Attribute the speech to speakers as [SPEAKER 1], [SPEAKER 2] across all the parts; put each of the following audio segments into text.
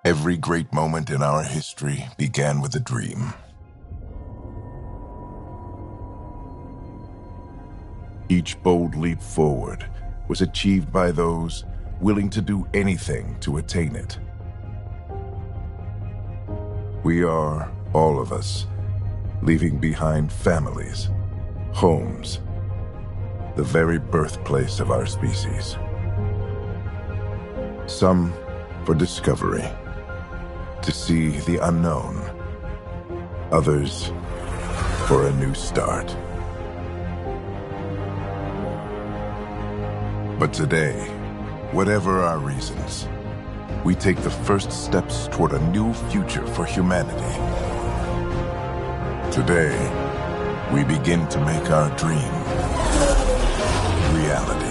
[SPEAKER 1] Every great moment in our history began with a dream. Each bold leap forward was achieved by those willing to do anything to attain it. We are, all of us, leaving behind families, homes, the very birthplace of our species. Some for discovery, to see the unknown. Others for a new start. But today, whatever our reasons, we take the first steps toward a new future for humanity. Today, we begin to make our dream reality.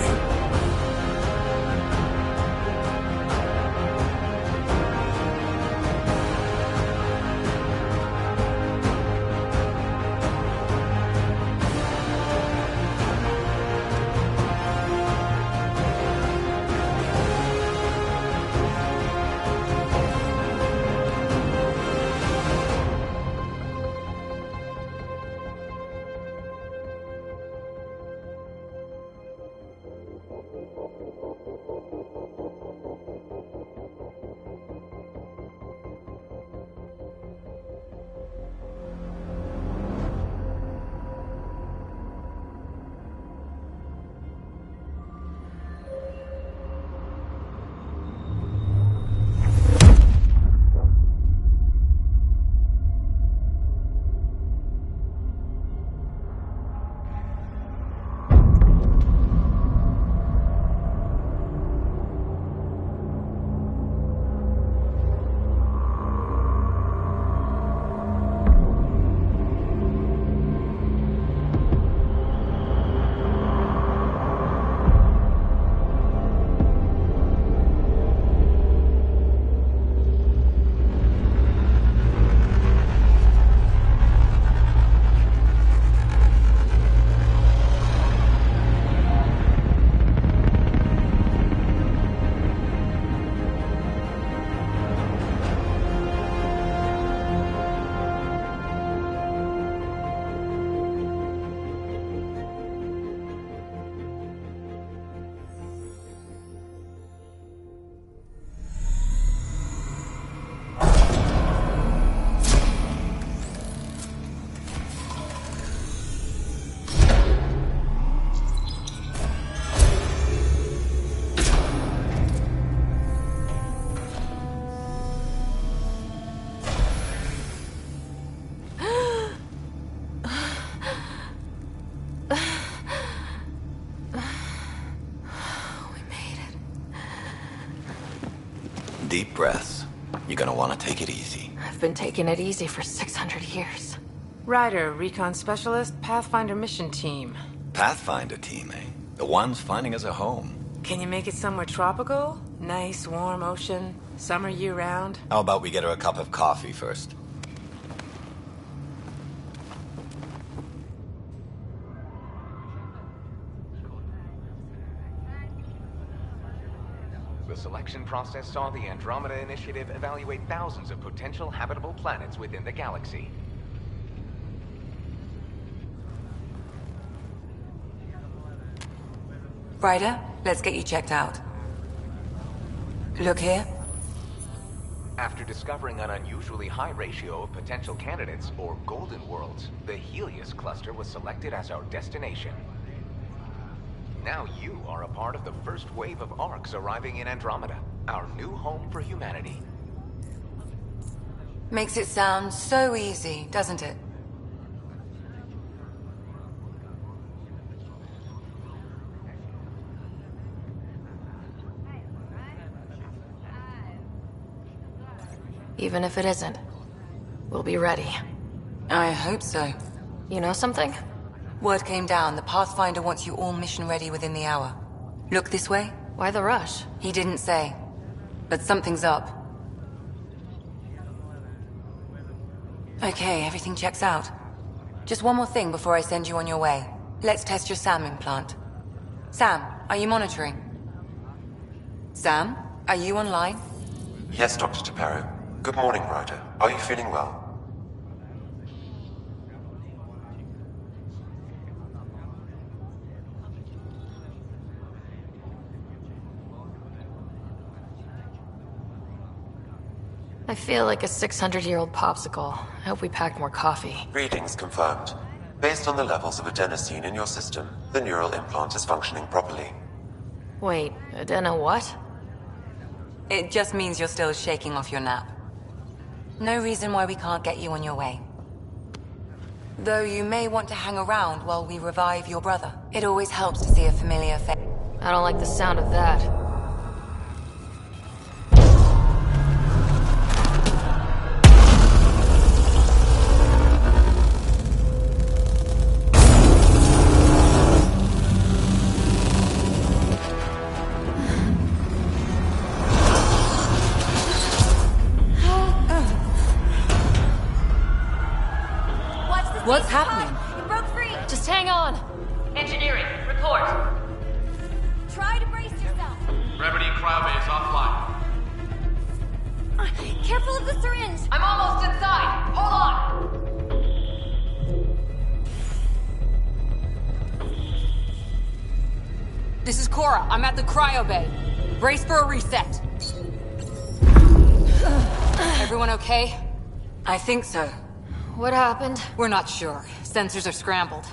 [SPEAKER 2] Deep breaths. You're gonna want to take it easy.
[SPEAKER 3] I've been taking it easy for 600 years.
[SPEAKER 4] Ryder, recon specialist, Pathfinder mission team.
[SPEAKER 2] Pathfinder team, eh? The ones finding us a home.
[SPEAKER 4] Can you make it somewhere tropical? Nice, warm ocean, summer year-round?
[SPEAKER 2] How about we get her a cup of coffee first?
[SPEAKER 5] The selection process saw the Andromeda Initiative evaluate thousands of potential habitable planets within the galaxy.
[SPEAKER 6] Ryder, let's get you checked out. Look here.
[SPEAKER 5] After discovering an unusually high ratio of potential candidates, or golden worlds, the Helios cluster was selected as our destination. Now you are a part of the first wave of ARCs arriving in Andromeda, our new home for humanity.
[SPEAKER 4] Makes it sound so easy, doesn't it?
[SPEAKER 3] Even if it isn't, we'll be ready.
[SPEAKER 4] I hope so.
[SPEAKER 3] You know something?
[SPEAKER 4] Word came down. The Pathfinder wants you all mission ready within the hour. Look this way?
[SPEAKER 3] Why the rush?
[SPEAKER 4] He didn't say. But something's up. Okay, everything checks out. Just one more thing before I send you on your way. Let's test your SAM implant. Sam, are you monitoring? Sam, are you online?
[SPEAKER 6] Yes, Dr. Taparo. Good morning, Ryder. Are you feeling well?
[SPEAKER 3] I feel like a 600-year-old popsicle. I hope we packed more coffee.
[SPEAKER 6] Readings confirmed. Based on the levels of adenosine in your system, the neural implant is functioning properly.
[SPEAKER 3] Wait, adeno what?
[SPEAKER 4] It just means you're still shaking off your nap. No reason why we can't get you on your way. Though you may want to hang around while we revive your brother. It always helps to see a familiar face.
[SPEAKER 3] I don't like the sound of that.
[SPEAKER 4] What's happening?
[SPEAKER 7] It broke free.
[SPEAKER 3] Just hang on!
[SPEAKER 7] Engineering, report. Try to brace yourself.
[SPEAKER 8] Gravity cryobay is offline.
[SPEAKER 7] Careful of the syringe.
[SPEAKER 3] I'm almost inside! Hold on!
[SPEAKER 4] This is Cora. I'm at the cryo bay. Brace for a reset. Everyone okay? I think so.
[SPEAKER 3] What happened?
[SPEAKER 4] We're not sure. Sensors are scrambled.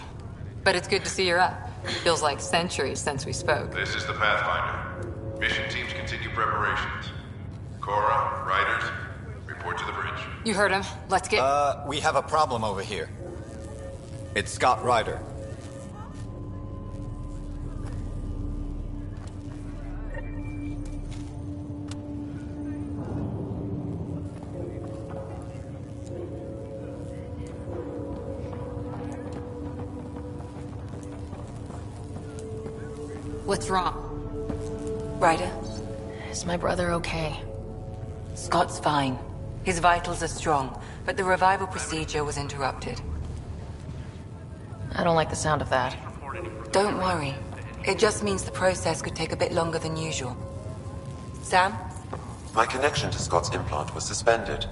[SPEAKER 4] But it's good to see you're up. Feels like centuries since we spoke.
[SPEAKER 8] This is the Pathfinder. Mission teams continue preparations. Cora, Riders, report to the bridge.
[SPEAKER 4] You heard him. Let's get...
[SPEAKER 2] We have a problem over here. It's Scott Ryder.
[SPEAKER 4] What's wrong? Ryder?
[SPEAKER 3] Is my brother okay?
[SPEAKER 4] Scott's fine. His vitals are strong, but the revival procedure was interrupted.
[SPEAKER 3] I don't like the sound of that.
[SPEAKER 4] Don't worry. It just means the process could take a bit longer than usual. Sam?
[SPEAKER 6] My connection to Scott's implant was suspended.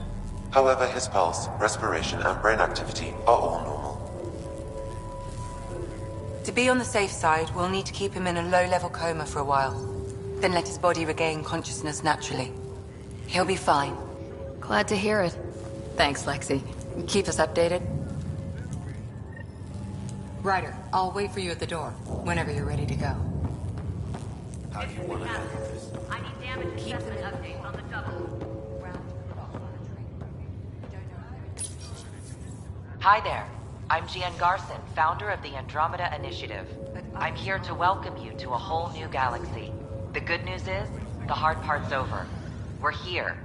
[SPEAKER 6] However, his pulse, respiration, and brain activity are all normal.
[SPEAKER 4] To be on the safe side, we'll need to keep him in a low-level coma for a while. Then let his body regain consciousness naturally. He'll be fine.
[SPEAKER 3] Glad to hear it.
[SPEAKER 4] Thanks, Lexi. Keep us updated. Ryder, I'll wait for you at the door, whenever you're ready to go.
[SPEAKER 2] How do you want to handle this?
[SPEAKER 7] I need damage assessment updates on the double.
[SPEAKER 9] Hi there. I'm Gian Garson, founder of the Andromeda Initiative. I'm here to welcome you to a whole new galaxy. The good news is, the hard part's over. We're here.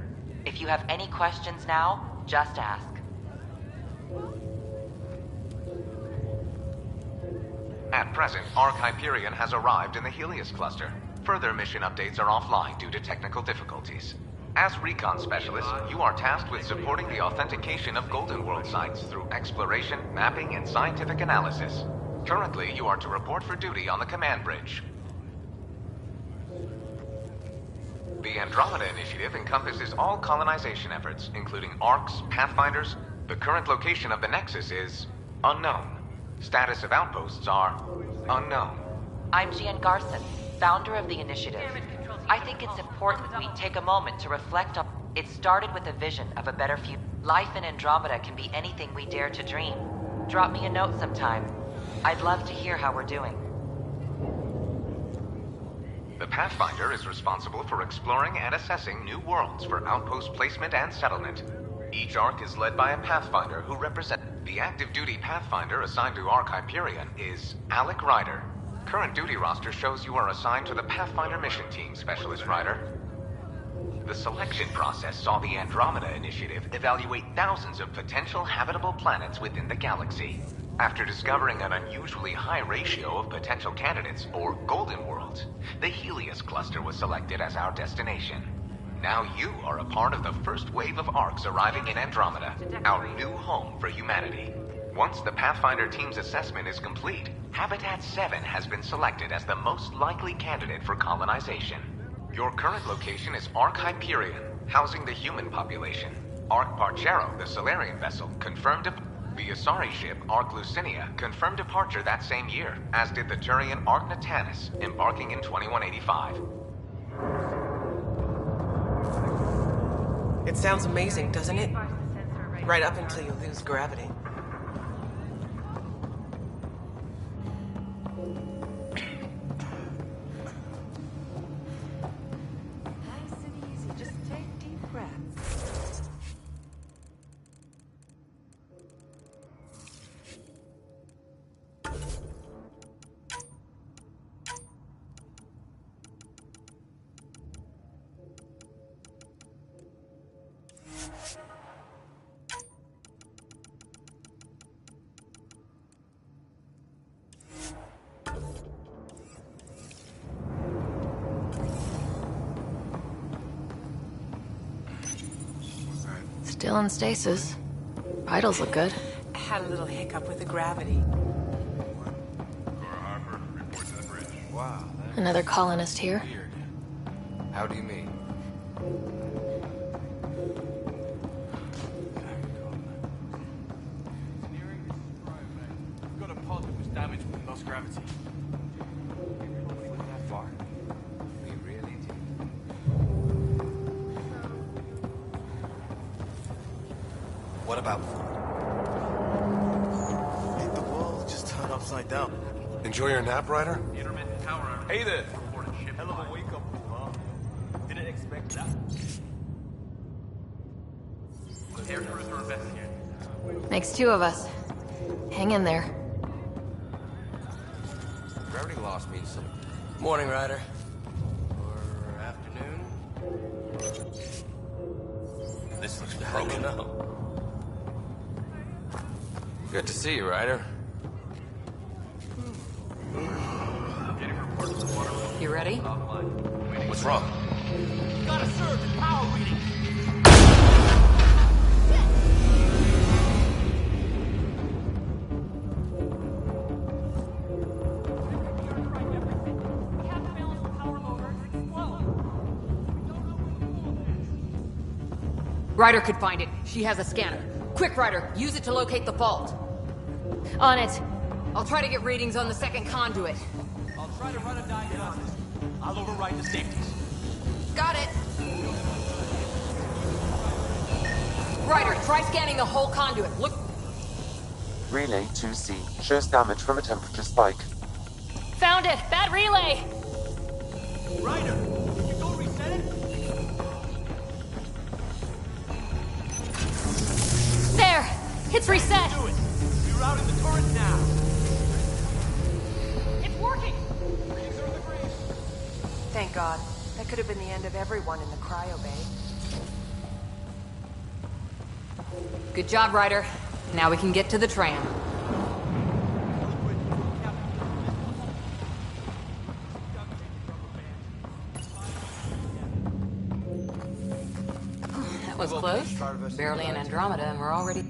[SPEAKER 9] If you have any questions now, just ask.
[SPEAKER 5] At present, Arc Hyperion has arrived in the Helios cluster. Further mission updates are offline due to technical difficulties. As recon specialist, you are tasked with supporting the authentication of Golden World sites through exploration, mapping, and scientific analysis. Currently, you are to report for duty on the command bridge. The Andromeda Initiative encompasses all colonization efforts, including ARCs, Pathfinders. The current location of the Nexus is unknown. Status of outposts are unknown.
[SPEAKER 9] I'm Gian Garson, founder of the Initiative. I think it's important we take a moment to reflect on... It started with a vision of a better future. Life in Andromeda can be anything we dare to dream. Drop me a note sometime. I'd love to hear how we're doing.
[SPEAKER 5] The Pathfinder is responsible for exploring and assessing new worlds for outpost placement and settlement. Each Ark is led by a Pathfinder who represents... The active duty Pathfinder assigned to Ark Hyperion is Alec Ryder. Current duty roster shows you are assigned to the Pathfinder Mission Team, Specialist Ryder. The selection process saw the Andromeda Initiative evaluate thousands of potential habitable planets within the galaxy. After discovering an unusually high ratio of potential candidates, or golden worlds, the Helios cluster was selected as our destination. Now you are a part of the first wave of Arks arriving in Andromeda, our new home for humanity. Once the Pathfinder team's assessment is complete, Habitat 7 has been selected as the most likely candidate for colonization. Your current location is Ark Hyperion, housing the human population. Ark Parchero, the Solarian vessel, confirmed the Asari ship Ark Lucinia confirmed departure that same year, as did the Turian Ark Natanus, embarking in 2185.
[SPEAKER 10] It sounds amazing, doesn't it? Right up until you lose gravity.
[SPEAKER 11] Nice and easy. Just take deep breaths.
[SPEAKER 3] Still in stasis. Vitals look good.
[SPEAKER 10] Had a little hiccup with the gravity.
[SPEAKER 12] Wow, that's
[SPEAKER 3] Another colonist here.
[SPEAKER 12] weird. How do you mean?
[SPEAKER 13] Got a pod that was damaged when we lost gravity.
[SPEAKER 12] We went that far. We really did. What about...
[SPEAKER 13] The world just turned upside down.
[SPEAKER 12] Enjoy your nap, Ryder?
[SPEAKER 13] Intermittent power. Hey there. Hell of a wake up call, huh? Didn't expect that. Air crews are investigating.
[SPEAKER 3] Makes two of us. Hang in there.
[SPEAKER 12] Gravity loss means something.
[SPEAKER 10] Morning, Ryder.
[SPEAKER 13] Or afternoon.
[SPEAKER 12] This looks
[SPEAKER 10] I
[SPEAKER 12] broken.
[SPEAKER 10] don't know.
[SPEAKER 12] Good to see you, Ryder.
[SPEAKER 13] Getting reports of the water flow
[SPEAKER 9] You ready?
[SPEAKER 13] offline. Waiting.
[SPEAKER 12] What's wrong?
[SPEAKER 13] Gotta serve the power reading.
[SPEAKER 14] Ryder could find it. She has a scanner. Quick, Ryder, use it to locate the fault.
[SPEAKER 3] On it.
[SPEAKER 14] I'll try to get readings on the second conduit.
[SPEAKER 13] I'll try to run a diagnostic. I'll override the safeties.
[SPEAKER 14] Got it. Ryder, try scanning the whole conduit. Look.
[SPEAKER 6] Relay 2C shows damage from a temperature spike.
[SPEAKER 3] Found it. Bad relay.
[SPEAKER 13] Ryder, can you go reset it?
[SPEAKER 3] There. It's reset.
[SPEAKER 13] Do it. Rerouting the turret now.
[SPEAKER 3] It's working.
[SPEAKER 13] Readings are in the green.
[SPEAKER 10] Thank God. That could have been the end of everyone in the cryo bay.
[SPEAKER 14] Good job, Ryder. Now we can get to the tram. That was close. Barely in Andromeda, and we're already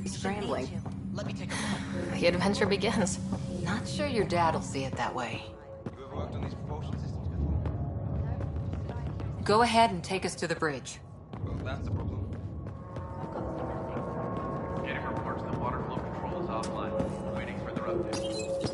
[SPEAKER 14] scrambling.
[SPEAKER 11] Let me take a look.
[SPEAKER 3] The adventure begins.
[SPEAKER 14] Not sure your dad'll see it that way.
[SPEAKER 12] You ever worked on these propulsion systems before?
[SPEAKER 14] Go ahead and take us to the bridge.
[SPEAKER 12] Well, that's the problem.
[SPEAKER 13] Getting reports that water flow control is offline. Waiting for their update.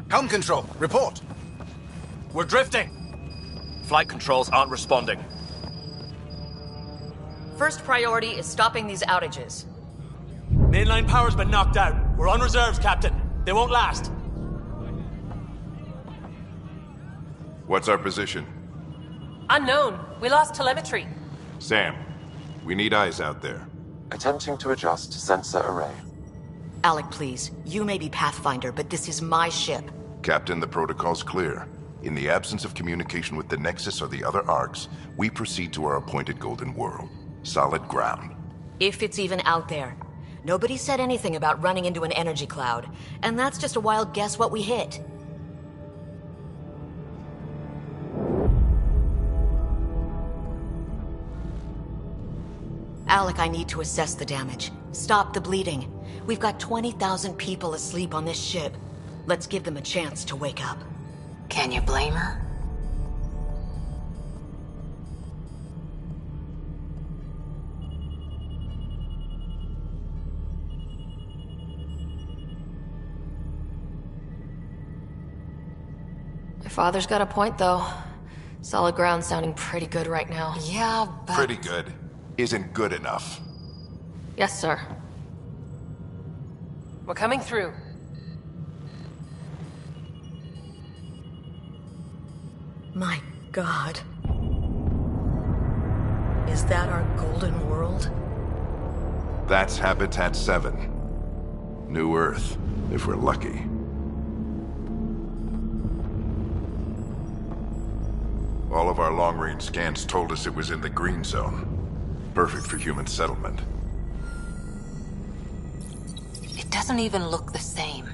[SPEAKER 15] Helm control, report.
[SPEAKER 13] We're drifting. Flight controls aren't responding.
[SPEAKER 14] First priority is stopping these outages.
[SPEAKER 13] Mainline power's been knocked out. We're on reserves, Captain. They won't last.
[SPEAKER 1] What's our position?
[SPEAKER 10] Unknown. We lost telemetry.
[SPEAKER 1] Sam, we need eyes out there.
[SPEAKER 6] Attempting to adjust sensor array.
[SPEAKER 14] Alec, please. You may be Pathfinder, but this is my ship.
[SPEAKER 1] Captain, the protocol's clear. In the absence of communication with the Nexus or the other arcs, we proceed to our appointed Golden World. Solid ground.
[SPEAKER 14] If it's even out there. Nobody said anything about running into an energy cloud, and that's just a wild guess what we hit. Alec, I need to assess the damage. Stop the bleeding. We've got 20,000 people asleep on this ship. Let's give them a chance to wake up.
[SPEAKER 4] Can you blame her?
[SPEAKER 3] My father's got a point, though. Solid ground sounding pretty good right now.
[SPEAKER 4] Yeah, but...
[SPEAKER 1] Pretty good. Isn't good enough.
[SPEAKER 3] Yes, sir.
[SPEAKER 10] We're coming through.
[SPEAKER 14] My God. Is that our Golden World?
[SPEAKER 1] That's Habitat 7. New Earth, if we're lucky. All of our long-range scans told us it was in the green zone. Perfect for human settlement.
[SPEAKER 4] It doesn't even look the same.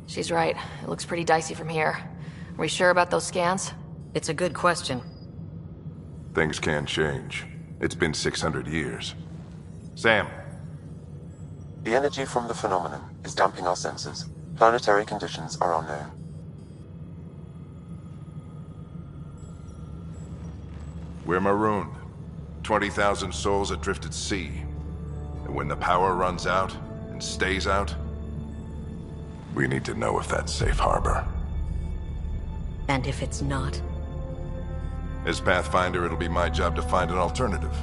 [SPEAKER 3] She's right. It looks pretty dicey from here. Are we sure about those scans?
[SPEAKER 14] It's a good question.
[SPEAKER 1] Things can change. It's been 600 years. Sam.
[SPEAKER 6] The energy from the phenomenon is damping our senses. Planetary conditions are unknown.
[SPEAKER 1] We're marooned. 20,000 souls adrift at sea. And when the power runs out, and stays out, we need to know if that's safe harbor.
[SPEAKER 14] And if it's not?
[SPEAKER 1] As Pathfinder, it'll be my job to find an alternative.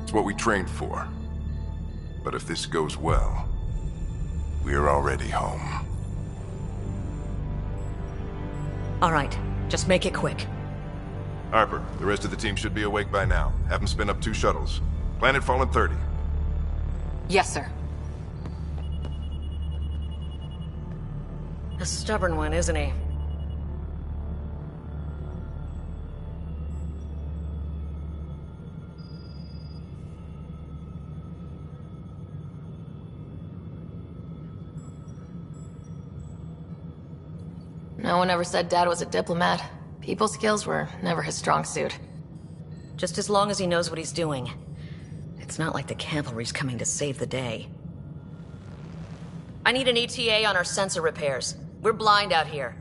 [SPEAKER 1] It's what we trained for. But if this goes well, we're already home.
[SPEAKER 14] All right, just make it quick.
[SPEAKER 1] Harper, the rest of the team should be awake by now. Have them spin up 2 shuttles. Planet Fallen 30.
[SPEAKER 4] Yes, sir.
[SPEAKER 14] A stubborn one, isn't he?
[SPEAKER 3] No one ever said Dad was a diplomat. People skills were never his strong suit.
[SPEAKER 14] Just as long as he knows what he's doing. It's not like the cavalry's coming to save the day. I need an ETA on our sensor repairs. We're blind out here.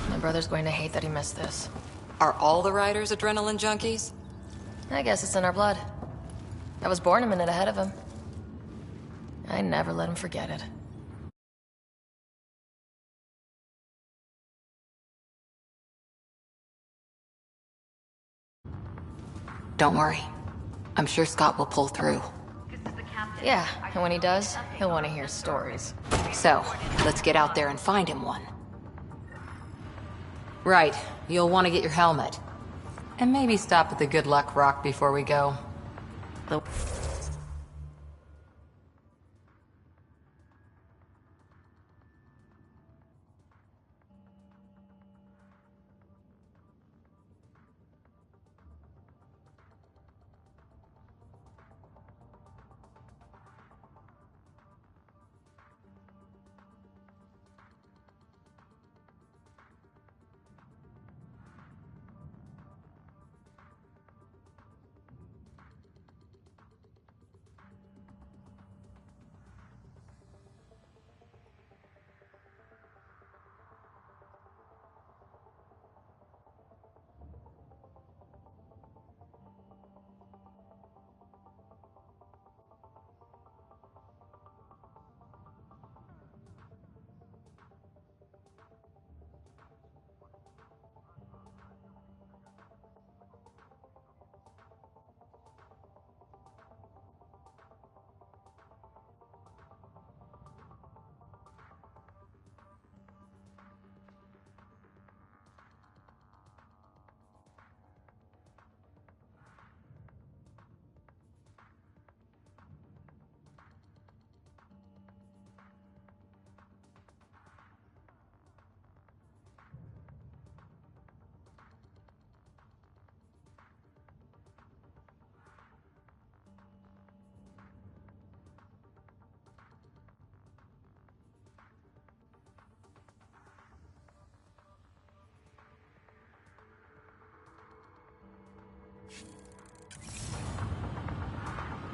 [SPEAKER 3] My brother's going to hate that he missed this.
[SPEAKER 4] Are all the riders adrenaline junkies?
[SPEAKER 3] I guess it's in our blood. I was born a minute ahead of him. I never let him forget it.
[SPEAKER 4] Don't worry. I'm sure Scott will pull through.
[SPEAKER 3] Yeah, and when he does, he'll want to hear stories.
[SPEAKER 4] So, let's get out there and find him one. Right. You'll want to get your helmet. And maybe stop at the Good Luck Rock before we go.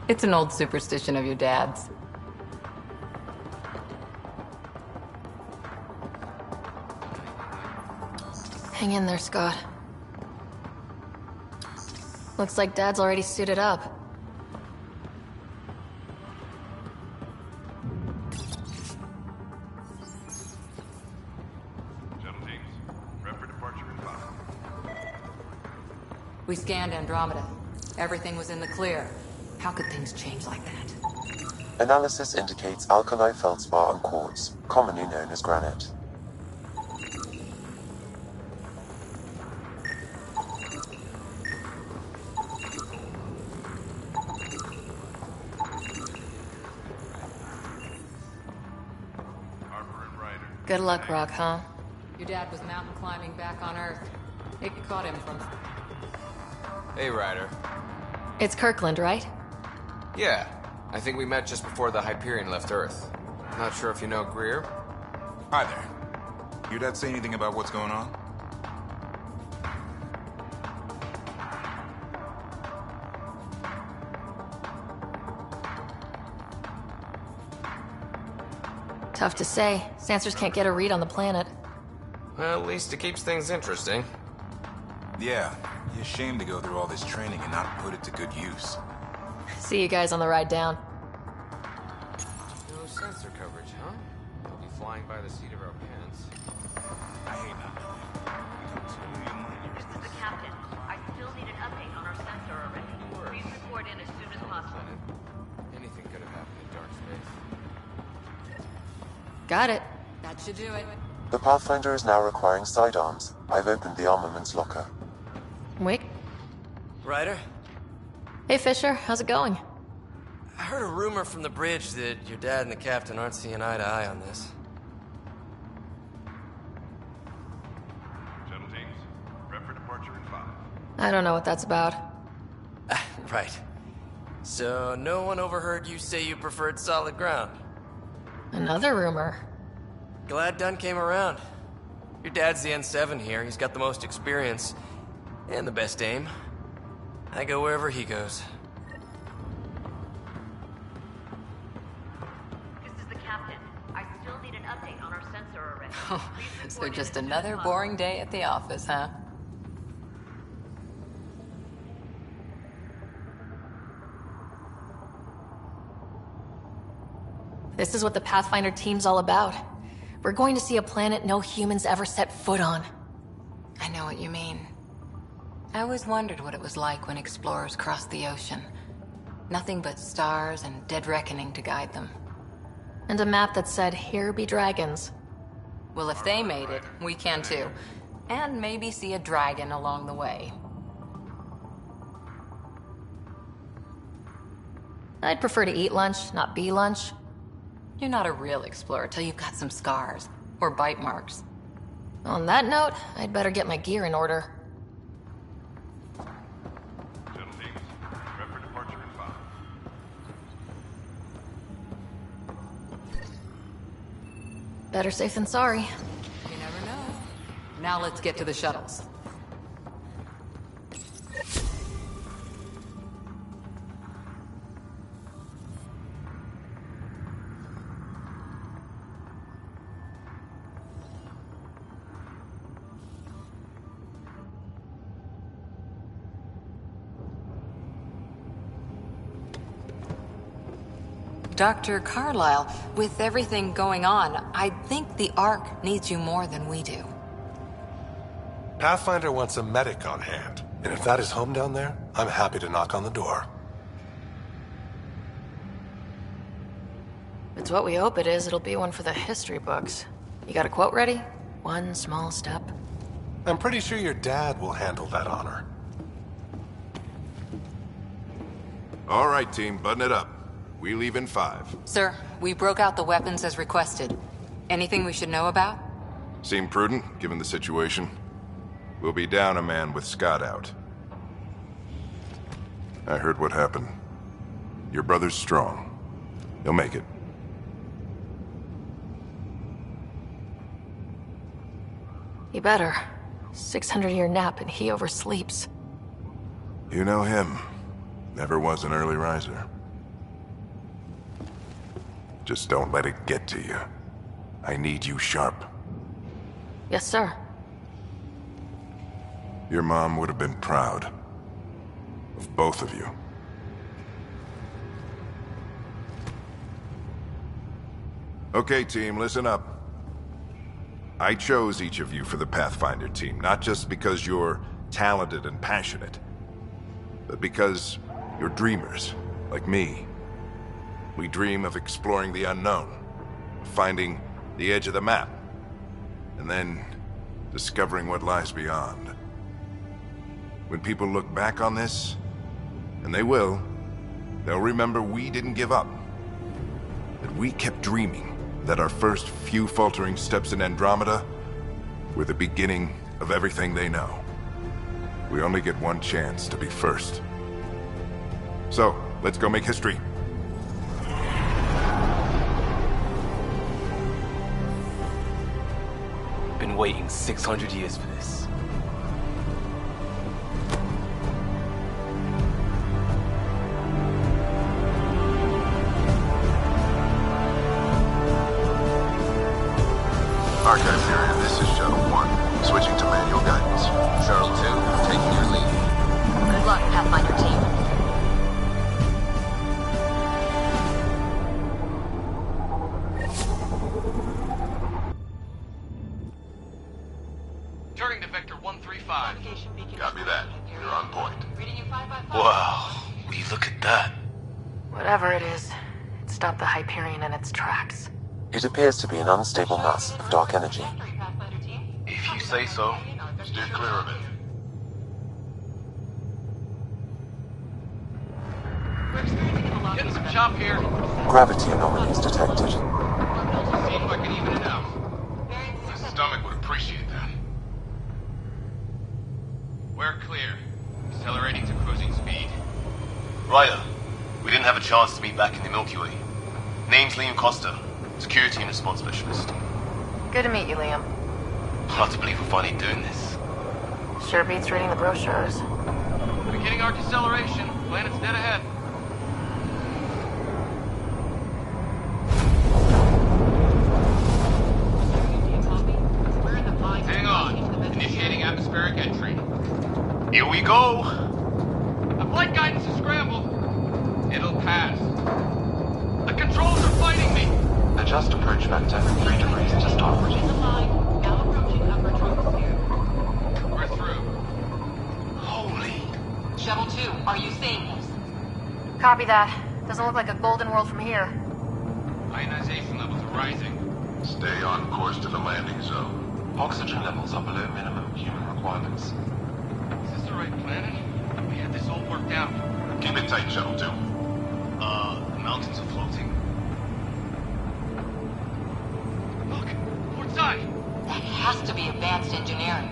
[SPEAKER 4] It's an old superstition of your dad's.
[SPEAKER 3] Hang in there, Scott. Looks like Dad's already suited up.
[SPEAKER 8] Shuttle teams, prep for departure in 5.
[SPEAKER 4] We scanned Andromeda. Everything was in the clear. How could things change like that?
[SPEAKER 6] Analysis indicates alkali feldspar and quartz, commonly known as granite.
[SPEAKER 3] Good luck, Rock, huh?
[SPEAKER 4] Your dad was mountain climbing back on Earth. It caught him from...
[SPEAKER 15] Hey, Ryder.
[SPEAKER 3] It's Kirkland, right?
[SPEAKER 15] Yeah, I think we met just before the Hyperion left Earth. Not sure if you know Greer?
[SPEAKER 16] Hi there. Your dad say anything about what's going on?
[SPEAKER 3] Tough to say. Sensors can't get a read on the planet.
[SPEAKER 15] Well, at least it keeps things interesting.
[SPEAKER 16] Yeah, you're ashamed to go through all this training and not put it to good use.
[SPEAKER 3] See you guys on the ride down.
[SPEAKER 15] No sensor coverage, huh? We'll be flying by the seat of our pants.
[SPEAKER 16] I hate that.
[SPEAKER 7] This is the captain. I still need an update on our sensor array. Please report in as soon as possible.
[SPEAKER 15] Anything could have happened in dark space.
[SPEAKER 3] Got it.
[SPEAKER 4] That should do it.
[SPEAKER 6] The Pathfinder is now requiring sidearms. I've opened the armaments locker.
[SPEAKER 3] Wick?
[SPEAKER 17] Ryder?
[SPEAKER 3] Hey, Fisher. How's it going?
[SPEAKER 17] I heard a rumor from the bridge that your dad and the captain aren't seeing eye to eye on this.
[SPEAKER 8] Shuttle teams, prep for departure in 5.
[SPEAKER 3] I don't know what that's about.
[SPEAKER 17] Right. So no one overheard you say you preferred solid ground?
[SPEAKER 3] Another rumor.
[SPEAKER 17] Glad Dunn came around. Your dad's the N7 here. He's got the most experience. And the best aim. I go wherever he goes.
[SPEAKER 7] This is the captain. I still need an update on our sensor array.
[SPEAKER 4] So just another boring day at the office, huh?
[SPEAKER 3] This is what the Pathfinder team's all about. We're going to see a planet no humans ever set foot on.
[SPEAKER 4] I know what you mean. I always wondered what it was like when explorers crossed the ocean. Nothing but stars and dead reckoning to guide them.
[SPEAKER 3] And a map that said, "Here be dragons."
[SPEAKER 4] Well, if they made it, we can too. And maybe see a dragon along the way.
[SPEAKER 3] I'd prefer to eat lunch, not be lunch.
[SPEAKER 4] You're not a real explorer till you've got some scars. Or bite marks.
[SPEAKER 3] On that note, I'd better get my gear in order.
[SPEAKER 8] Shuttle teams, prep for departure in 5.
[SPEAKER 3] Better safe than sorry.
[SPEAKER 4] You never know. Now let's get to the shuttles. Dr. Carlyle, with everything going on, I think the Ark needs you more than we do.
[SPEAKER 18] Pathfinder wants a medic on hand, and if that is home down there, I'm happy to knock on the door.
[SPEAKER 3] If it's what we hope it is, it'll be one for the history books. You got a quote ready? One small step.
[SPEAKER 18] I'm pretty sure your dad will handle that honor.
[SPEAKER 1] All right, team, button it up. We leave in 5.
[SPEAKER 4] Sir, we broke out the weapons as requested. Anything we should know about?
[SPEAKER 1] Seem prudent, given the situation. We'll be down a man with Scott out. I heard what happened. Your brother's strong. He'll make it.
[SPEAKER 3] He better. 600-year nap and he oversleeps.
[SPEAKER 1] You know him. Never was an early riser. Just don't let it get to you. I need you sharp.
[SPEAKER 3] Yes, sir.
[SPEAKER 1] Your mom would have been proud of both of you. Okay, team, listen up. I chose each of you for the Pathfinder team, not just because you're talented and passionate, but because you're dreamers, like me. We dream of exploring the unknown, finding the edge of the map, and then discovering what lies beyond. When people look back on this, and they will, they'll remember we didn't give up. That we kept dreaming, that our first few faltering steps in Andromeda were the beginning of everything they know. We only get one chance to be first. So, let's go make history.
[SPEAKER 19] Been waiting 600 years for this.
[SPEAKER 1] Archive period, this is Shuttle 1. Switching to manual guidance.
[SPEAKER 15] Shuttle 2, taking your lead.
[SPEAKER 14] Good luck, Pathfinder team.
[SPEAKER 13] Turning to Vector 135.
[SPEAKER 8] Copy that. You're on point.
[SPEAKER 19] Wow, will you look at that?
[SPEAKER 3] Whatever it is, it stopped the Hyperion in its tracks.
[SPEAKER 6] It appears to be an unstable mass of dark energy.
[SPEAKER 19] If you say so.
[SPEAKER 8] Steer clear of it.
[SPEAKER 13] Getting some chop here.
[SPEAKER 6] Gravity anomalies detected.
[SPEAKER 13] See if I can even it out.
[SPEAKER 8] My stomach would appreciate that.
[SPEAKER 13] We're clear. Accelerating to cruising speed.
[SPEAKER 19] Ryder, we didn't have a chance to meet back in the Milky Way. Name's Liam Costa, Security and Response Specialist.
[SPEAKER 3] Good to meet you, Liam.
[SPEAKER 19] Hard to believe we're finally doing this.
[SPEAKER 3] Sure beats reading the brochures.
[SPEAKER 13] Beginning arc acceleration. Planet's dead ahead. Hang on. Initiating atmospheric entry.
[SPEAKER 19] Here we go!
[SPEAKER 13] The flight guidance is scrambled. It'll pass. The controls are fighting me!
[SPEAKER 6] Adjust approach vector 3 degrees to starboard.
[SPEAKER 13] We're through.
[SPEAKER 19] Holy.
[SPEAKER 9] Shuttle 2, are you seeing this?
[SPEAKER 3] Copy that. Doesn't look like a golden world from here.
[SPEAKER 13] Ionization levels are rising.
[SPEAKER 8] Stay on course to the landing zone.
[SPEAKER 6] Oxygen levels are below minimum human requirements.
[SPEAKER 13] Is this the right planet? We had this all worked out.
[SPEAKER 8] Keep it tight, Shuttle 2.
[SPEAKER 19] The mountains are floating.
[SPEAKER 13] Look, port side.
[SPEAKER 9] That has to be advanced engineering.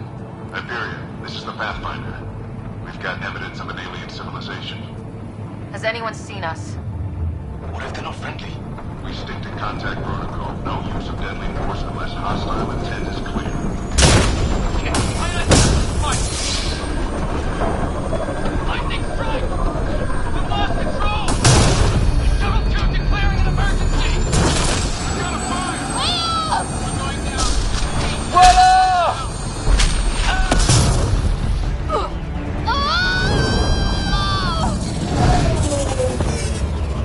[SPEAKER 8] Hyperion, this is the Pathfinder. We've got evidence of an alien civilization.
[SPEAKER 3] Has anyone seen us?
[SPEAKER 19] What if they're not friendly?
[SPEAKER 8] We stick to contact protocol. No use of deadly force unless hostile intent is clear.
[SPEAKER 13] Lightning strike! We lost control! Shuttle 2 declaring an emergency! We're gonna fire! We're going down!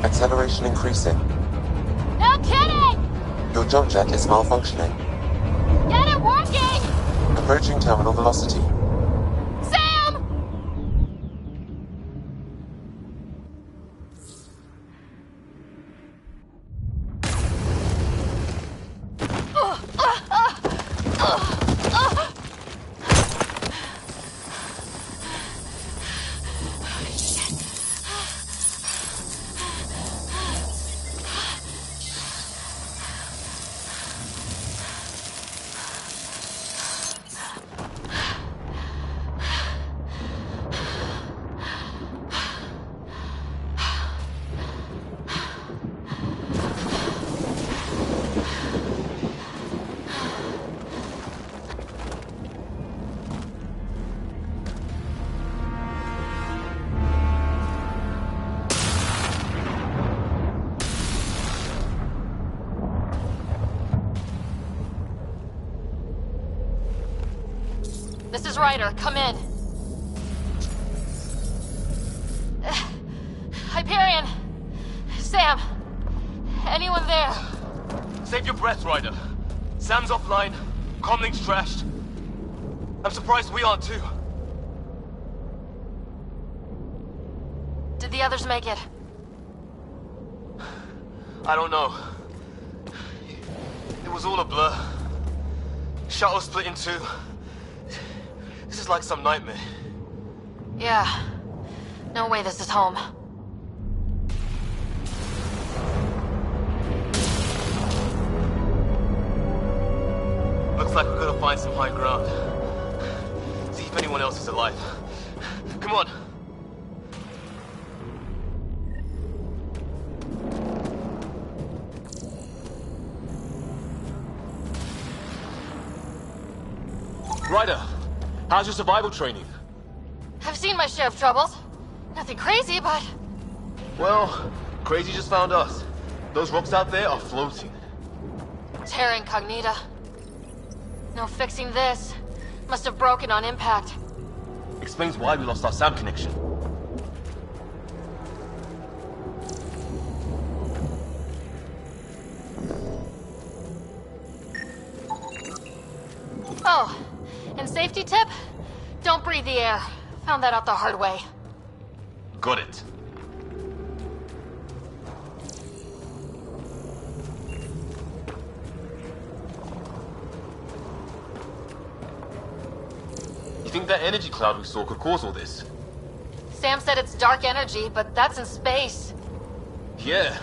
[SPEAKER 6] Acceleration increasing.
[SPEAKER 20] No kidding!
[SPEAKER 6] Your jump jet is malfunctioning.
[SPEAKER 20] Get it working!
[SPEAKER 6] Approaching terminal velocity.
[SPEAKER 20] Sam!
[SPEAKER 3] is Ryder. Come in. Hyperion. Sam. Anyone there?
[SPEAKER 21] Save your breath, Ryder. Sam's offline. Comlink's trashed. I'm surprised we aren't too.
[SPEAKER 3] Did the others make it?
[SPEAKER 21] I don't know. It was all a blur. Shuttle split in two. This is like some nightmare.
[SPEAKER 3] Yeah. No way this is home.
[SPEAKER 21] Looks like we're gonna find some high ground. See if anyone else is alive. Come on. Ryder, how's your survival training?
[SPEAKER 3] I've seen my share of troubles. Nothing crazy, but...
[SPEAKER 21] Well, crazy just found us. Those rocks out there are floating.
[SPEAKER 3] Terra Incognita. No fixing this. Must have broken on impact.
[SPEAKER 21] Explains why we lost our sound connection.
[SPEAKER 3] Oh, and safety tip? Don't breathe the air. Found that out the hard way.
[SPEAKER 21] Got it. You think that energy cloud we saw could cause all this?
[SPEAKER 3] Sam said it's dark energy, but that's in space.
[SPEAKER 21] Yeah,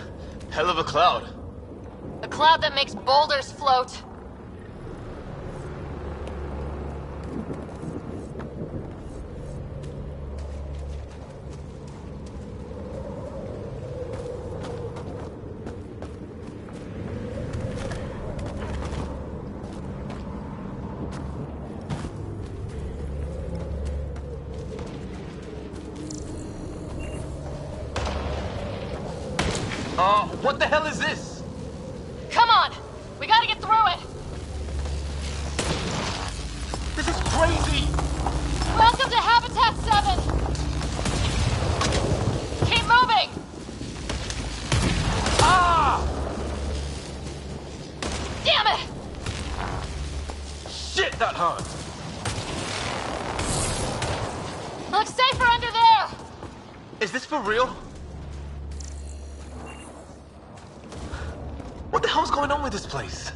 [SPEAKER 21] hell of a cloud.
[SPEAKER 3] A cloud that makes boulders float.
[SPEAKER 21] What the hell is this?
[SPEAKER 3] Come on! We gotta get through it!
[SPEAKER 21] This is crazy!
[SPEAKER 3] Welcome to Habitat 7! Keep moving!
[SPEAKER 21] Ah!
[SPEAKER 3] Damn it!
[SPEAKER 21] Shit, that hurt!
[SPEAKER 3] Looks safer under there!
[SPEAKER 21] Is this for real? What the hell's going on with this place?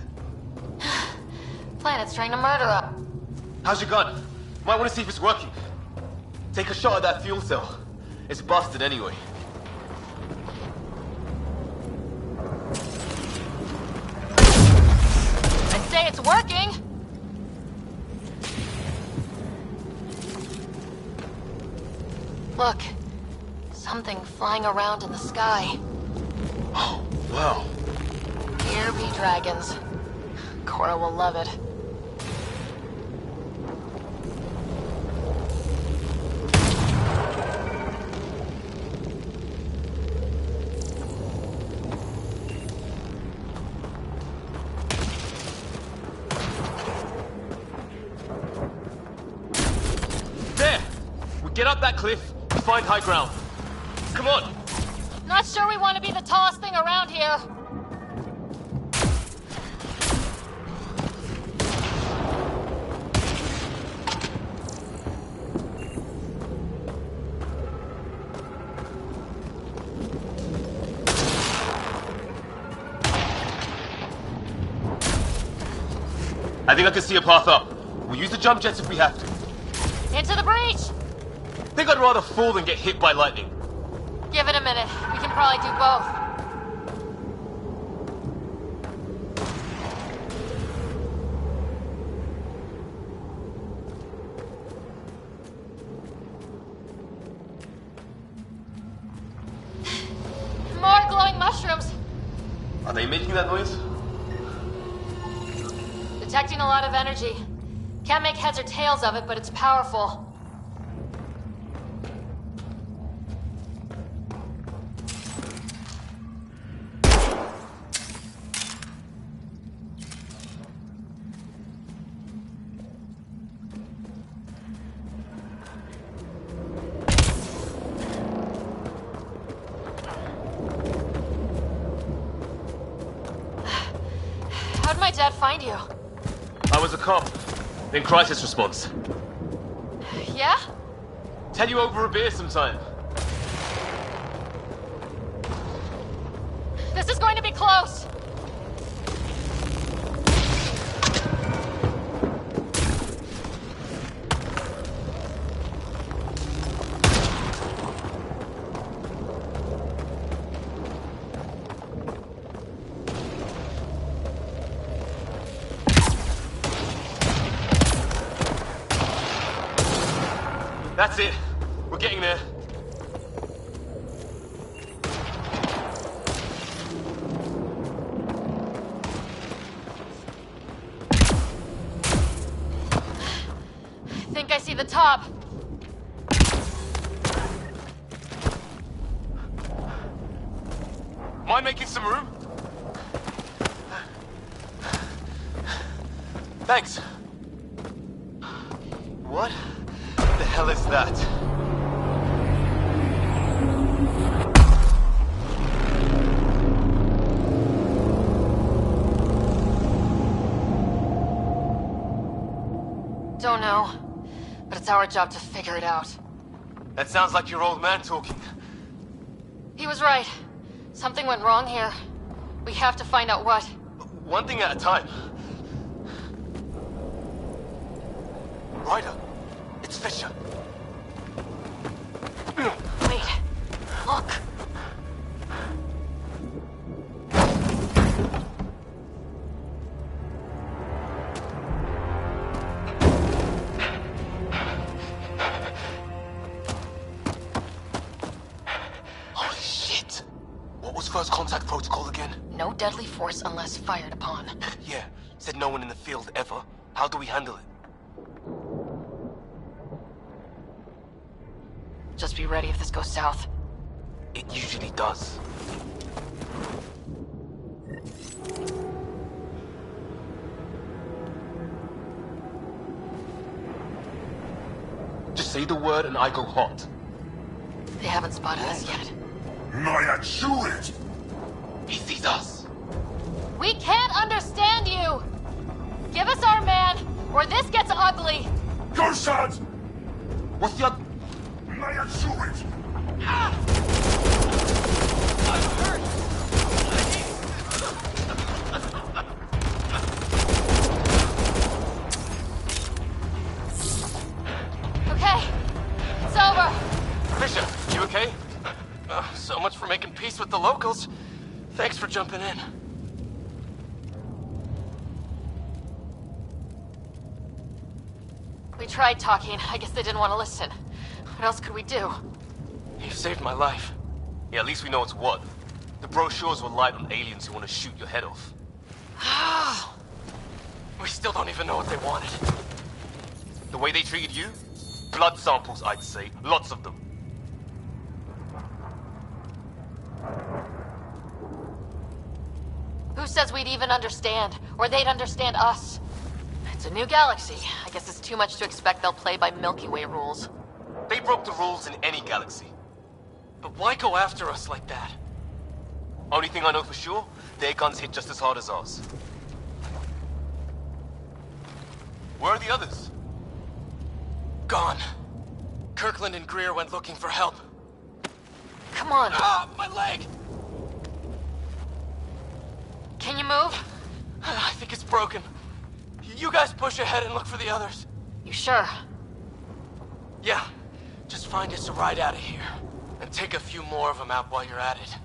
[SPEAKER 3] Planet's trying to murder us.
[SPEAKER 21] How's your gun? Might want to see if it's working. Take a shot at that fuel cell. It's busted anyway.
[SPEAKER 3] I'd say it's working. Look. Something flying around in the sky.
[SPEAKER 21] Oh, wow.
[SPEAKER 3] Here be dragons. Cora will love it.
[SPEAKER 21] There! We get up that cliff and find high ground. Come on!
[SPEAKER 3] Not sure we want to be the tallest thing around here.
[SPEAKER 21] I think I can see a path up. We'll use the jump jets if we have to.
[SPEAKER 3] Into the breach!
[SPEAKER 21] Think I'd rather fall than get hit by lightning.
[SPEAKER 3] Give it a minute. We can probably do both. More glowing mushrooms.
[SPEAKER 21] Are they making that noise?
[SPEAKER 3] Detecting a lot of energy. Can't make heads or tails of it, but it's powerful. my dad find you?
[SPEAKER 21] I was a cop. In crisis response.
[SPEAKER 3] Yeah?
[SPEAKER 21] Tell you over a beer sometime.
[SPEAKER 3] This is going to be close.
[SPEAKER 21] That's it. We're getting there.
[SPEAKER 3] I think I see the top.
[SPEAKER 21] Mind making some room? Thanks. What the hell is that?
[SPEAKER 3] Don't know, but it's our job to figure it out.
[SPEAKER 21] That sounds like your old man talking.
[SPEAKER 3] He was right. Something went wrong here. We have to find out what.
[SPEAKER 21] One thing at a time. Ryder, it's Fisher.
[SPEAKER 3] Wait, look.
[SPEAKER 21] Holy shit! What was first contact protocol again?
[SPEAKER 3] No deadly force unless fired upon.
[SPEAKER 21] Yeah, said no one in the field ever. How do we handle it?
[SPEAKER 3] Just be ready if this goes south.
[SPEAKER 21] It usually does. Just say the word and I go hot.
[SPEAKER 3] They haven't spotted us yet.
[SPEAKER 21] He sees us.
[SPEAKER 3] We can't understand you! Give us our man, or this gets ugly!
[SPEAKER 8] Gershad!
[SPEAKER 21] What's the other?
[SPEAKER 3] Okay, it's over.
[SPEAKER 21] Fisher, you okay? So much for making peace with the locals. Thanks for jumping in.
[SPEAKER 3] We tried talking. I guess they didn't want to listen. What else could we do?
[SPEAKER 21] You saved my life. Yeah, at least we know it's what. The brochures were light on aliens who want to shoot your head off. We still don't even know what they wanted. The way they treated you? Blood samples, I'd say. Lots of them.
[SPEAKER 3] Who says we'd even understand? Or they'd understand us? It's a new galaxy. I guess it's too much to expect they'll play by Milky Way rules.
[SPEAKER 21] They broke the rules in any galaxy. But why go after us like that? Only thing I know for sure, their guns hit just as hard as ours. Where are the others?
[SPEAKER 17] Gone. Kirkland and Greer went looking for help.
[SPEAKER 3] Come on.
[SPEAKER 17] Ah, my leg!
[SPEAKER 3] Can you move?
[SPEAKER 17] I think it's broken. You guys push ahead and look for the others.
[SPEAKER 3] You sure?
[SPEAKER 17] Yeah. Just find us a ride out of here. And take a few more of them out while you're at it.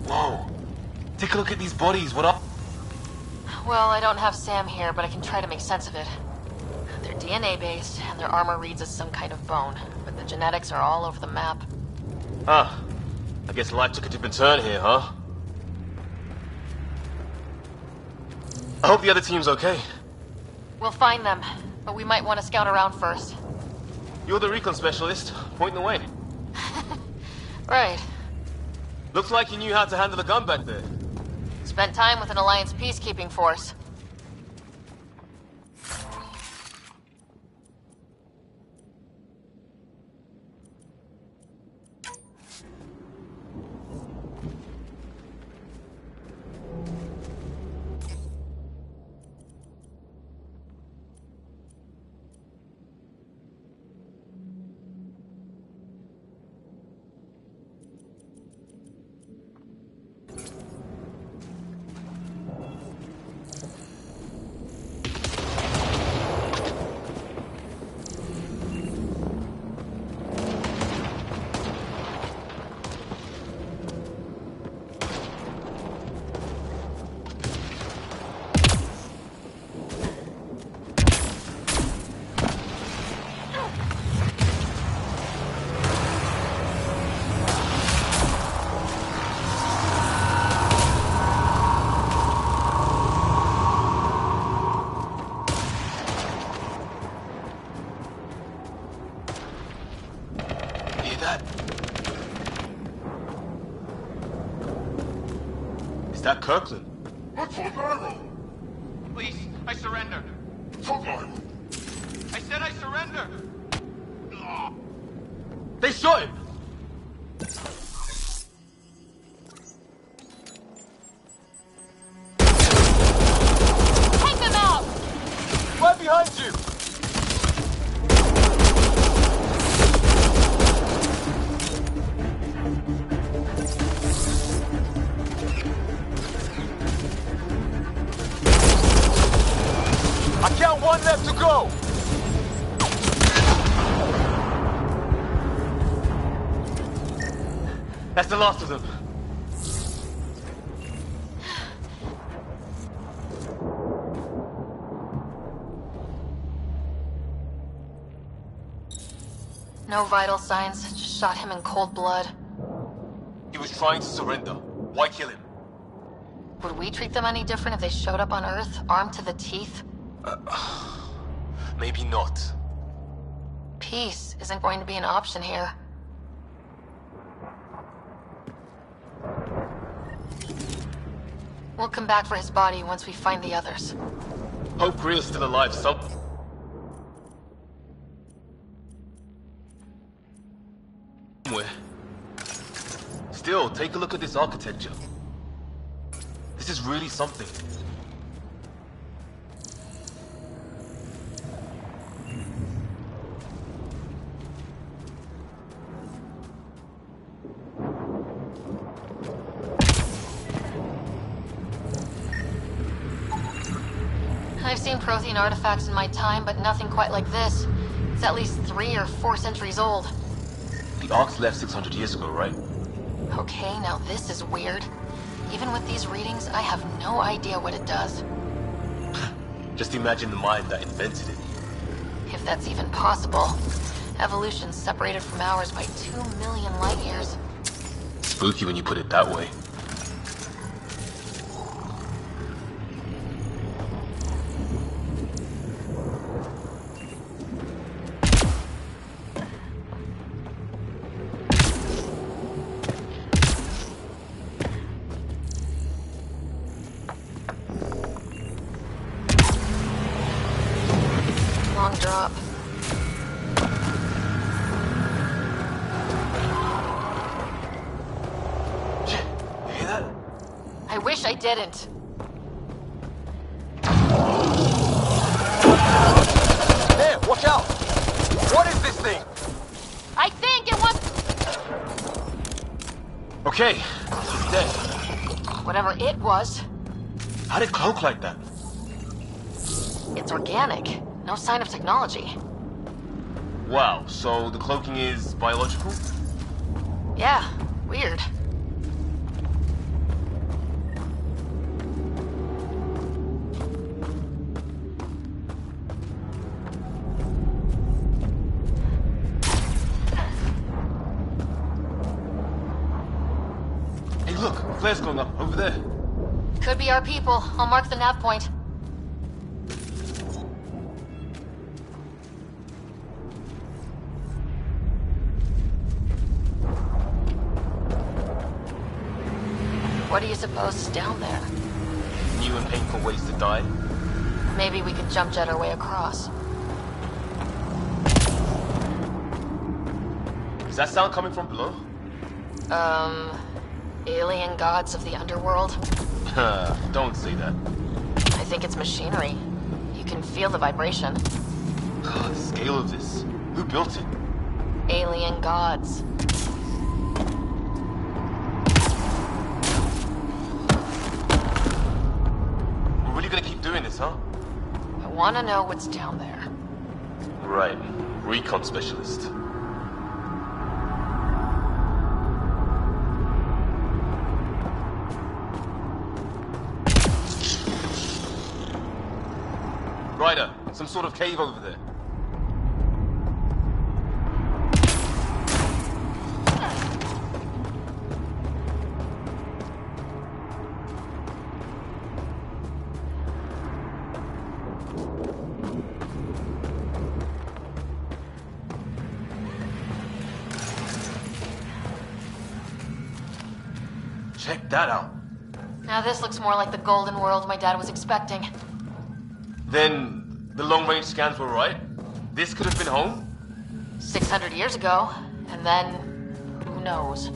[SPEAKER 21] Whoa. Take a look at these bodies. What up?
[SPEAKER 3] Well, I don't have Sam here, but I can try to make sense of it. They're DNA-based, and their armor reads as some kind of bone, but the genetics are all over the map.
[SPEAKER 21] Huh. I guess life took a different turn here, huh? I hope the other team's okay.
[SPEAKER 3] We'll find them, but we might want to scout around first.
[SPEAKER 21] You're the recon specialist. Point the way.
[SPEAKER 3] Right.
[SPEAKER 21] Looks like you knew how to handle a gun back there.
[SPEAKER 3] Spent time with an Alliance peacekeeping force.
[SPEAKER 19] that Kirkland?
[SPEAKER 21] Please, I surrender. I said I surrender.
[SPEAKER 19] They shot him!
[SPEAKER 20] Take them out!
[SPEAKER 19] Right behind you! I count one left to go! That's the last of them.
[SPEAKER 3] No vital signs, just shot him in cold blood.
[SPEAKER 19] He was trying to surrender. Why kill him?
[SPEAKER 3] Would we treat them any different if they showed up on Earth, armed to the teeth?
[SPEAKER 19] Maybe not.
[SPEAKER 3] Peace isn't going to be an option here. We'll come back for his body once we find the others.
[SPEAKER 19] Hope Greer's still alive somewhere. Still, take a look at this architecture. This is really something.
[SPEAKER 3] I've seen Prothean artifacts in my time, but nothing quite like this. It's at least 3 or 4 centuries old.
[SPEAKER 19] The Ark's left 600 years ago, right?
[SPEAKER 3] Okay, now this is weird. Even with these readings, I have no idea what it does.
[SPEAKER 19] Just imagine the mind that invented it.
[SPEAKER 3] If that's even possible. Evolution's separated from ours by 2 million light years.
[SPEAKER 19] Spooky when you put it that way.
[SPEAKER 3] Long drop.
[SPEAKER 19] Shit, you hear that?
[SPEAKER 3] I wish I didn't.
[SPEAKER 19] There, watch out! What is this thing?
[SPEAKER 20] I think it was...
[SPEAKER 19] Okay, he's dead.
[SPEAKER 3] Whatever it was,
[SPEAKER 19] How'd it cloak like that?
[SPEAKER 3] it's organic. No sign of technology.
[SPEAKER 19] Wow, so the cloaking is biological?
[SPEAKER 3] Yeah, weird.
[SPEAKER 19] Hey look, flare's going up, over there.
[SPEAKER 3] Could be our people. I'll mark the nav point. What do you suppose is down there?
[SPEAKER 19] New and painful ways to die.
[SPEAKER 3] Maybe we could jump jet our way across.
[SPEAKER 19] Is that sound coming from below?
[SPEAKER 3] Alien gods of the underworld?
[SPEAKER 19] Don't say that.
[SPEAKER 3] I think it's machinery. You can feel the vibration.
[SPEAKER 19] The scale of this. Who built it?
[SPEAKER 3] Alien gods.
[SPEAKER 19] We're really gonna keep doing this, huh?
[SPEAKER 3] I want to know what's down there.
[SPEAKER 19] Right. Recon specialist. Ryder, some sort of cave over there. Check that out.
[SPEAKER 3] Now this looks more like the golden world my dad was expecting.
[SPEAKER 21] Then the long-range scans were right? This could have been home?
[SPEAKER 3] 600 years ago, and then who knows?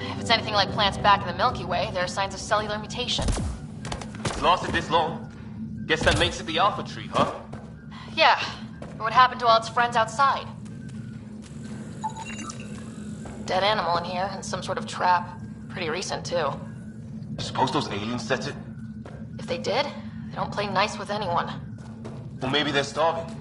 [SPEAKER 3] If it's anything like plants back in the Milky Way, there are signs of cellular mutation.
[SPEAKER 21] It's lasted this long. Guess that makes it the Alpha Tree, huh?
[SPEAKER 3] Yeah, but what happened to all its friends outside? Dead animal in here, and some sort of trap. Pretty recent, too.
[SPEAKER 21] Suppose those aliens set it?
[SPEAKER 3] If they did, they don't play nice with anyone.
[SPEAKER 21] Or maybe they're starving.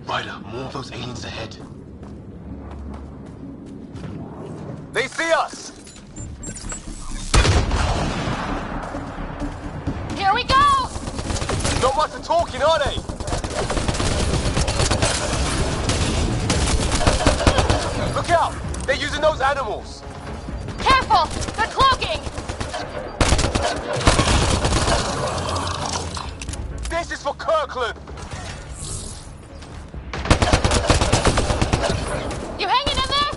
[SPEAKER 21] Ryder, more of those aliens ahead. They see us!
[SPEAKER 20] Here we go!
[SPEAKER 21] Not much of talking, are they? Look out! They're using those animals!
[SPEAKER 20] Careful! They're cloaking!
[SPEAKER 21] This is for Kirkland!
[SPEAKER 20] You hanging in there?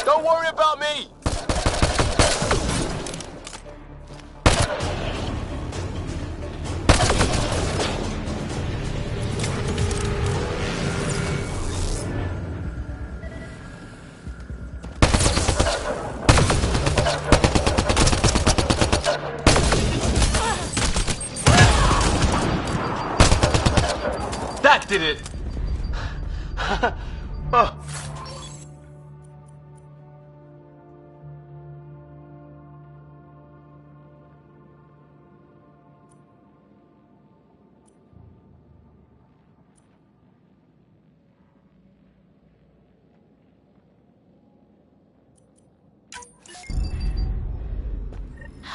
[SPEAKER 21] Don't worry about me! That did it! Oh.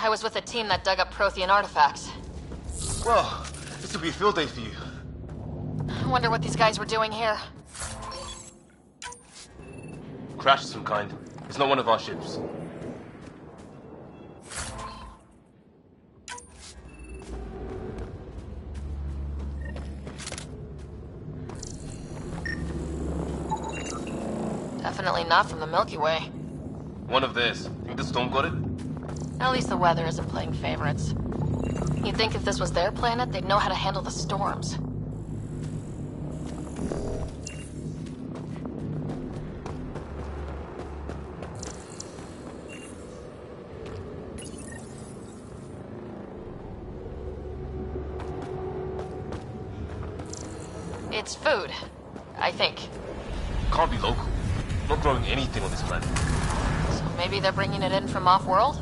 [SPEAKER 3] I was with a team that dug up Prothean artifacts.
[SPEAKER 21] Well, this will be a field day for you.
[SPEAKER 3] I wonder what these guys were doing here.
[SPEAKER 21] Crash of some kind. It's not one of our ships.
[SPEAKER 3] Definitely not from the Milky Way.
[SPEAKER 21] One of theirs. Think the storm got it?
[SPEAKER 3] At least the weather isn't playing favorites. You'd think if this was their planet, they'd know how to handle the storms. It's food, I think.
[SPEAKER 21] Can't be local. Not growing anything on this planet.
[SPEAKER 3] So maybe they're bringing it in from off-world?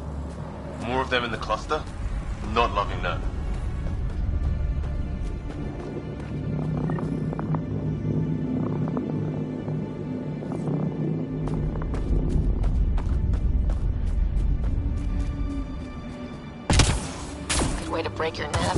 [SPEAKER 21] More of them in the cluster? Not loving that.
[SPEAKER 3] Good way to break your neck.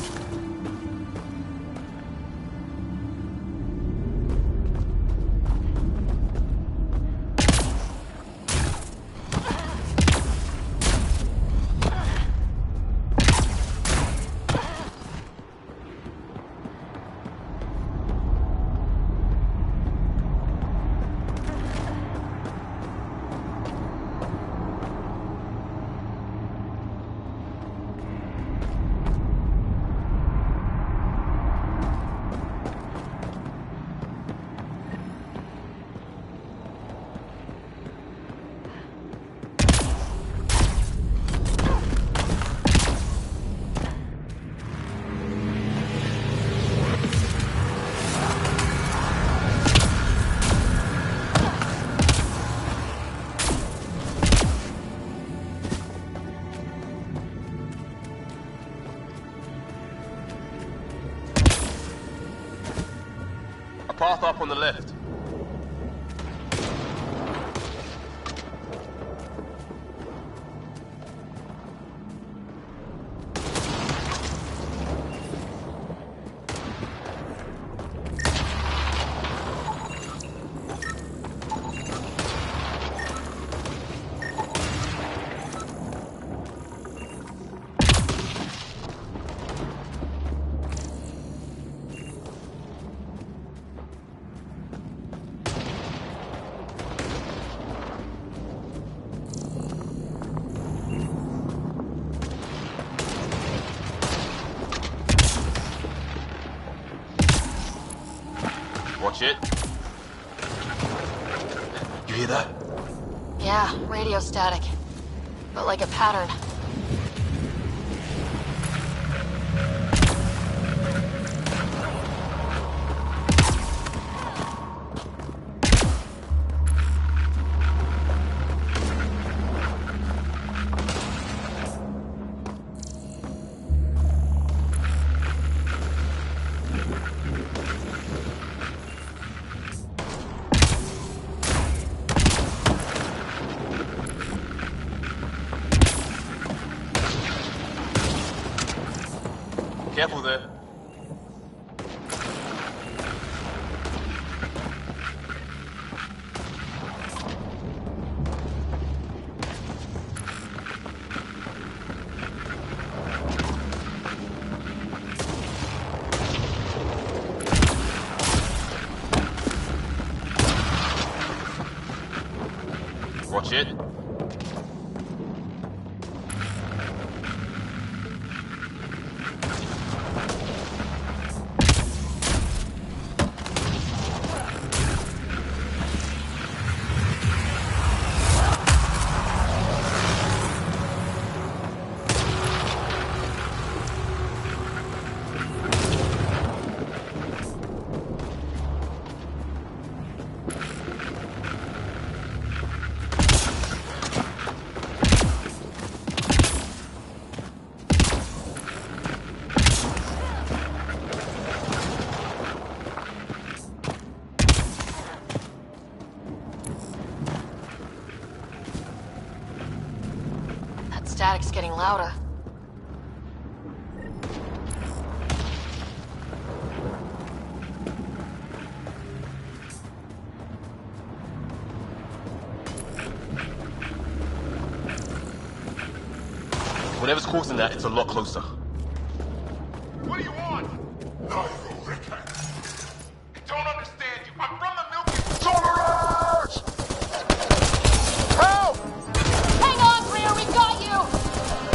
[SPEAKER 21] path up on the left. Watch it. You hear that?
[SPEAKER 3] Yeah, radio static. But like a pattern.
[SPEAKER 21] Careful there. Watch it.
[SPEAKER 3] Static's getting louder.
[SPEAKER 21] Whatever's causing that, it's a lot closer.
[SPEAKER 8] What do you want? No, you Rickhead. I don't understand you. I'm from the Milky Tolerance!
[SPEAKER 21] Help!
[SPEAKER 20] Hang on, Greer, we got you!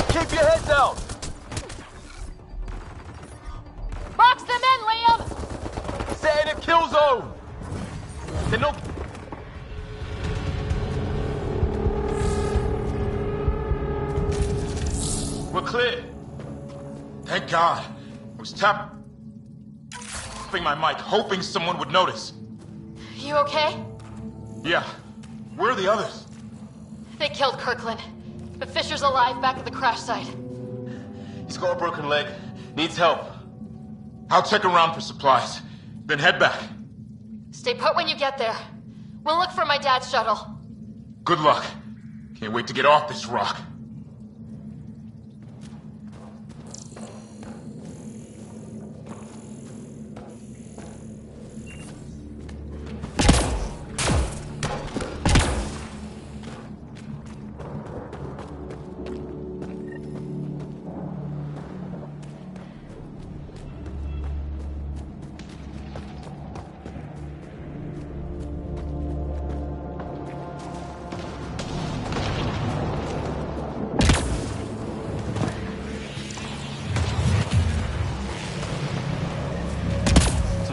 [SPEAKER 21] Keep your head down!
[SPEAKER 20] Box them in, Liam!
[SPEAKER 21] Set in a kill zone! They're not... We're clear.
[SPEAKER 8] Thank God. I was tapping my mic, hoping someone would notice.
[SPEAKER 3] You okay?
[SPEAKER 8] Yeah. Where are the others?
[SPEAKER 3] They killed Kirkland. But Fisher's alive back at the crash site.
[SPEAKER 21] He's got a broken leg. Needs help.
[SPEAKER 8] I'll check around for supplies. Then head back.
[SPEAKER 3] Stay put when you get there. We'll look for my dad's shuttle.
[SPEAKER 8] Good luck. Can't wait to get off this rock.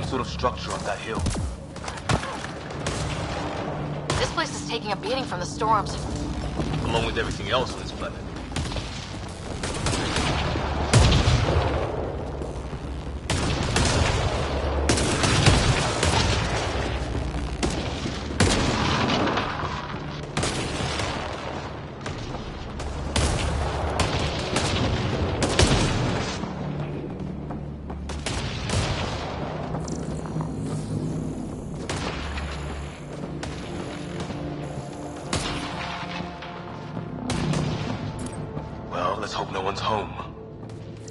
[SPEAKER 21] Sort of structure on that hill.
[SPEAKER 3] This place is taking a beating from the storms.
[SPEAKER 21] Along with everything else on this planet. hope no one's home.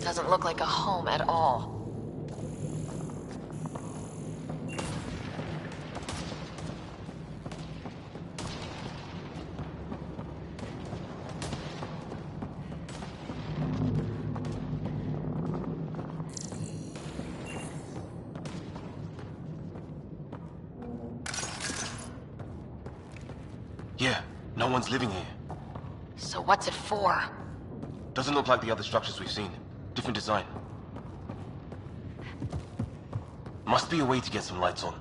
[SPEAKER 3] Doesn't look like a home at all.
[SPEAKER 21] Yeah, no one's living here.
[SPEAKER 3] So what's it for?
[SPEAKER 21] Doesn't look like the other structures we've seen. Different design. Must be a way to get some lights on.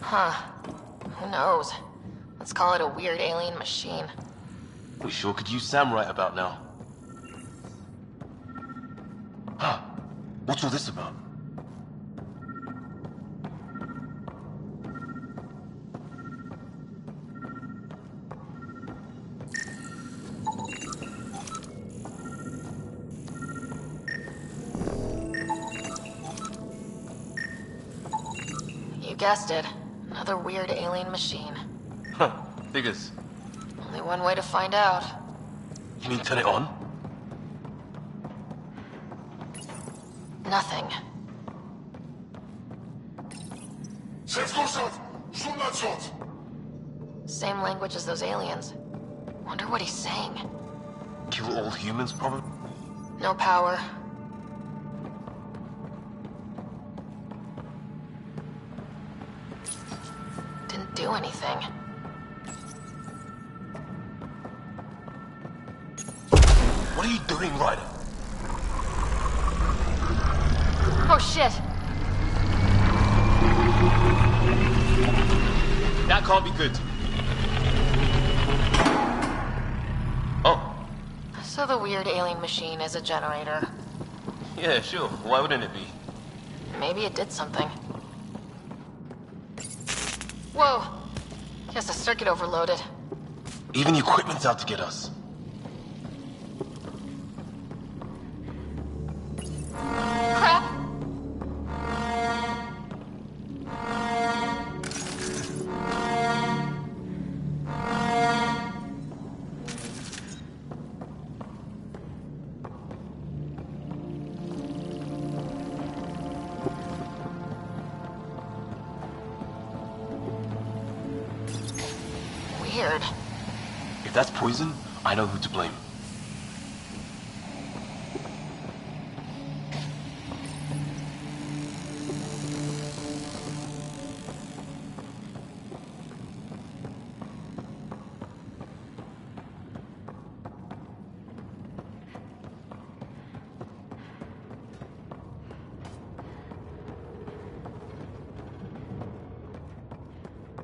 [SPEAKER 3] Huh. Who knows? Let's call it a weird alien machine.
[SPEAKER 21] We sure could use Sam right about now. Huh. What's all this about?
[SPEAKER 3] You guessed it. Another weird alien machine.
[SPEAKER 21] Huh. Figures.
[SPEAKER 3] Only one way to find out.
[SPEAKER 21] You mean turn it on?
[SPEAKER 3] Nothing. Same language as those aliens. Wonder what he's saying.
[SPEAKER 21] Kill all humans, probably?
[SPEAKER 3] No power. Didn't do anything.
[SPEAKER 21] What are you doing, Ryder?
[SPEAKER 3] Oh shit!
[SPEAKER 21] That can't be good. Oh.
[SPEAKER 3] So the weird alien machine is a generator.
[SPEAKER 21] Yeah, sure. Why wouldn't it be?
[SPEAKER 3] Maybe it did something. Whoa! Guess the circuit overloaded.
[SPEAKER 21] Even the equipment's out to get us.
[SPEAKER 3] Crap! Weird.
[SPEAKER 21] If that's poison, I know who to blame.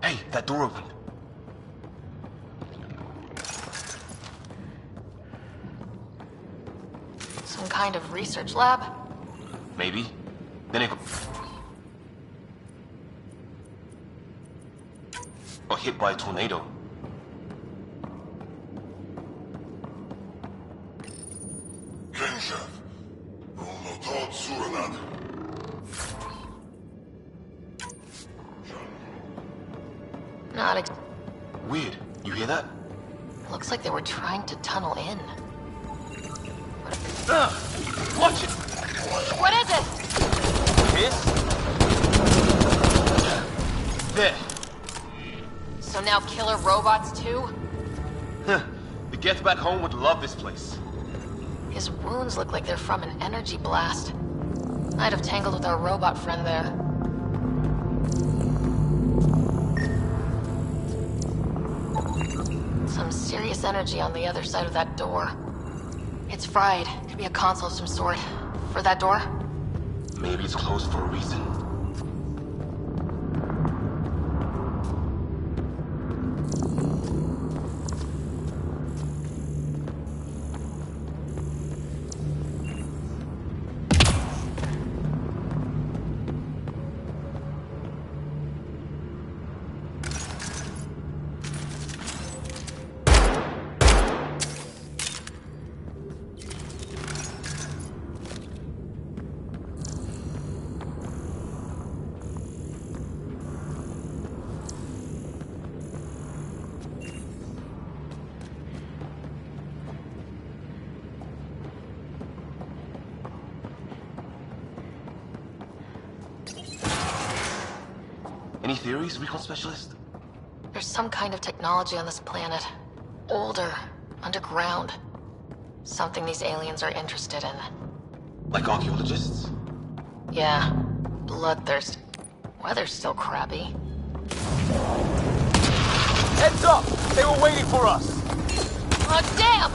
[SPEAKER 21] Hey, that door opened.
[SPEAKER 3] Some kind of research lab?
[SPEAKER 21] Maybe. Then it got hit by a tornado.
[SPEAKER 3] Not
[SPEAKER 21] Weird. You hear that?
[SPEAKER 3] Looks like they were trying to tunnel in.
[SPEAKER 21] Watch it!
[SPEAKER 3] What is it?
[SPEAKER 21] Here? There.
[SPEAKER 3] So now killer robots too?
[SPEAKER 21] Huh. The Geth back home would love this place.
[SPEAKER 3] His wounds look like they're from an energy blast. I'd have tangled with our robot friend there. Some serious energy on the other side of that door. It's fried. Could be a console of some sort. For that door?
[SPEAKER 21] Maybe it's closed for a reason. Any theories, recon specialist?
[SPEAKER 3] There's some kind of technology on this planet. Older. Underground. Something these aliens are interested in.
[SPEAKER 21] Like archaeologists?
[SPEAKER 3] Yeah. Bloodthirst. Weather's still crappy.
[SPEAKER 21] Heads up! They were waiting for us!
[SPEAKER 3] Oh, damn!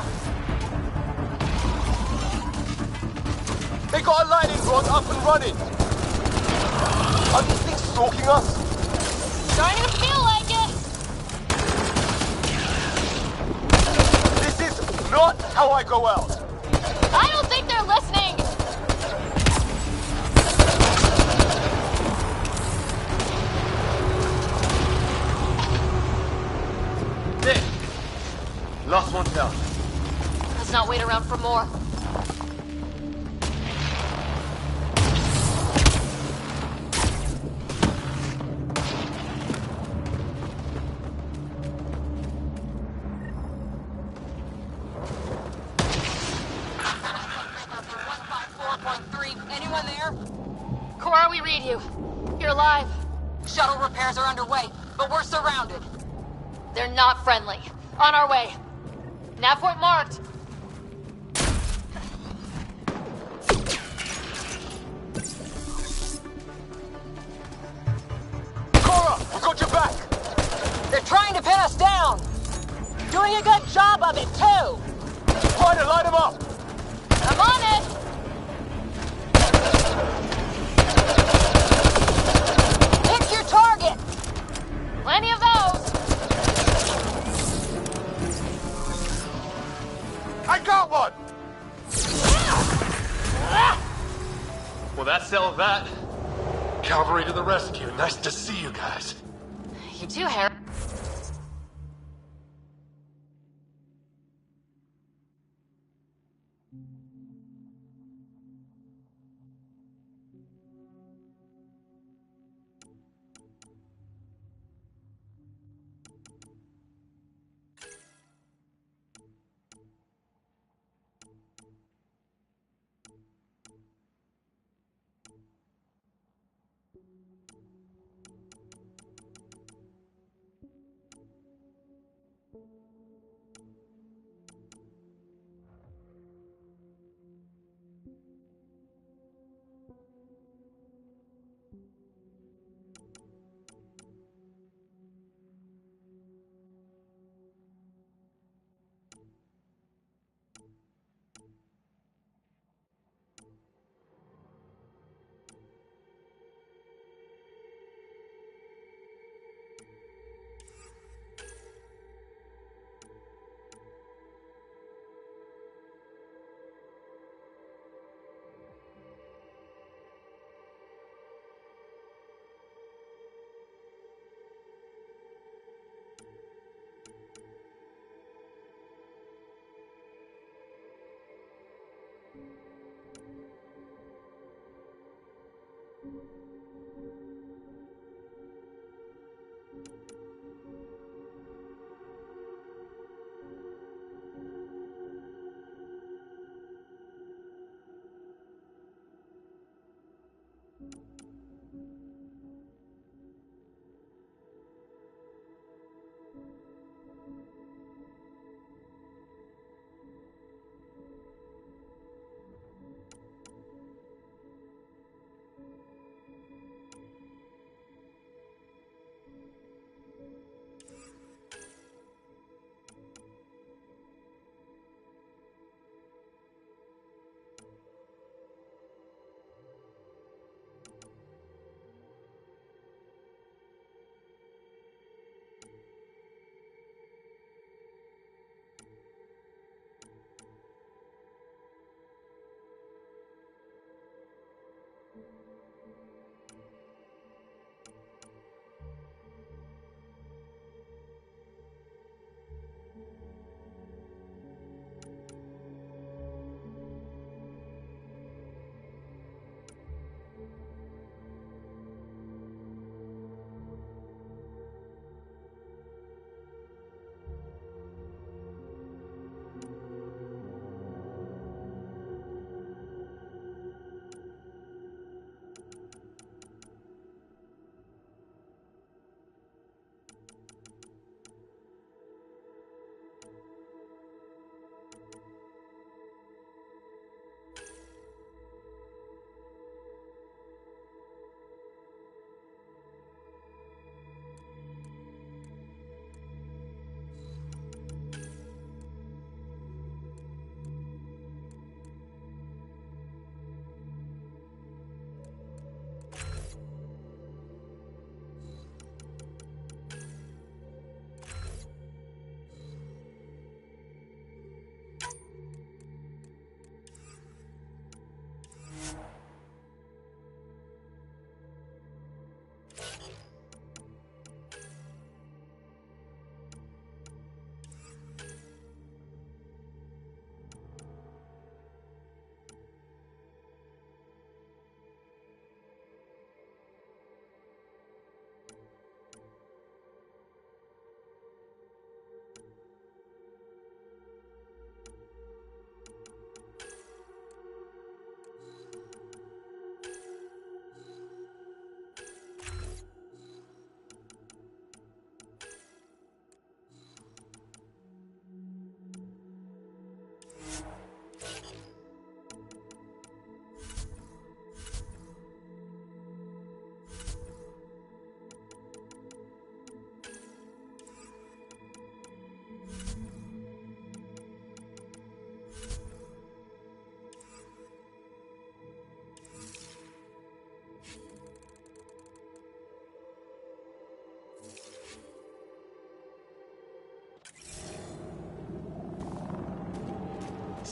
[SPEAKER 21] They got a lightning rod up and running! Are these things stalking us?
[SPEAKER 3] Starting to feel like it!
[SPEAKER 21] This is not how I go out!
[SPEAKER 3] I don't think they're listening!
[SPEAKER 21] There! Last one down.
[SPEAKER 3] Let's not wait around for more.
[SPEAKER 20] Anyone there?
[SPEAKER 3] Cora, we read you. You're alive.
[SPEAKER 20] Shuttle repairs are underway, but we're surrounded.
[SPEAKER 3] They're not friendly. On our way. Nav point marked.
[SPEAKER 21] Cora, we got your back!
[SPEAKER 20] They're trying to pin us down! Doing a good job of it, too!
[SPEAKER 21] Try to light them up!
[SPEAKER 3] I'm on it!
[SPEAKER 20] Pick your target!
[SPEAKER 3] Plenty of those!
[SPEAKER 21] I got one! Well, that settled that.
[SPEAKER 18] Cavalry to the rescue. Nice to see you guys.
[SPEAKER 3] You too, Harry.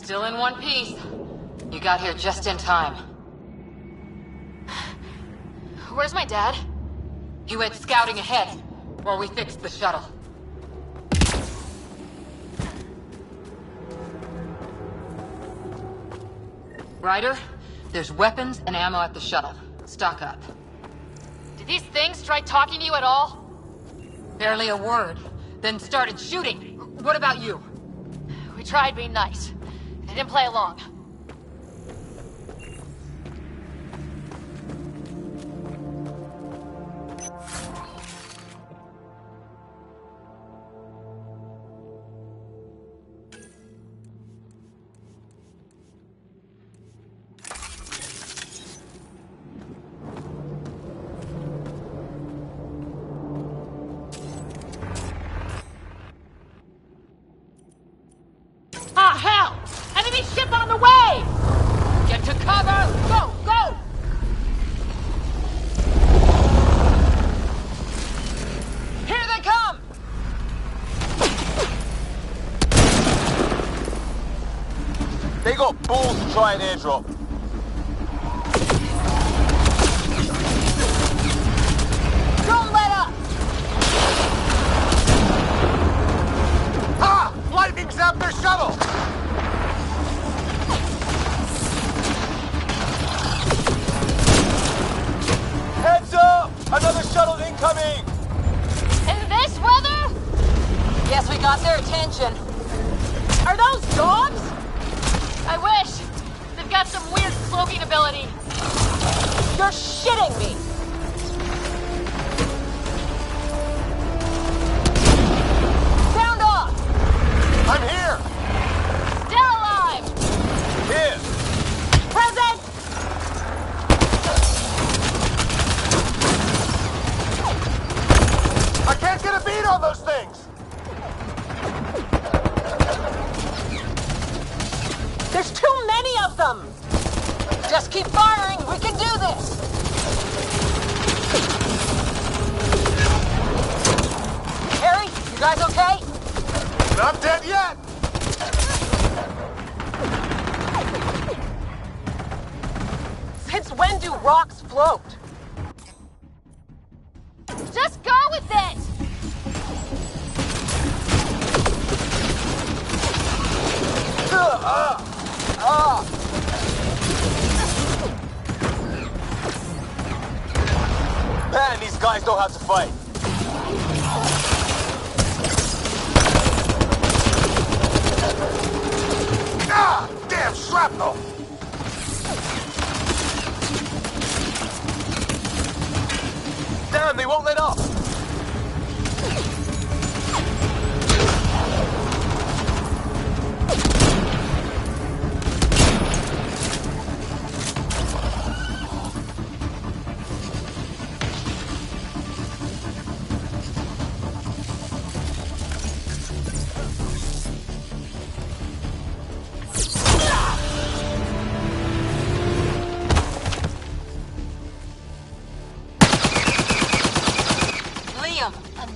[SPEAKER 9] Still in one piece. You got here just in time.
[SPEAKER 3] Where's my dad?
[SPEAKER 9] He went scouting ahead while we fixed the shuttle. Ryder, there's weapons and ammo at the shuttle. Stock up.
[SPEAKER 3] Did these things try talking to you at all?
[SPEAKER 9] Barely a word, then started shooting. What about you?
[SPEAKER 3] We tried being nice. They didn't play along.
[SPEAKER 9] Ah, hell! Enemy ship on the way! Get to cover! Go, go! Here they come!
[SPEAKER 21] They got balls to try an airdrop.
[SPEAKER 20] Don't let up!
[SPEAKER 21] Ha! Lightning zapped their shuttle! Heads up! Another shuttle incoming!
[SPEAKER 3] In this weather?
[SPEAKER 20] Guess we got their attention. Are those dogs?
[SPEAKER 3] I wish. They've got some weird cloaking ability.
[SPEAKER 20] You're shitting me! Sound off!
[SPEAKER 21] I'm here!
[SPEAKER 3] Still alive!
[SPEAKER 21] Here!
[SPEAKER 20] Present!
[SPEAKER 21] I can't get a beat on those things!
[SPEAKER 20] There's too many of them! Just keep firing, we can do this! Harry, you guys okay?
[SPEAKER 21] Not dead yet!
[SPEAKER 20] Since when do rocks float?
[SPEAKER 3] Just go with it!
[SPEAKER 21] Man, these guys know how to fight. Ah! Damn shrapnel! Damn, they won't let up!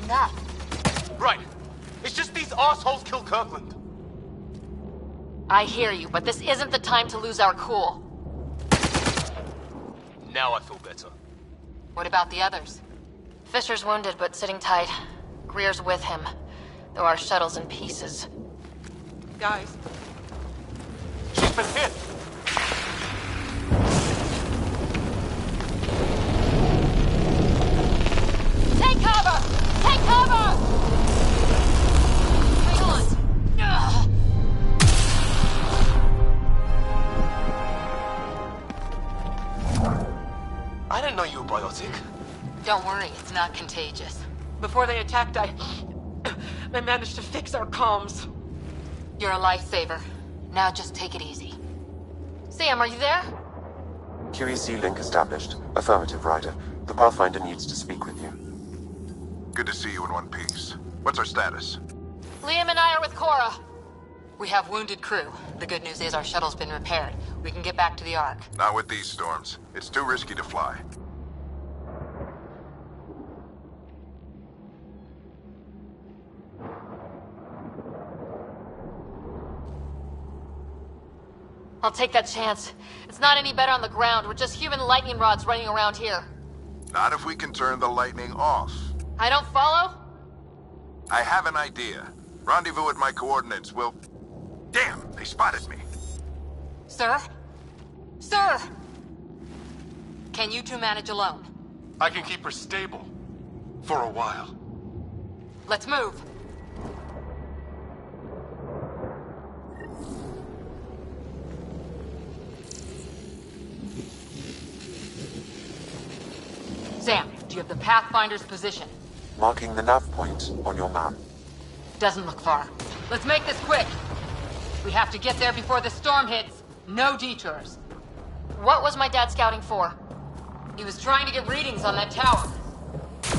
[SPEAKER 3] Enough.
[SPEAKER 21] Right. It's just these assholes killed Kirkland.
[SPEAKER 3] I hear you, but this isn't the time to lose our cool.
[SPEAKER 21] Now I feel better.
[SPEAKER 3] What about the others? Fisher's wounded, but sitting tight. Greer's with him, though our shuttle's in pieces.
[SPEAKER 20] Guys.
[SPEAKER 21] She's been hit!
[SPEAKER 3] Take cover! Take cover! Hang on. Ugh.
[SPEAKER 21] I didn't know you were biotic.
[SPEAKER 9] Don't worry, it's not contagious.
[SPEAKER 10] Before they attacked, I managed to fix our comms.
[SPEAKER 9] You're a lifesaver. Now just take it easy.
[SPEAKER 3] Sam, are you there?
[SPEAKER 6] QEC link established. Affirmative, Ryder. The Pathfinder needs to speak with you.
[SPEAKER 1] Good to see you in one piece. What's our status?
[SPEAKER 3] Liam and I are with Cora.
[SPEAKER 9] We have wounded crew. The good news is our shuttle's been repaired. We can get back to the Ark.
[SPEAKER 1] Not with these storms. It's too risky to fly.
[SPEAKER 3] I'll take that chance. It's not any better on the ground. We're just human lightning rods running around here.
[SPEAKER 1] Not if we can turn the lightning off.
[SPEAKER 3] I don't follow?
[SPEAKER 1] I have an idea. Rendezvous at my coordinates. We'll... Damn, they spotted me.
[SPEAKER 4] Sir? Sir! Can you two manage alone?
[SPEAKER 8] I can keep her stable. For a while.
[SPEAKER 4] Let's move. Sam, do you have the Pathfinder's position?
[SPEAKER 6] Marking the nav point on your map.
[SPEAKER 4] Doesn't look far. Let's make this quick. We have to get there before the storm hits. No detours.
[SPEAKER 3] What was my dad scouting for?
[SPEAKER 4] He was trying to get readings on that tower.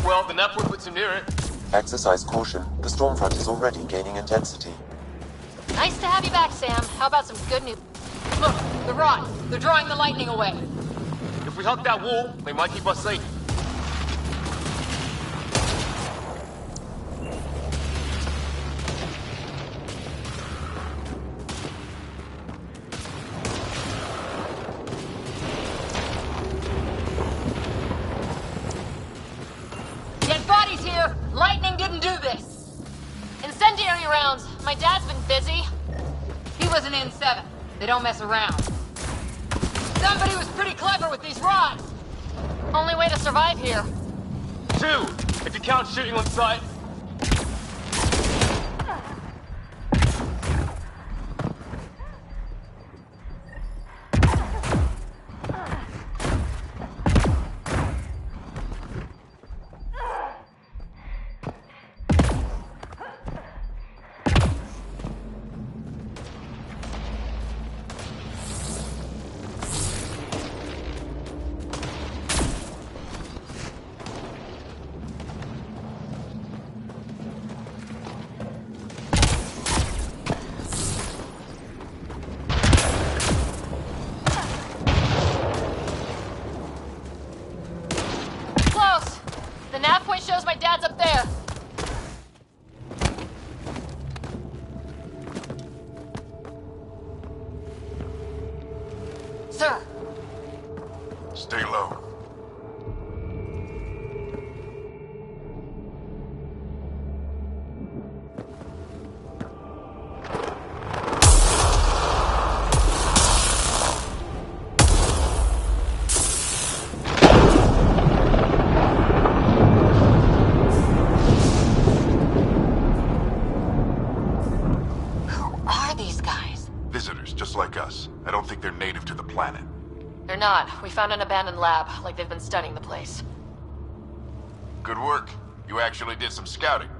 [SPEAKER 21] Well, the nav point puts him near it.
[SPEAKER 6] Exercise caution. The storm front is already gaining intensity.
[SPEAKER 3] Nice to have you back, Sam. How about some good news?
[SPEAKER 4] Look, the rods. They're drawing the lightning away.
[SPEAKER 21] If we hug that wall, they might keep us safe.
[SPEAKER 4] Lightning didn't do this!
[SPEAKER 3] Incendiary rounds. My dad's been busy.
[SPEAKER 4] He was an N7. They don't mess around. Somebody was pretty clever with these rods!
[SPEAKER 3] Only way to survive here.
[SPEAKER 21] 2, if you count shooting on sight.
[SPEAKER 3] Shows my dad's up there.
[SPEAKER 4] Sir.
[SPEAKER 1] Stay low. Like us. I don't think they're native to the planet.
[SPEAKER 3] They're not. We found an abandoned lab, like they've been studying the place.
[SPEAKER 1] Good work. You actually did some scouting.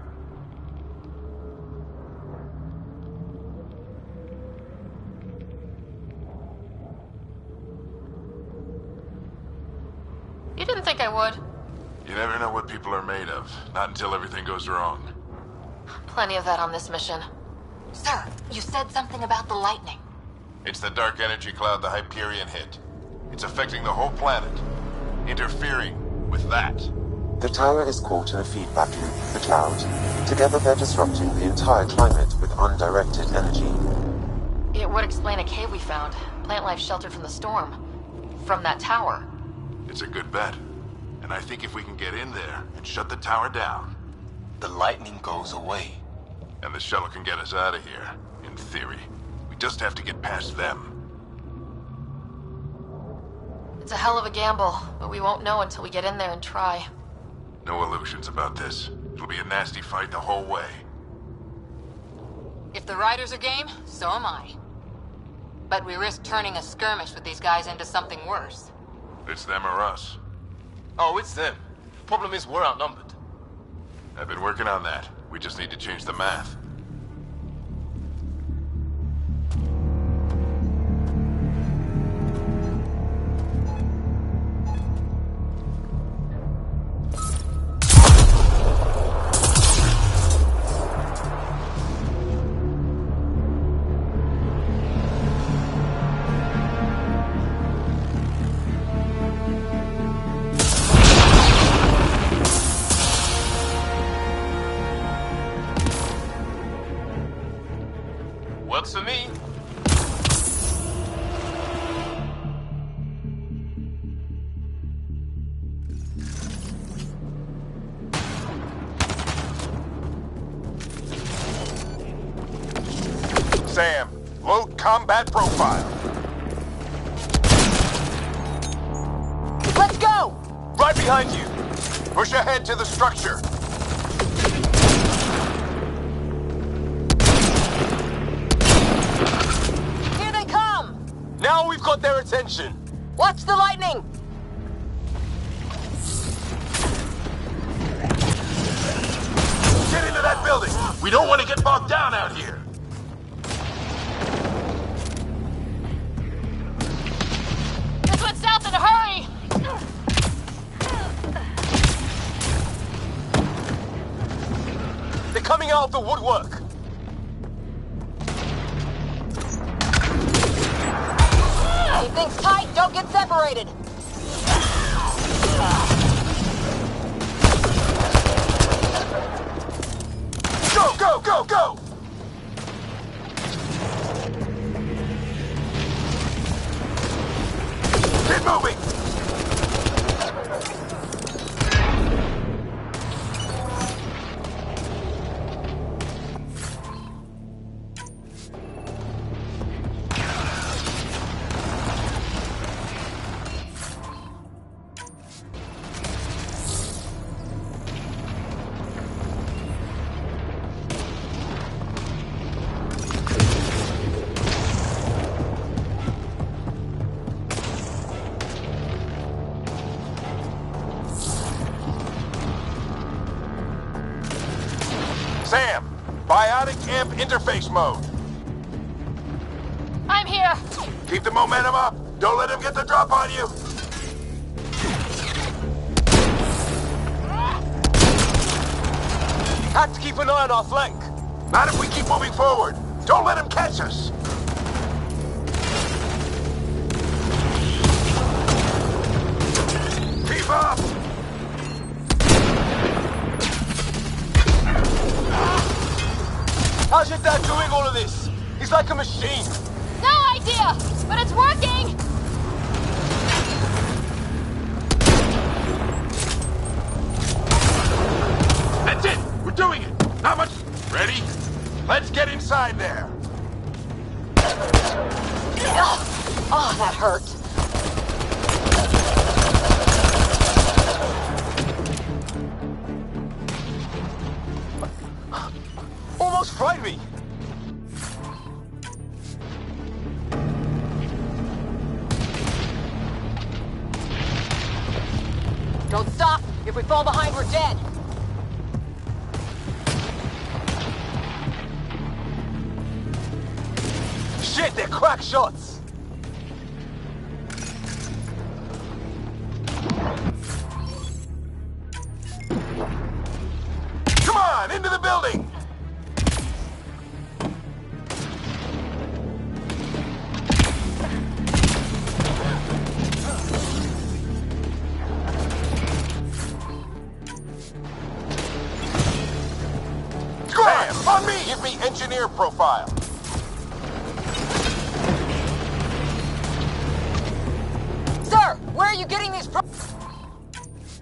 [SPEAKER 3] You didn't think I would?
[SPEAKER 1] You never know what people are made of. Not until everything goes wrong.
[SPEAKER 3] Plenty of that on this mission.
[SPEAKER 4] Sir, you said something about the lightning.
[SPEAKER 1] It's the dark energy cloud the Hyperion hit. It's affecting the whole planet. Interfering with that.
[SPEAKER 6] The tower is caught in a feedback loop with the cloud. Together they're disrupting the entire climate with undirected energy.
[SPEAKER 3] It would explain a cave we found. Plant life sheltered from the storm. From that tower.
[SPEAKER 1] It's a good bet. And I think if we can get in there and shut the tower down...
[SPEAKER 19] the lightning goes away.
[SPEAKER 1] And the shuttle can get us out of here, in theory. We just have to get past them.
[SPEAKER 3] It's a hell of a gamble, but we won't know until we get in there and try.
[SPEAKER 1] No illusions about this. It'll be a nasty fight the whole way.
[SPEAKER 4] If the riders are game, so am I. But we risk turning a skirmish with these guys into something worse.
[SPEAKER 1] It's them or us.
[SPEAKER 21] Oh, it's them. Problem is, we're outnumbered.
[SPEAKER 1] I've been working on that. We just need to change the math.
[SPEAKER 8] Sam, load combat profile.
[SPEAKER 20] Let's go!
[SPEAKER 8] Right behind you. Push ahead to the structure.
[SPEAKER 20] Here they come!
[SPEAKER 21] Now we've got their attention.
[SPEAKER 20] Watch the lightning!
[SPEAKER 8] Get into that building. We don't want to get bogged down out here.
[SPEAKER 3] This one's south in a hurry!
[SPEAKER 21] They're coming out of the woodwork.
[SPEAKER 20] Keep things tight, don't get separated!
[SPEAKER 8] Go, go, go, go! Get moving! Sam, biotic amp interface mode.
[SPEAKER 3] I'm here!
[SPEAKER 8] Keep the momentum up. Don't let him get the drop on you.
[SPEAKER 21] Have to keep an eye on our flank.
[SPEAKER 8] Not if we keep moving forward. Don't let him catch us. Keep up!
[SPEAKER 21] How's your dad doing all of this? He's like a machine.
[SPEAKER 3] No idea! But it's working!
[SPEAKER 8] That's it! We're doing it! Not much... Ready? Let's get inside there.
[SPEAKER 20] Oh, that hurt.
[SPEAKER 21] Almost fried me.
[SPEAKER 20] Don't stop. If we fall behind, we're dead.
[SPEAKER 21] Shit, they're crack shots.
[SPEAKER 8] Come on, into the building! Sam, on me! Give me engineer profile.
[SPEAKER 20] Sir, where are you getting these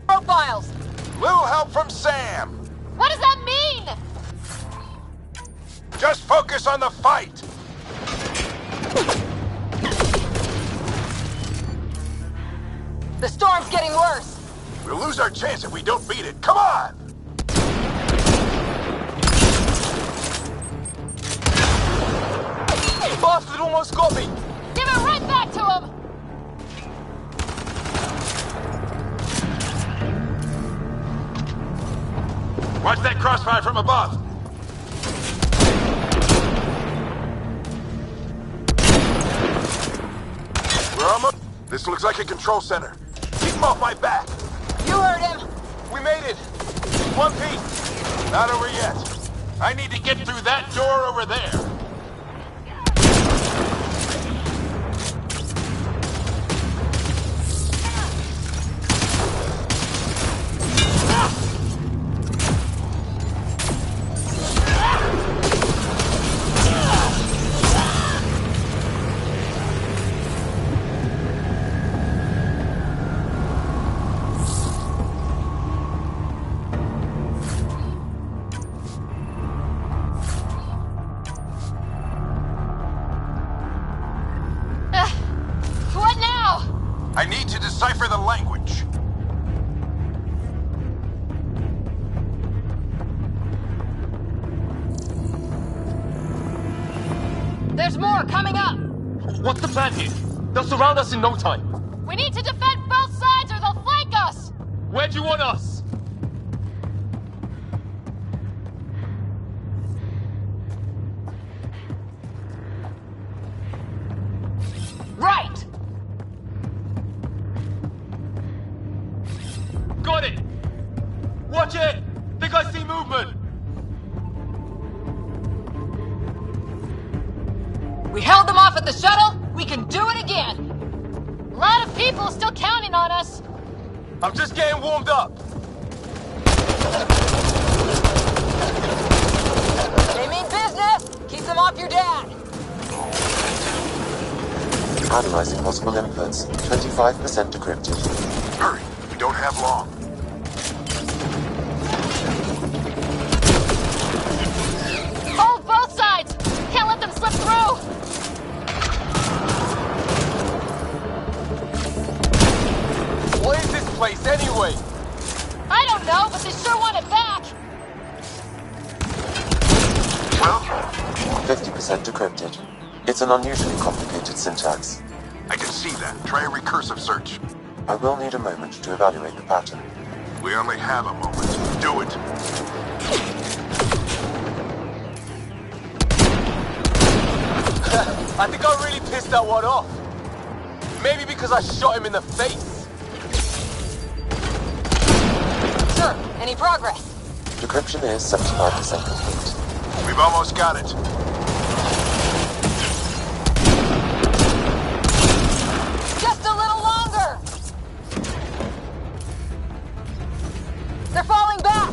[SPEAKER 20] profiles?
[SPEAKER 8] Little help from Sam.
[SPEAKER 3] What does that mean?
[SPEAKER 8] Just focus on the fight.
[SPEAKER 20] The storm's getting worse.
[SPEAKER 8] We'll lose our chance if we don't beat it. Come on!
[SPEAKER 21] Bastard almost got me.
[SPEAKER 3] Give it right back to him!
[SPEAKER 8] Watch that crossfire from above. We're almost... This looks like a control center. Keep him off my back.
[SPEAKER 20] You heard him.
[SPEAKER 21] We made it. One piece.
[SPEAKER 8] Not over yet. I need to get through that door over there.
[SPEAKER 21] What's the plan here? They'll surround us in no time.
[SPEAKER 3] We need to defend both sides or they'll flank us!
[SPEAKER 21] Where do you want us?
[SPEAKER 20] Right!
[SPEAKER 21] Got it! Watch it! Think I see movement!
[SPEAKER 20] We held them off at the shuttle. We can do it again.
[SPEAKER 3] A lot of people still counting on us.
[SPEAKER 21] I'm just getting warmed up.
[SPEAKER 20] They mean business. Keep them off your dad.
[SPEAKER 6] Analyzing possible inputs. 25% decrypted.
[SPEAKER 1] Hurry, we don't have long.
[SPEAKER 3] Hold both sides! Can't let them slip through!
[SPEAKER 21] What is this place anyway?
[SPEAKER 3] I don't know, but they sure want it back!
[SPEAKER 1] Well?
[SPEAKER 6] 50% decrypted. It's an unusually complicated syntax.
[SPEAKER 1] I can see that. Try a recursive search.
[SPEAKER 6] I will need a moment to evaluate the pattern.
[SPEAKER 1] We only have a moment. Do it.
[SPEAKER 21] I think I really pissed that one off. Maybe because I shot him in the face.
[SPEAKER 20] Sir, any progress?
[SPEAKER 6] Decryption is 75% complete.
[SPEAKER 1] We've almost got it.
[SPEAKER 20] Just a little longer! They're falling back!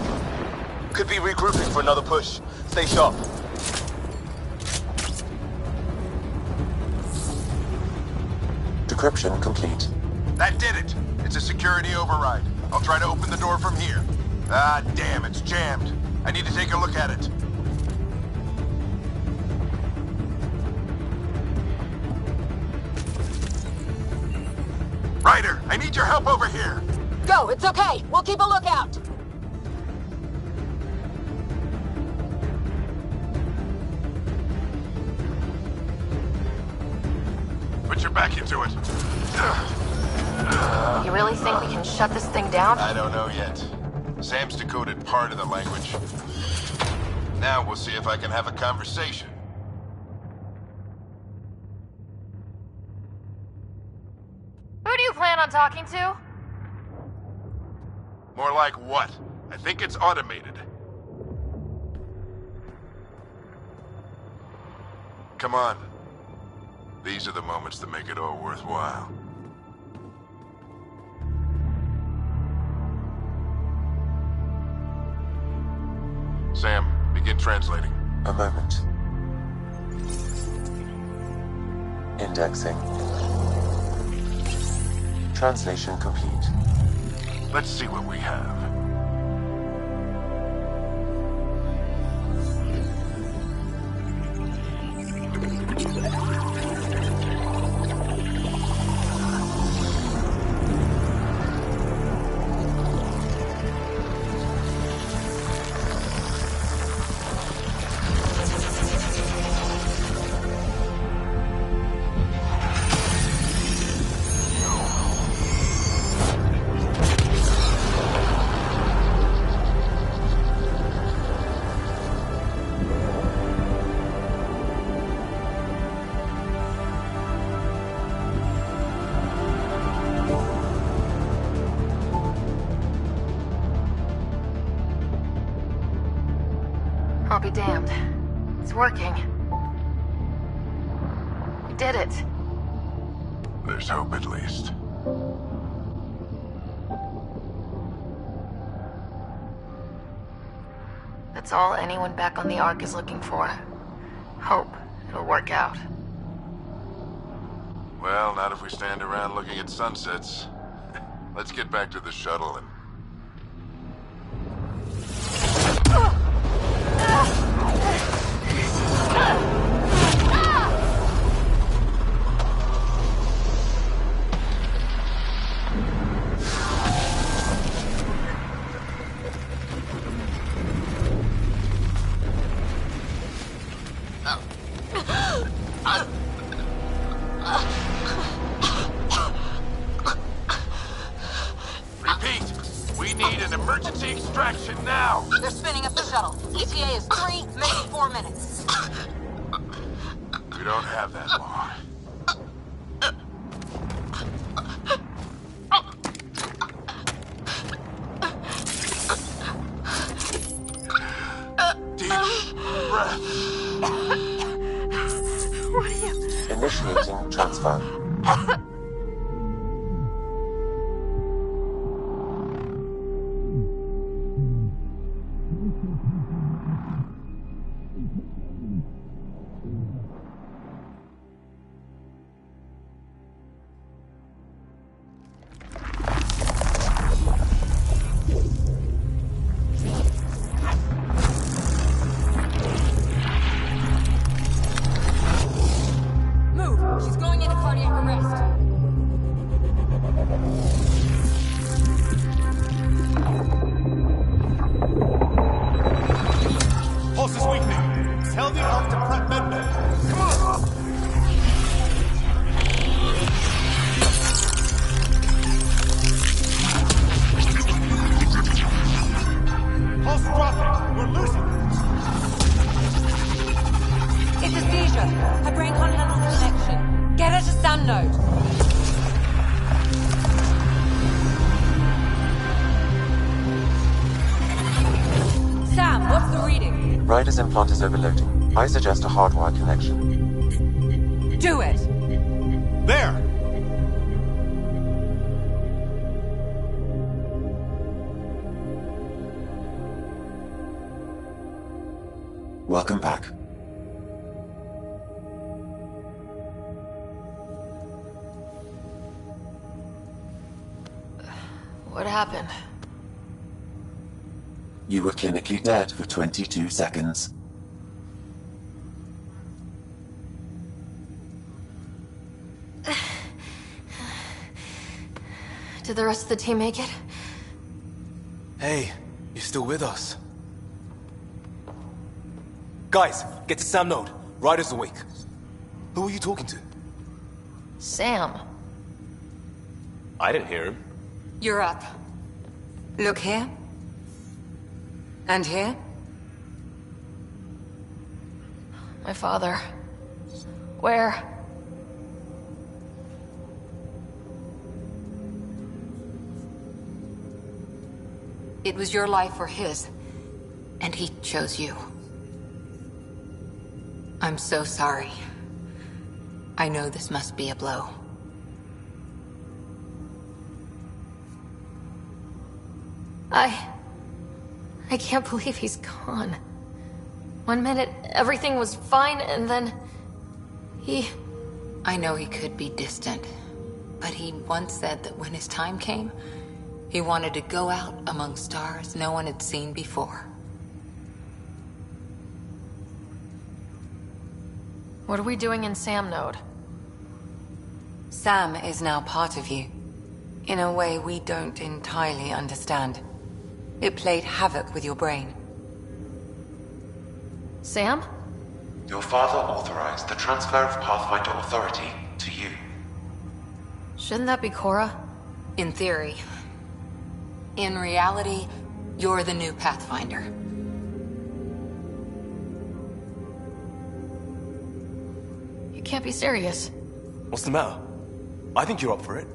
[SPEAKER 21] Could be regrouping for another push. Stay sharp.
[SPEAKER 6] Decryption complete.
[SPEAKER 1] That did it. It's a security override. I'll try to open the door from here. Ah, damn, it's jammed. I need to take a look at it. Ryder, I need your help over here.
[SPEAKER 20] Go, it's okay. We'll keep a lookout.
[SPEAKER 1] Put your back into it.
[SPEAKER 3] You really think we can shut this thing down?
[SPEAKER 1] I don't know yet. Sam's decoded part of the language. Now we'll see if I can have a conversation.
[SPEAKER 3] Who do you plan on talking to?
[SPEAKER 1] More like what? I think it's automated. Come on. These are the moments that make it all worthwhile. Sam, begin translating.
[SPEAKER 6] A moment. Indexing. Translation complete.
[SPEAKER 1] Let's see what we have.
[SPEAKER 3] I'll be damned. It's working. We did it.
[SPEAKER 1] There's hope at least.
[SPEAKER 3] That's all anyone back on the Ark is looking for. Hope it'll work out.
[SPEAKER 1] Well, not if we stand around looking at sunsets. Let's get back to the shuttle and...
[SPEAKER 8] Emergency extraction now!
[SPEAKER 20] They're spinning up the shuttle. ETA is 3, maybe 4 minutes.
[SPEAKER 8] We don't have that long. Deep breath.
[SPEAKER 20] What are you...
[SPEAKER 6] Initiating transfer.
[SPEAKER 20] Move! She's going into cardiac arrest.
[SPEAKER 2] Pulse is weakening. Tell the ARC to prep medbay. Come on! Pulse dropping. We're losing it.
[SPEAKER 4] It's a seizure. Her brain can't handle the connection. Get her to Sam node. Sam, what's the reading?
[SPEAKER 6] Ryder's implant is overloading. I suggest a hardwire connection.
[SPEAKER 4] Do it!
[SPEAKER 2] There!
[SPEAKER 6] Welcome back.
[SPEAKER 3] What happened?
[SPEAKER 6] You were clinically dead for 22 seconds.
[SPEAKER 3] Did the rest of the team make it?
[SPEAKER 21] Hey, you're still with us. Guys, get to Sam node. Ryder's awake. Who are you talking to?
[SPEAKER 3] Sam.
[SPEAKER 21] I didn't hear him.
[SPEAKER 4] You're up. Look here. And here.
[SPEAKER 3] My father. Where?
[SPEAKER 4] It was your life or his, and he chose you. I'm so sorry. I know this must be a blow.
[SPEAKER 3] I can't believe he's gone. 1 minute, everything was fine, and then...
[SPEAKER 4] I know he could be distant, but he once said that when his time came, he wanted to go out among stars no one had seen before.
[SPEAKER 3] What are we doing in Sam node?
[SPEAKER 4] Sam is now part of you, in a way we don't entirely understand. It played havoc with your brain.
[SPEAKER 3] Sam?
[SPEAKER 6] Your father authorized the transfer of Pathfinder authority to you.
[SPEAKER 3] Shouldn't that be Cora?
[SPEAKER 4] In theory. In reality, you're the new Pathfinder.
[SPEAKER 3] You can't be serious.
[SPEAKER 21] What's the matter? I think you're up for it.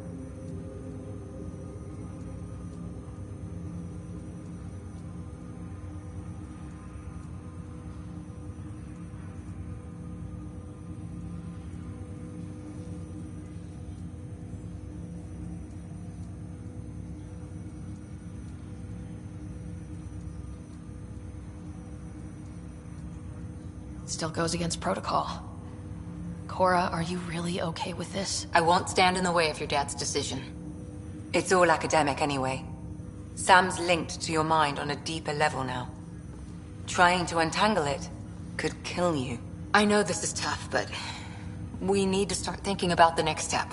[SPEAKER 3] Still goes against protocol. Cora, are you really okay with this?
[SPEAKER 4] I won't stand in the way of your dad's decision. It's all academic anyway. Sam's linked to your mind on a deeper level now. Trying to untangle it could kill you. I know this is tough, but we need to start thinking about the next step.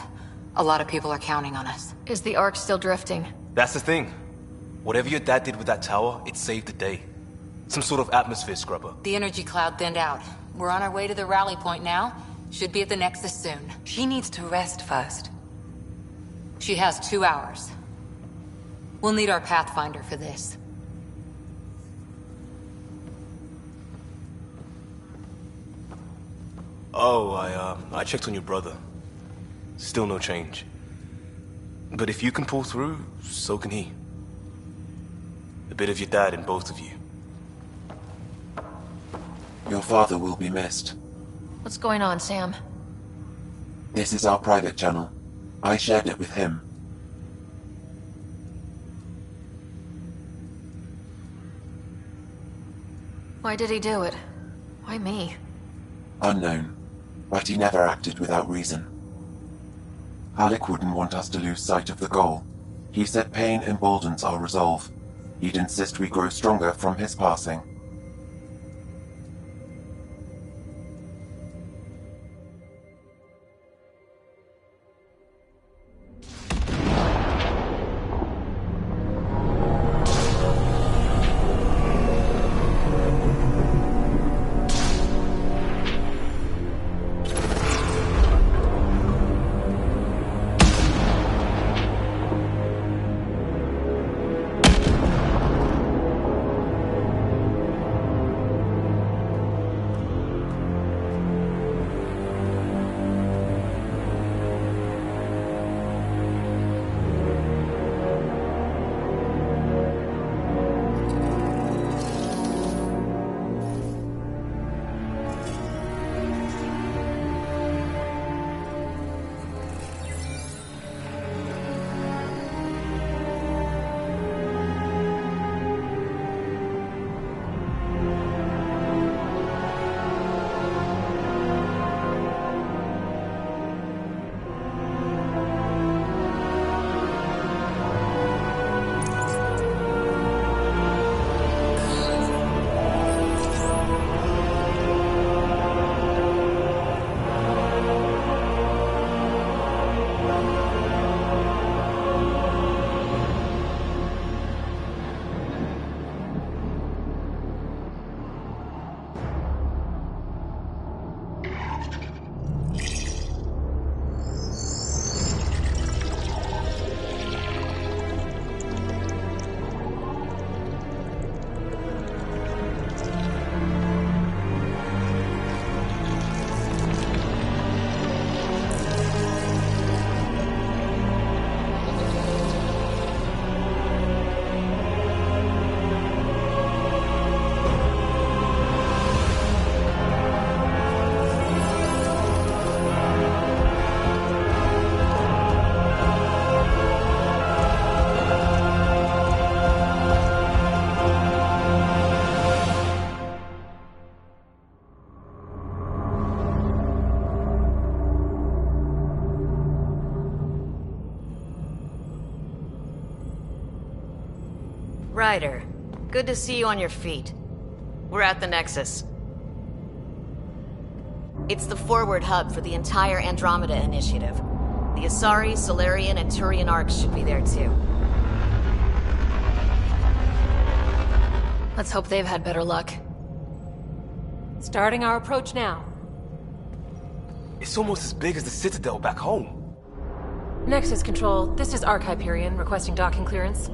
[SPEAKER 4] A lot of people are counting on us.
[SPEAKER 3] Is the Ark still drifting?
[SPEAKER 21] That's the thing. Whatever your dad did with that tower, it saved the day. Some sort of atmosphere scrubber.
[SPEAKER 4] The energy cloud thinned out. We're on our way to the rally point now. Should be at the Nexus soon. She needs to rest first. She has 2 hours. We'll need our Pathfinder for this.
[SPEAKER 5] Oh, I checked on your brother. Still no change. But if you can pull through, so can he. A bit of your dad in both of you.
[SPEAKER 6] Your father will be missed.
[SPEAKER 3] What's going on, Sam?
[SPEAKER 6] This is our private channel. I shared it with him.
[SPEAKER 3] Why did he do it? Why me?
[SPEAKER 6] Unknown, but he never acted without reason. Alec wouldn't want us to lose sight of the goal. He said pain emboldens our resolve. He'd insist we grow stronger from his passing.
[SPEAKER 14] Ryder, good to see you on your feet. We're at the Nexus. It's the forward hub for the entire Andromeda Initiative. The Asari, Solarian, and Turian arcs should be there too.
[SPEAKER 3] Let's hope they've had better luck.
[SPEAKER 11] Starting our approach now.
[SPEAKER 5] It's almost as big as the Citadel back home.
[SPEAKER 11] Nexus Control, this is Arc Hyperion requesting docking clearance.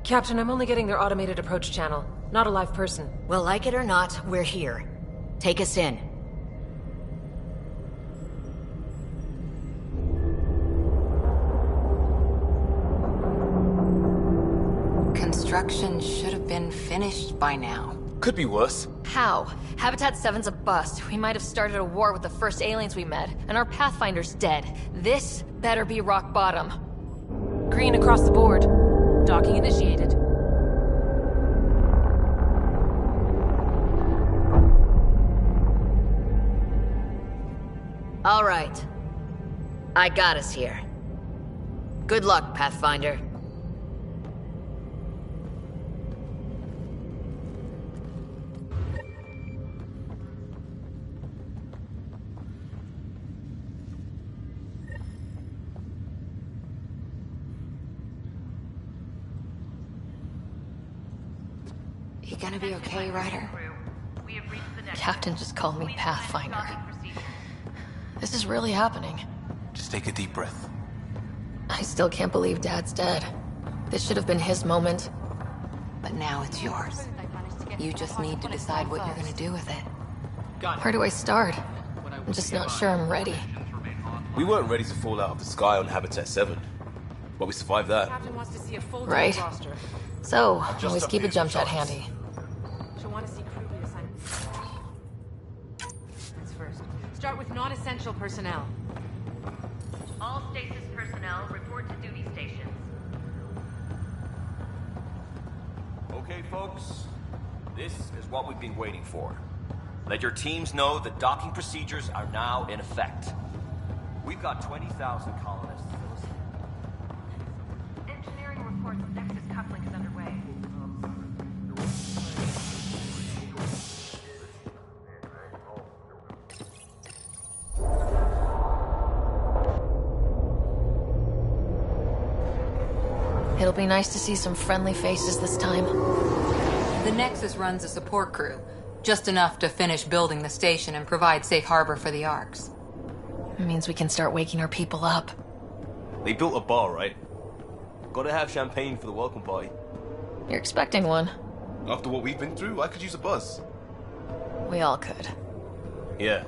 [SPEAKER 11] Captain, I'm only getting their automated approach channel, not a live person.
[SPEAKER 14] Well, like it or not, we're here. Take us in.
[SPEAKER 4] Construction should have been finished by now.
[SPEAKER 5] Could be worse.
[SPEAKER 3] How? Habitat 7's a bust. We might have started a war with the first aliens we met, and our Pathfinder's dead. This better be rock bottom.
[SPEAKER 11] Green across the board. Docking initiated.
[SPEAKER 14] All right. I got us here. Good luck, Pathfinder.
[SPEAKER 4] You gonna be okay, Ryder?
[SPEAKER 3] Captain just called me Pathfinder. This is really happening.
[SPEAKER 5] Just take a deep breath.
[SPEAKER 3] I still can't believe Dad's dead. This should have been his moment.
[SPEAKER 4] But now it's yours. You just need to decide what you're gonna do with it.
[SPEAKER 3] Where do I start? I'm just not sure I'm ready.
[SPEAKER 5] We weren't ready to fall out of the sky on Habitat 7, but we survived that.
[SPEAKER 11] Captain wants to see a full
[SPEAKER 3] Right.
[SPEAKER 11] roster.
[SPEAKER 3] So, always keep a jump jet handy.
[SPEAKER 11] She'll want to see crew reassignment. That's first. Start with non-essential personnel.
[SPEAKER 7] All stasis personnel report to duty stations.
[SPEAKER 12] Okay, folks. This is what we've been waiting for. Let your teams know that docking procedures are now in effect. We've got 20,000 colonists.
[SPEAKER 7] Engineering reports Nexus coupling is underway.
[SPEAKER 3] It'll be nice to see some friendly faces this time.
[SPEAKER 4] The Nexus runs a support crew. Just enough to finish building the station and provide safe harbor for the Arks.
[SPEAKER 3] It means we can start waking our people up.
[SPEAKER 5] They built a bar, right? Gotta have champagne for the welcome party.
[SPEAKER 3] You're expecting one.
[SPEAKER 5] After what we've been through, I could use a buzz.
[SPEAKER 3] We all could.
[SPEAKER 5] Yeah.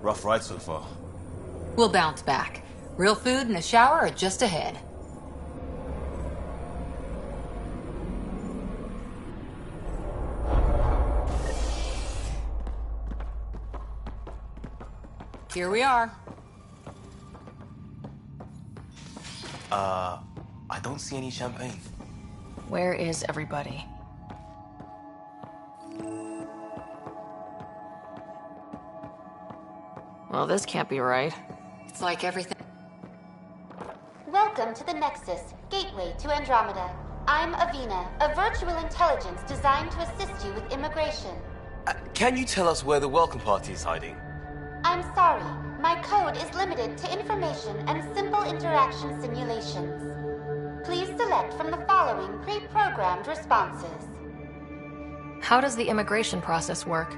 [SPEAKER 5] Rough ride so far.
[SPEAKER 4] We'll bounce back. Real food and a shower are just ahead. Here we are.
[SPEAKER 5] I don't see any champagne.
[SPEAKER 3] Where is everybody? Well, this can't be right.
[SPEAKER 4] It's like everything.
[SPEAKER 22] Welcome to the Nexus, gateway to Andromeda. I'm Avina, a virtual intelligence designed to assist you with immigration.
[SPEAKER 5] Can you tell us where the welcome party is hiding?
[SPEAKER 22] I'm sorry, my code is limited to information and simple interaction simulations. Please select from the following pre-programmed responses.
[SPEAKER 3] How does the immigration process work?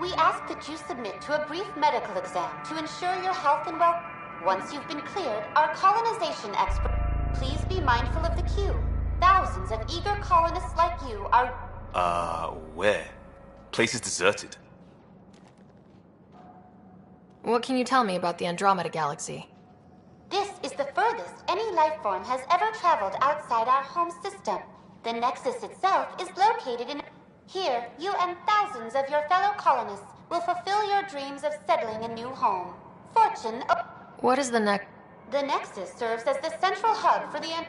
[SPEAKER 22] We ask that you submit to a brief medical exam to ensure your health and well. Once you've been cleared, our colonization expert. Please be mindful of the queue. Thousands of eager colonists like you are.
[SPEAKER 5] Where? Place is deserted.
[SPEAKER 3] What can you tell me about the Andromeda Galaxy?
[SPEAKER 22] This is the furthest any life form has ever traveled outside our home system. The Nexus itself is located in. Here, you and thousands of your fellow colonists will fulfill your dreams of settling a new home. Fortune.
[SPEAKER 3] What is the
[SPEAKER 22] The Nexus serves as the central hub for the.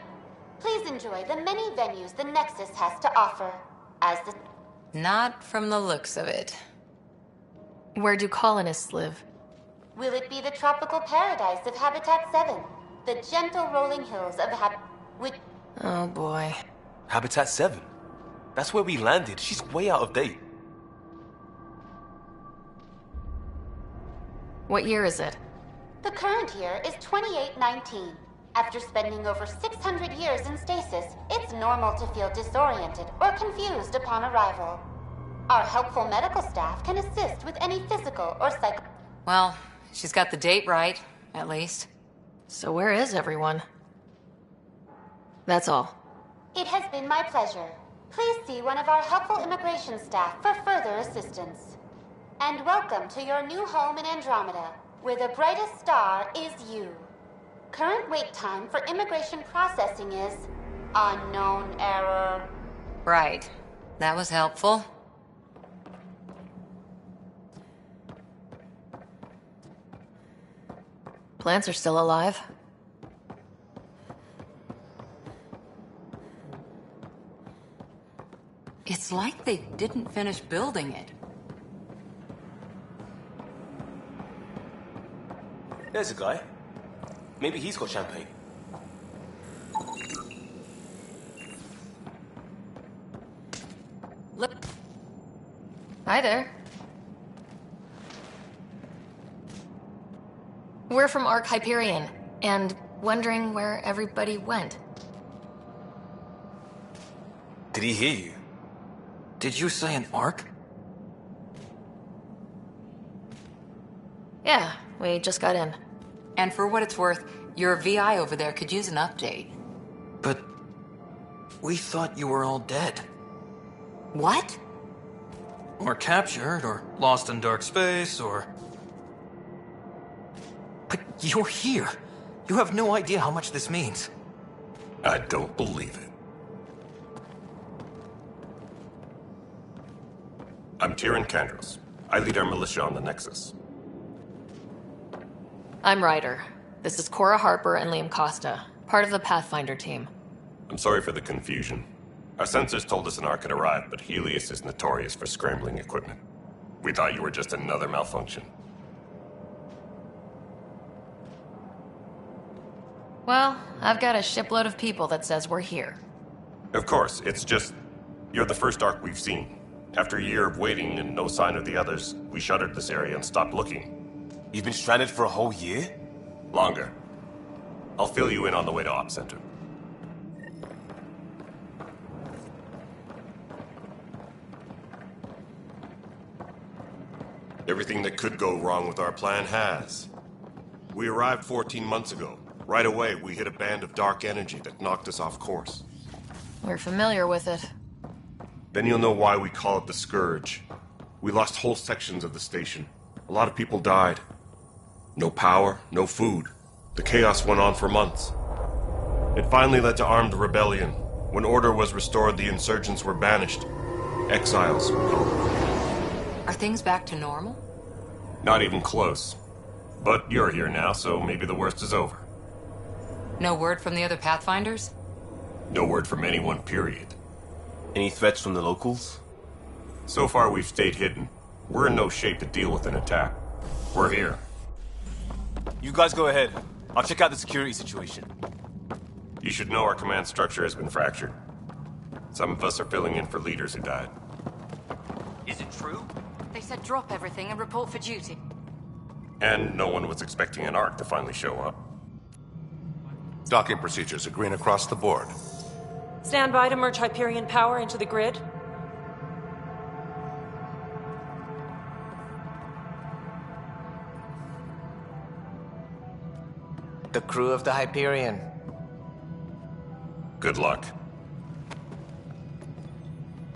[SPEAKER 22] Please enjoy the many venues the Nexus has to offer. As the.
[SPEAKER 4] Not from the looks of it.
[SPEAKER 3] Where do colonists live?
[SPEAKER 22] Will it be the tropical paradise of Habitat 7? The gentle rolling hills of
[SPEAKER 3] Oh boy.
[SPEAKER 5] Habitat 7? That's where we landed. She's way out of date.
[SPEAKER 3] What year is it?
[SPEAKER 22] The current year is 2819. After spending over 600 years in stasis, it's normal to feel disoriented or confused upon arrival. Our helpful medical staff can assist with any physical or psych.
[SPEAKER 4] Well, she's got the date right, at least.
[SPEAKER 3] So where is everyone? That's all.
[SPEAKER 22] It has been my pleasure. Please see one of our helpful immigration staff for further assistance. And welcome to your new home in Andromeda, where the brightest star is you. Current wait time for immigration processing is unknown error.
[SPEAKER 4] Right. That was helpful.
[SPEAKER 3] Plants are still alive.
[SPEAKER 4] It's like they didn't finish building it.
[SPEAKER 5] There's a guy. Maybe he's got champagne.
[SPEAKER 4] Look.
[SPEAKER 3] Hi there. We're from Ark Hyperion, and wondering where everybody went.
[SPEAKER 5] Did he hear you?
[SPEAKER 23] Did you say an Ark?
[SPEAKER 3] Yeah, we just got in.
[SPEAKER 4] And for what it's worth, your VI over there could use an update.
[SPEAKER 23] But we thought you were all dead.
[SPEAKER 4] What?
[SPEAKER 23] Or captured, or lost in dark space, or... But you're here. You have no idea how much this means.
[SPEAKER 18] I don't believe it. I'm Tyrion Kandros. I lead our militia on the Nexus.
[SPEAKER 3] I'm Ryder. This is Cora Harper and Liam Costa, part of the Pathfinder team.
[SPEAKER 18] I'm sorry for the confusion. Our sensors told us an Ark had arrived, but Helios is notorious for scrambling equipment. We thought you were just another malfunction.
[SPEAKER 3] Well, I've got a shipload of people that says we're here.
[SPEAKER 18] Of course, it's just... You're the first Ark we've seen. After a year of waiting and no sign of the others, we shuttered this area and stopped looking.
[SPEAKER 21] You've been stranded for a whole year?
[SPEAKER 18] Longer. I'll fill you in on the way to Op Center. Everything that could go wrong with our plan has. We arrived 14 months ago. Right away, we hit a band of dark energy that knocked us off course.
[SPEAKER 3] We're familiar with it.
[SPEAKER 18] Then you'll know why we call it the Scourge. We lost whole sections of the station. A lot of people died. No power, no food. The chaos went on for months. It finally led to armed rebellion. When order was restored, the insurgents were banished. Exiles, we call them.
[SPEAKER 4] Are things back to normal?
[SPEAKER 18] Not even close. But you're here now, so maybe the worst is over.
[SPEAKER 4] No word from the other Pathfinders?
[SPEAKER 18] No word from anyone, period.
[SPEAKER 21] Any threats from the locals?
[SPEAKER 18] So far, we've stayed hidden. We're in no shape to deal with an attack. We're here.
[SPEAKER 21] You guys go ahead. I'll check out the security situation.
[SPEAKER 18] You should know our command structure has been fractured. Some of us are filling in for leaders who died.
[SPEAKER 21] Is it true?
[SPEAKER 4] They said drop everything and report for duty.
[SPEAKER 18] And no one was expecting an Ark to finally show up.
[SPEAKER 2] Docking procedures agreeing across the board.
[SPEAKER 10] Stand by to merge Hyperion power into the grid.
[SPEAKER 17] The crew of the Hyperion.
[SPEAKER 18] Good luck.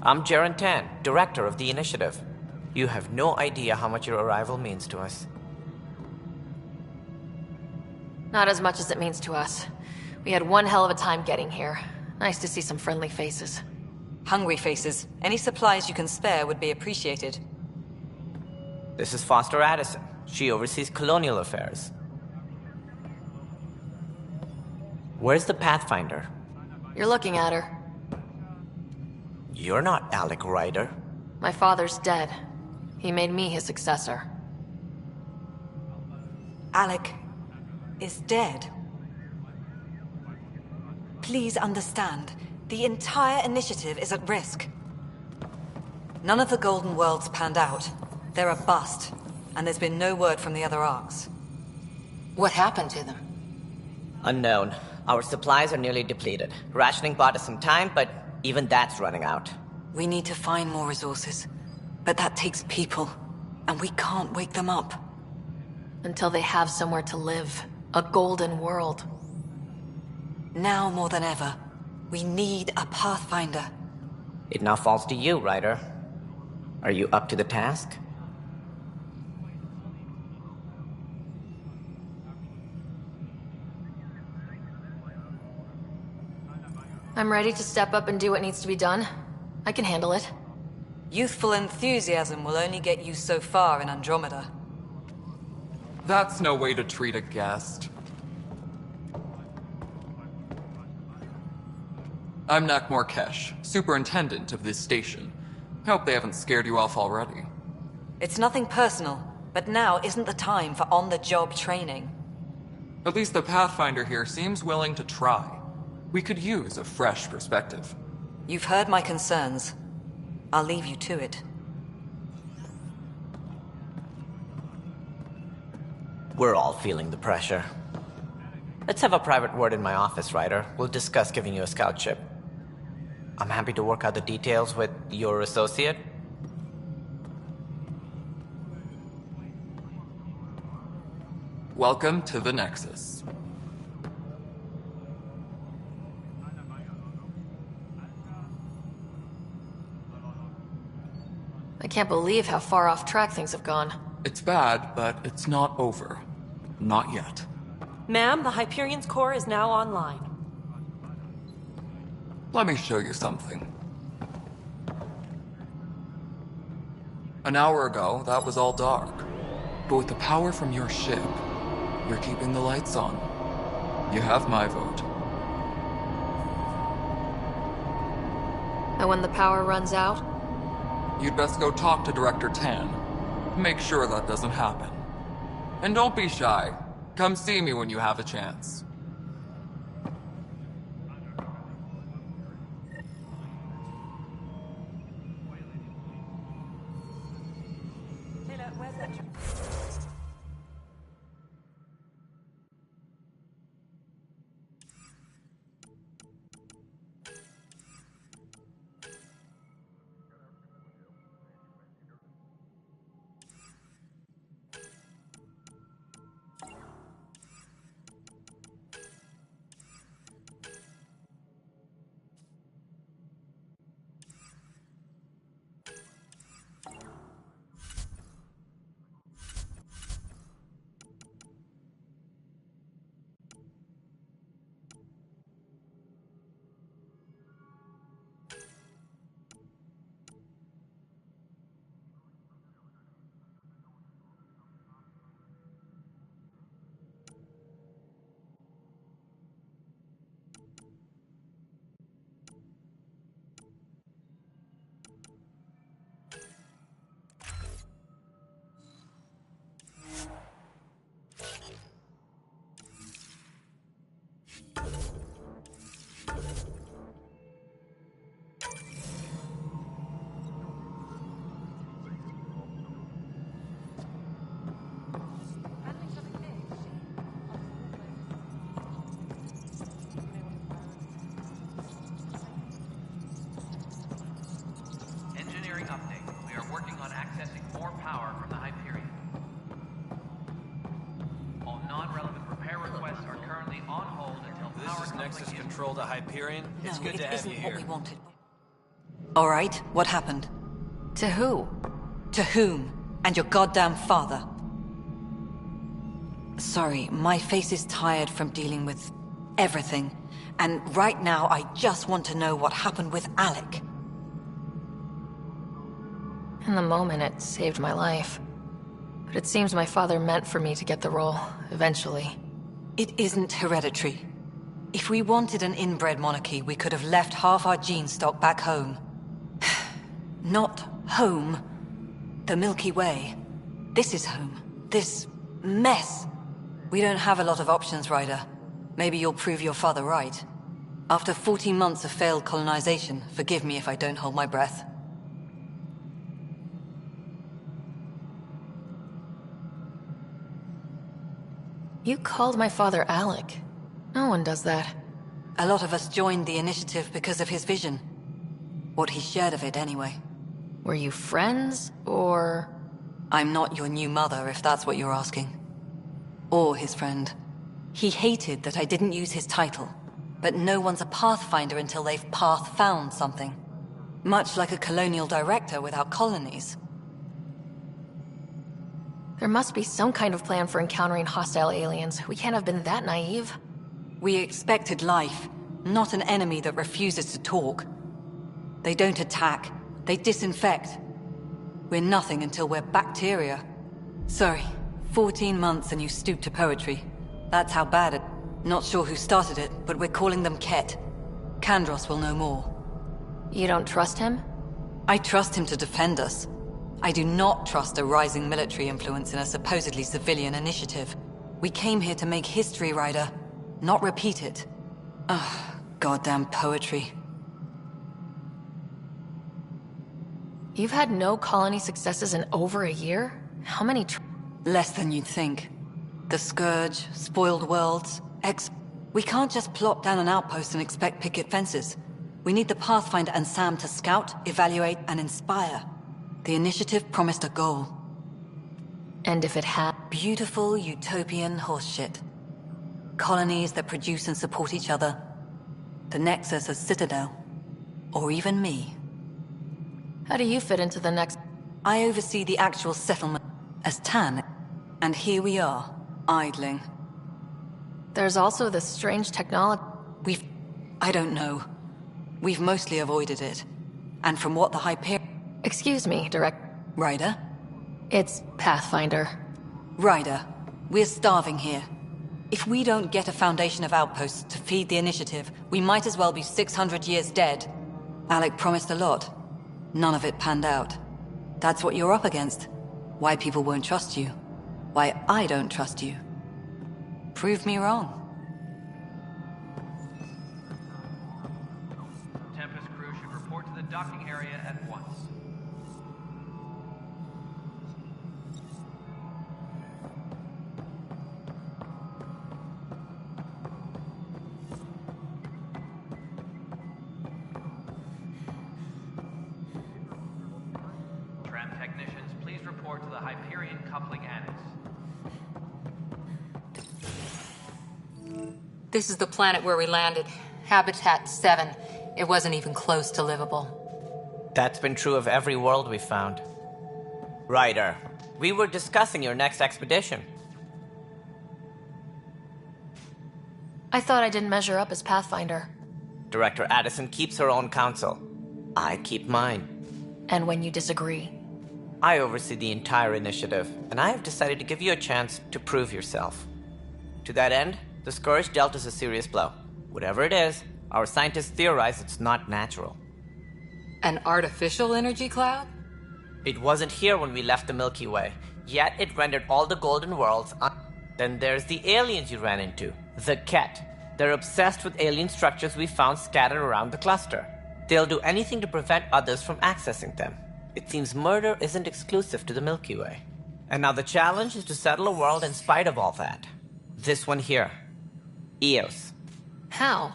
[SPEAKER 13] I'm Jaren Tan, director of the initiative. You have no idea how much your arrival means to us.
[SPEAKER 3] Not as much as it means to us. We had one hell of a time getting here. Nice to see some friendly faces.
[SPEAKER 4] Hungry faces. Any supplies you can spare would be appreciated.
[SPEAKER 13] This is Foster Addison. She oversees colonial affairs. Where's the Pathfinder?
[SPEAKER 3] You're looking at her.
[SPEAKER 13] You're not Alec Ryder.
[SPEAKER 3] My father's dead. He made me his successor.
[SPEAKER 4] Alec is dead. Please understand, the entire initiative is at risk. None of the Golden Worlds panned out. They're a bust, and there's been no word from the other Arks. What happened to them?
[SPEAKER 13] Unknown. Our supplies are nearly depleted. Rationing bought us some time, but even that's running out.
[SPEAKER 4] We need to find more resources, but that takes people, and we can't wake them up.
[SPEAKER 3] Until they have somewhere to live. A golden world.
[SPEAKER 4] Now more than ever, we need a Pathfinder.
[SPEAKER 13] It now falls to you, Ryder. Are you up to the task?
[SPEAKER 3] I'm ready to step up and do what needs to be done. I can handle it.
[SPEAKER 4] Youthful enthusiasm will only get you so far in Andromeda.
[SPEAKER 15] That's no way to treat a guest. I'm Nakmor Kesh, superintendent of this station. Hope they haven't scared you off already.
[SPEAKER 4] It's nothing personal, but now isn't the time for on-the-job training.
[SPEAKER 15] At least the Pathfinder here seems willing to try. We could use a fresh perspective.
[SPEAKER 4] You've heard my concerns. I'll leave you to it.
[SPEAKER 13] We're all feeling the pressure. Let's have a private word in my office, Ryder. We'll discuss giving you a scout ship. I'm happy to work out the details with your associate.
[SPEAKER 15] Welcome to the Nexus.
[SPEAKER 3] I can't believe how far off track things have gone.
[SPEAKER 15] It's bad, but it's not over. Not yet.
[SPEAKER 20] Ma'am, the Hyperion's core is now online.
[SPEAKER 15] Let me show you something. An hour ago, that was all dark. But with the power from your ship, you're keeping the lights on. You have my vote.
[SPEAKER 3] And when the power runs out?
[SPEAKER 15] You'd best go talk to Director Tan. Make sure that doesn't happen. And don't be shy. Come see me when you have a chance.
[SPEAKER 20] Taylor, where's that?
[SPEAKER 7] Engineering update. We are working on accessing more power from the Hyperion. All non-relevant repair requests are currently on hold until power
[SPEAKER 21] This is Nexus
[SPEAKER 7] coupling
[SPEAKER 21] Control to Hyperion. It's good to have you here.
[SPEAKER 4] What we wanted. All right, what happened?
[SPEAKER 3] To who?
[SPEAKER 4] To whom? And your goddamn father. Sorry, my face is tired from dealing with everything. And right now, I just want to know what happened with Alec.
[SPEAKER 3] In the moment, it saved my life. But it seems my father meant for me to get the role, eventually.
[SPEAKER 4] It isn't hereditary. If we wanted an inbred monarchy, we could have left half our gene stock back home. Not home. The Milky Way. This is home. This mess. We don't have a lot of options, Ryder. Maybe you'll prove your father right. After 14 months of failed colonization, forgive me if I don't hold my breath.
[SPEAKER 3] You called my father Alec. No one does that.
[SPEAKER 4] A lot of us joined the initiative because of his vision. What he shared of it, anyway.
[SPEAKER 3] Were you friends, or...?
[SPEAKER 4] I'm not your new mother, if that's what you're asking. Or his friend. He hated that I didn't use his title. But no one's a Pathfinder until they've path-found something. Much like a colonial director without colonies.
[SPEAKER 3] There must be some kind of plan for encountering hostile aliens. We can't have been that naive.
[SPEAKER 4] We expected life, not an enemy that refuses to talk. They don't attack, they disinfect. We're nothing until we're bacteria. Sorry, 14 months and you stoop to poetry. That's how bad it... Not sure who started it, but we're calling them Ket. Kandros will know more.
[SPEAKER 3] You don't trust him?
[SPEAKER 4] I trust him to defend us. I do not trust a rising military influence in a supposedly civilian initiative. We came here to make history, Ryder, not repeat it. Ugh, goddamn poetry.
[SPEAKER 3] You've had no colony successes in over a year? How many
[SPEAKER 4] Less than you'd think. The Scourge, spoiled worlds, We can't just plop down an outpost and expect picket fences. We need the Pathfinder and Sam to scout, evaluate, and inspire. The initiative promised a goal.
[SPEAKER 3] And if it had...
[SPEAKER 4] Beautiful utopian horseshit. Colonies that produce and support each other. The Nexus as Citadel. Or even me.
[SPEAKER 3] How do you fit into the next...
[SPEAKER 4] I oversee the actual settlement as Tan, and here we are, idling.
[SPEAKER 3] There's also this strange technology.
[SPEAKER 4] I don't know. We've mostly avoided it. And from what the Hyperion...
[SPEAKER 3] Excuse me,
[SPEAKER 4] Ryder?
[SPEAKER 3] It's Pathfinder.
[SPEAKER 4] Ryder, we're starving here. If we don't get a foundation of outposts to feed the initiative, we might as well be 600 years dead. Alec promised a lot. None of it panned out. That's what you're up against. Why people won't trust you. Why I don't trust you. Prove me wrong.
[SPEAKER 9] Tempest crew should report to the docking area at once. Tram technicians, please report to the Hyperion coupling annex.
[SPEAKER 4] This is the planet where we landed. Habitat 7. It wasn't even close to livable.
[SPEAKER 13] That's been true of every world we've found. Ryder, we were discussing your next expedition.
[SPEAKER 3] I thought I didn't measure up as Pathfinder.
[SPEAKER 13] Director Addison keeps her own counsel. I keep mine.
[SPEAKER 3] And when you disagree?
[SPEAKER 13] I oversee the entire initiative, and I have decided to give you a chance to prove yourself. To that end, the Scourge dealt us a serious blow. Whatever it is, our scientists theorize it's not natural.
[SPEAKER 4] An artificial energy cloud?
[SPEAKER 13] It wasn't here when we left the Milky Way, yet it rendered all the golden worlds Then there's the aliens you ran into, the Ket. They're obsessed with alien structures we found scattered around the cluster. They'll do anything to prevent others from accessing them. It seems murder isn't exclusive to the Milky Way. And now the challenge is to settle a world in spite of all that. This one here. Eos.
[SPEAKER 3] How?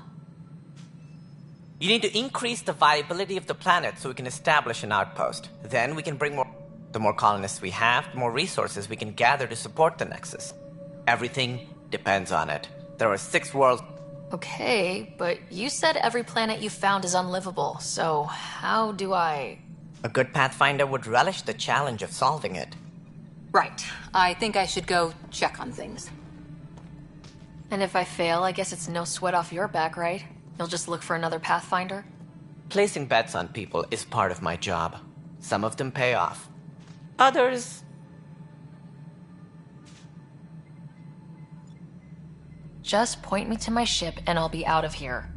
[SPEAKER 13] You need to increase the viability of the planet so we can establish an outpost. Then we can bring more... The more colonists we have, the more resources we can gather to support the Nexus. Everything depends on it. There are 6 worlds...
[SPEAKER 3] Okay, but you said every planet you found is unlivable, so how do I...
[SPEAKER 13] A good Pathfinder would relish the challenge of solving it.
[SPEAKER 4] Right. I think I should go check on things.
[SPEAKER 3] And if I fail, I guess it's no sweat off your back, right? You'll just look for another Pathfinder?
[SPEAKER 13] Placing bets on people is part of my job. Some of them pay off. Others...
[SPEAKER 3] Just point me to my ship and I'll be out of here.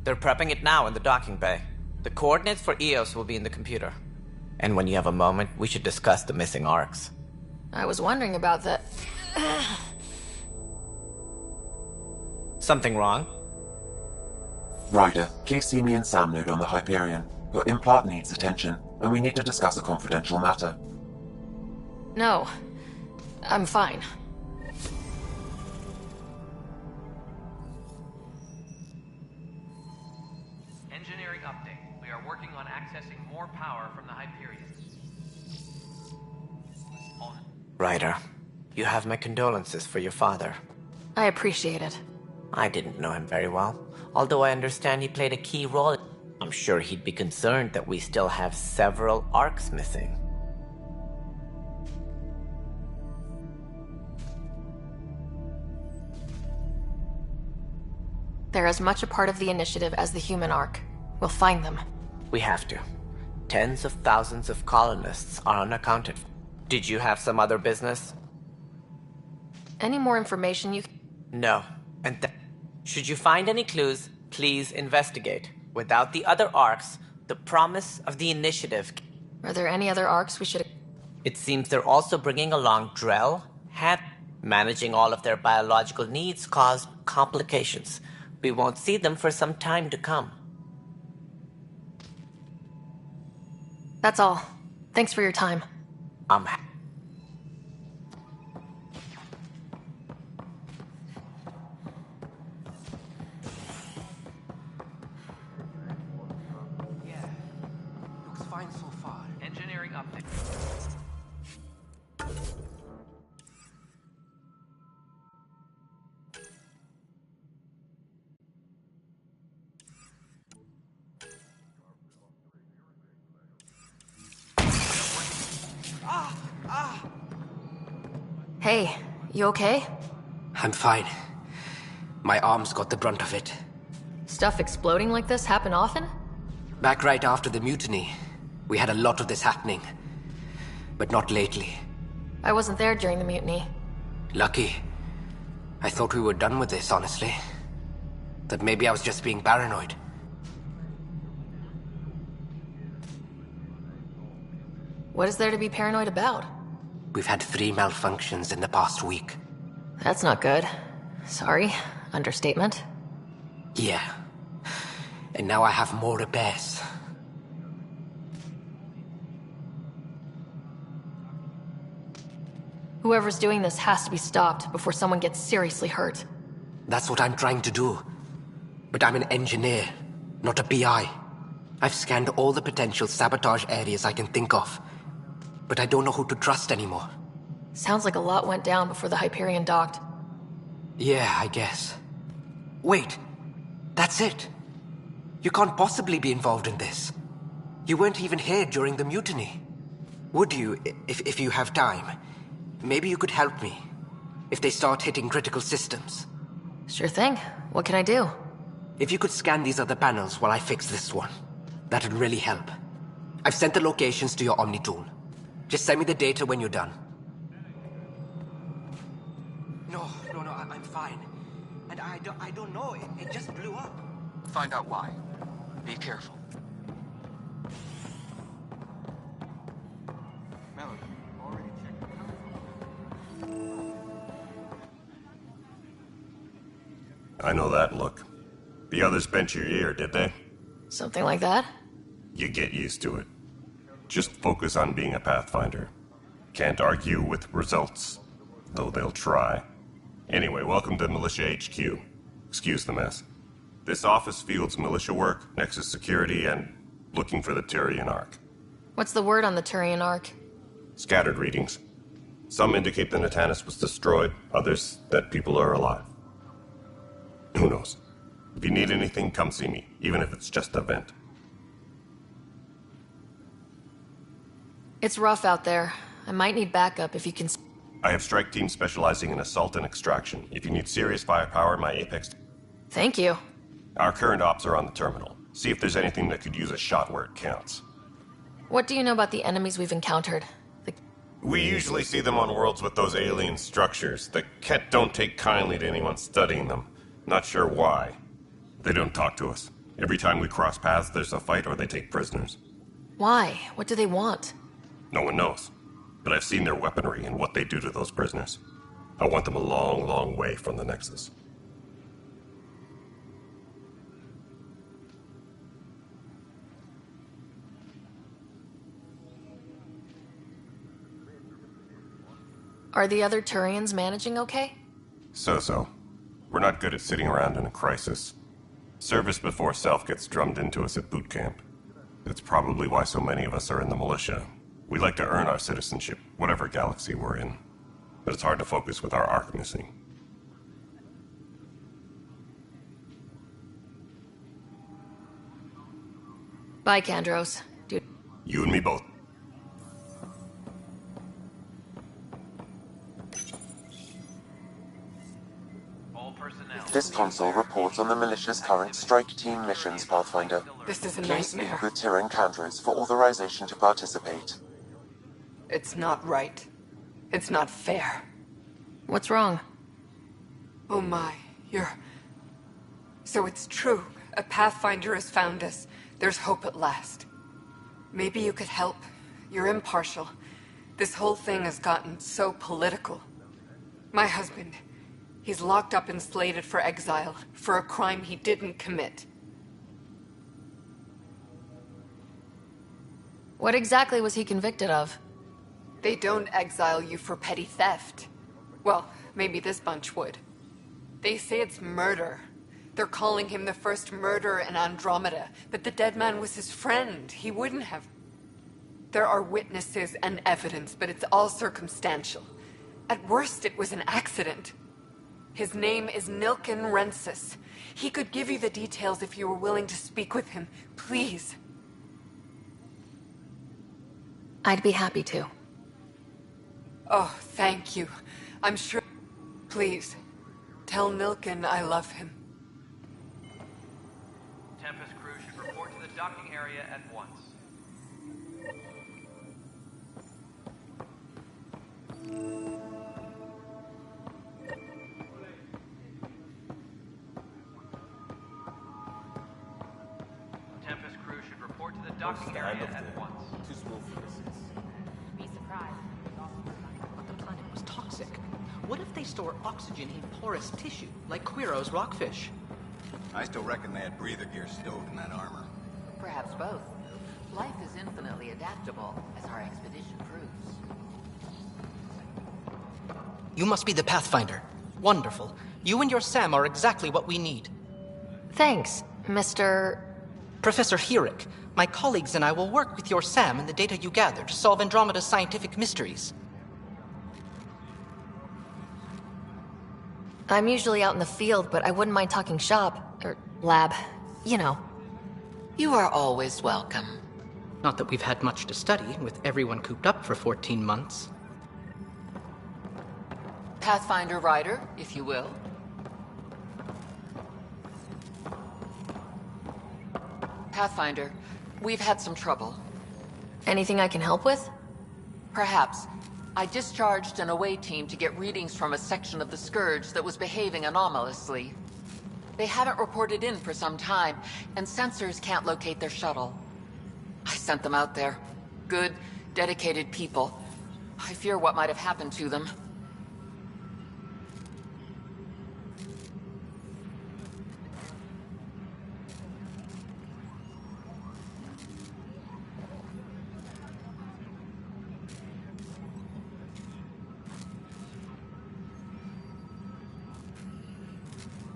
[SPEAKER 13] They're prepping it now in the docking bay. The coordinates for Eos will be in the computer. And when you have a moment, we should discuss the missing arcs.
[SPEAKER 3] I was wondering about that.
[SPEAKER 13] Something wrong?
[SPEAKER 6] Ryder, Casey, me and Sam node on the Hyperion. Your implant needs attention, and we need to discuss a confidential matter.
[SPEAKER 3] No. I'm fine.
[SPEAKER 9] Engineering update. We are working on accessing more power from the Hyperion.
[SPEAKER 13] Ryder, you have my condolences for your father.
[SPEAKER 3] I appreciate it.
[SPEAKER 13] I didn't know him very well, although I understand he played a key role. I'm sure he'd be concerned that we still have several arcs missing.
[SPEAKER 3] They're as much a part of the initiative as the human arc. We'll find them.
[SPEAKER 13] We have to. Tens of thousands of colonists are unaccounted for. Did you have some other business?
[SPEAKER 3] Any more information you...
[SPEAKER 13] No. And should you find any clues, please investigate. Without the other arcs, the promise of the initiative...
[SPEAKER 3] Are there any other arcs we should...
[SPEAKER 13] It seems they're also bringing along Drell, managing all of their biological needs caused complications. We won't see them for some time to come.
[SPEAKER 3] That's all. Thanks for your time.
[SPEAKER 9] Looks fine so far. Engineering update.
[SPEAKER 3] Hey, you okay?
[SPEAKER 1] I'm fine. My arms got the brunt of it.
[SPEAKER 3] Stuff exploding like this happen often?
[SPEAKER 1] Back right after the mutiny, we had a lot of this happening. But not lately.
[SPEAKER 3] I wasn't there during the mutiny.
[SPEAKER 1] Lucky. I thought we were done with this, honestly. That maybe I was just being paranoid.
[SPEAKER 3] What is there to be paranoid about?
[SPEAKER 1] We've had 3 malfunctions in the past week.
[SPEAKER 3] That's not good. Sorry. Understatement.
[SPEAKER 1] Yeah. And now I have more repairs.
[SPEAKER 3] Whoever's doing this has to be stopped before someone gets seriously hurt.
[SPEAKER 1] That's what I'm trying to do. But I'm an engineer, not a PI. I've scanned all the potential sabotage areas I can think of. But I don't know who to trust anymore.
[SPEAKER 3] Sounds like a lot went down before the Hyperion docked.
[SPEAKER 1] Yeah, I guess. Wait. That's it. You can't possibly be involved in this. You weren't even here during the mutiny. Would you, if you have time? Maybe you could help me. If they start hitting critical systems.
[SPEAKER 3] Sure thing. What can I do?
[SPEAKER 1] If you could scan these other panels while I fix this one, that'd really help. I've sent the locations to your Omni tool. Just send me the data when you're done. No, I'm fine. And I don't know, it just blew up.
[SPEAKER 15] Find out why. Be careful.
[SPEAKER 18] I know that look. The others bent your ear, did they?
[SPEAKER 3] Something like that?
[SPEAKER 18] You get used to it. Just focus on being a Pathfinder. Can't argue with results, though they'll try. Anyway, welcome to Militia HQ. Excuse the mess. This office fields militia work, Nexus security, and looking for the Turian Ark.
[SPEAKER 3] What's the word on the Turian Ark?
[SPEAKER 18] Scattered readings. Some indicate the Natanus was destroyed, others that people are alive. Who knows? If you need anything, come see me, even if it's just a vent.
[SPEAKER 3] It's rough out there. I might need backup if you can...
[SPEAKER 18] I have strike teams specializing in assault and extraction. If you need serious firepower, my Apex...
[SPEAKER 3] Thank you.
[SPEAKER 18] Our current ops are on the terminal. See if there's anything that could use a shot where it counts.
[SPEAKER 3] What do you know about the enemies we've encountered?
[SPEAKER 18] We usually see them on worlds with those alien structures. The Ket don't take kindly to anyone studying them. Not sure why. They don't talk to us. Every time we cross paths, there's a fight or they take prisoners.
[SPEAKER 3] Why? What do they want?
[SPEAKER 18] No one knows. But I've seen their weaponry and what they do to those prisoners. I want them a long, long way from the Nexus.
[SPEAKER 3] Are the other Turians managing okay?
[SPEAKER 18] So-so. We're not good at sitting around in a crisis. Service before self gets drummed into us at boot camp. It's probably why so many of us are in the militia. We like to earn our citizenship, whatever galaxy we're in. But it's hard to focus with our arc missing.
[SPEAKER 3] Bye, Kandros. Dude.
[SPEAKER 18] You and me both.
[SPEAKER 6] This console reports on the militia's current strike team missions, Pathfinder.
[SPEAKER 20] This is a
[SPEAKER 6] Please speak
[SPEAKER 20] nightmare.
[SPEAKER 6] with Tyrion Kandros for authorization to participate.
[SPEAKER 20] It's not right. It's not fair.
[SPEAKER 3] What's wrong?
[SPEAKER 20] Oh my, you're... So it's true. A Pathfinder has found us. There's hope at last. Maybe you could help. You're impartial. This whole thing has gotten so political. My husband, he's locked up and slated for exile for a crime he didn't commit.
[SPEAKER 3] What exactly was he convicted of?
[SPEAKER 20] They don't exile you for petty theft. Well, maybe this bunch would. They say it's murder. They're calling him the first murderer in Andromeda, but the dead man was his friend. He wouldn't have... There are witnesses and evidence, but it's all circumstantial. At worst, it was an accident. His name is Nilken Rensis. He could give you the details if you were willing to speak with him. Please.
[SPEAKER 3] I'd be happy to.
[SPEAKER 20] Oh, thank you. I'm sure... Please, tell Milken I love him.
[SPEAKER 9] Tempest crew should report to the docking area at once. Tempest crew should report to the docking area at once.
[SPEAKER 12] Too small for this.
[SPEAKER 7] Be surprised.
[SPEAKER 8] But the planet was toxic. What if they store oxygen in porous tissue, like Quiro's rockfish?
[SPEAKER 16] I still reckon they had breather gear stowed in that armor.
[SPEAKER 7] Perhaps both. Life is infinitely adaptable, as our expedition proves.
[SPEAKER 8] You must be the Pathfinder. Wonderful. You and your Sam are exactly what we need.
[SPEAKER 3] Thanks, Mr.
[SPEAKER 8] Professor Herrick, my colleagues and I will work with your Sam and the data you gather to solve Andromeda's scientific mysteries.
[SPEAKER 3] I'm usually out in the field, but I wouldn't mind talking shop. Or lab. You know.
[SPEAKER 7] You are always welcome.
[SPEAKER 8] Not that we've had much to study, with everyone cooped up for 14 months.
[SPEAKER 7] Pathfinder Rider, if you will. Pathfinder, we've had some trouble.
[SPEAKER 3] Anything I can help with?
[SPEAKER 7] Perhaps. I discharged an away team to get readings from a section of the Scourge that was behaving anomalously. They haven't reported in for some time, and sensors can't locate their shuttle. I sent them out there. Good, dedicated people. I fear what might have happened to them.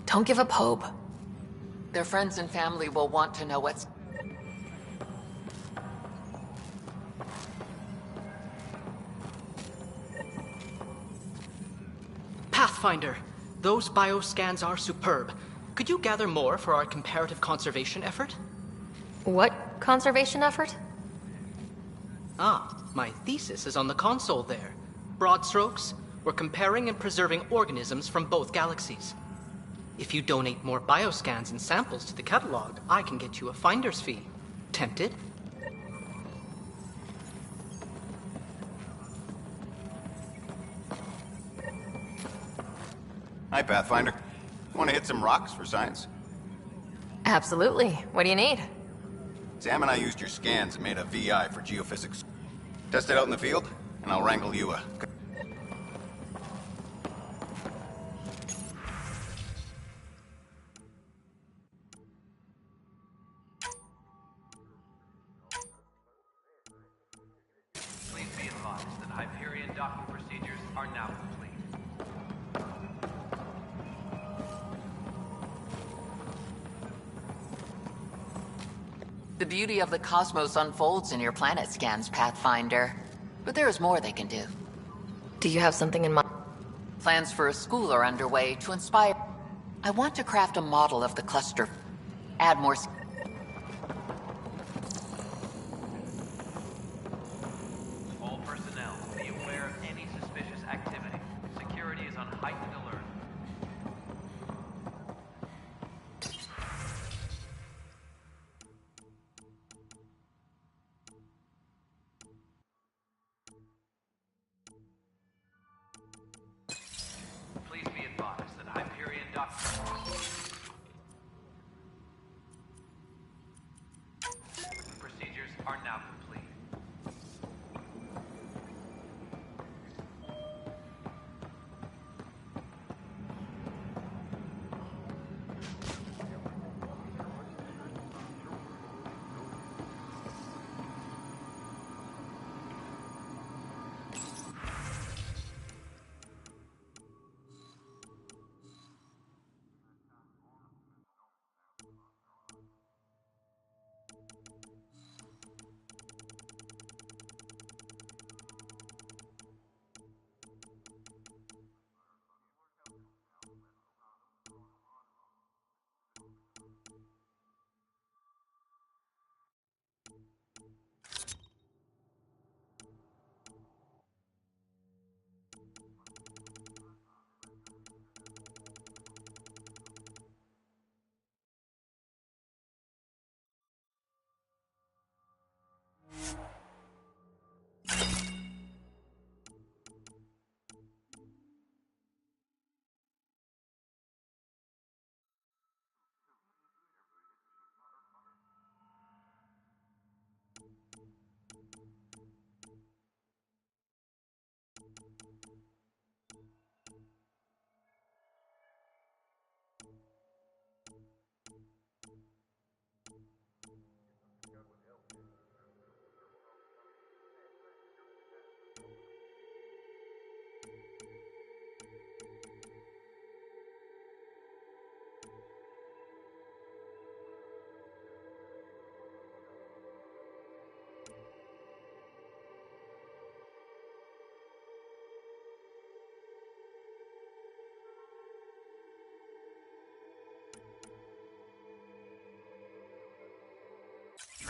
[SPEAKER 3] Don't give up hope.
[SPEAKER 7] Their friends and family will want to know what's...
[SPEAKER 8] Pathfinder, those bioscans are superb. Could you gather more for our comparative conservation effort?
[SPEAKER 3] What conservation effort?
[SPEAKER 8] Ah, my thesis is on the console there. Broad strokes, we're comparing and preserving organisms from both galaxies. If you donate more bioscans and samples to the catalog, I can get you a finder's fee. Tempted?
[SPEAKER 16] Hi, Pathfinder. Want to hit some rocks for science?
[SPEAKER 3] Absolutely. What do you need?
[SPEAKER 16] Sam and I used your scans and made a VI for geophysics. Test it out in the field, and I'll wrangle you a...
[SPEAKER 9] Please be advised that Hyperion docking procedures are now complete.
[SPEAKER 7] The beauty of the cosmos unfolds in your planet scans, Pathfinder. But there is more they can do.
[SPEAKER 3] Do you have something in mind?
[SPEAKER 7] Plans for a school are underway to inspire... I want to craft a model of the cluster. Add more...
[SPEAKER 9] All personnel, be aware of any suspicious activity. Security is on heightened alert. Please be advised that Hyperion docking...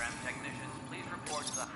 [SPEAKER 9] Tram technicians, please report to the...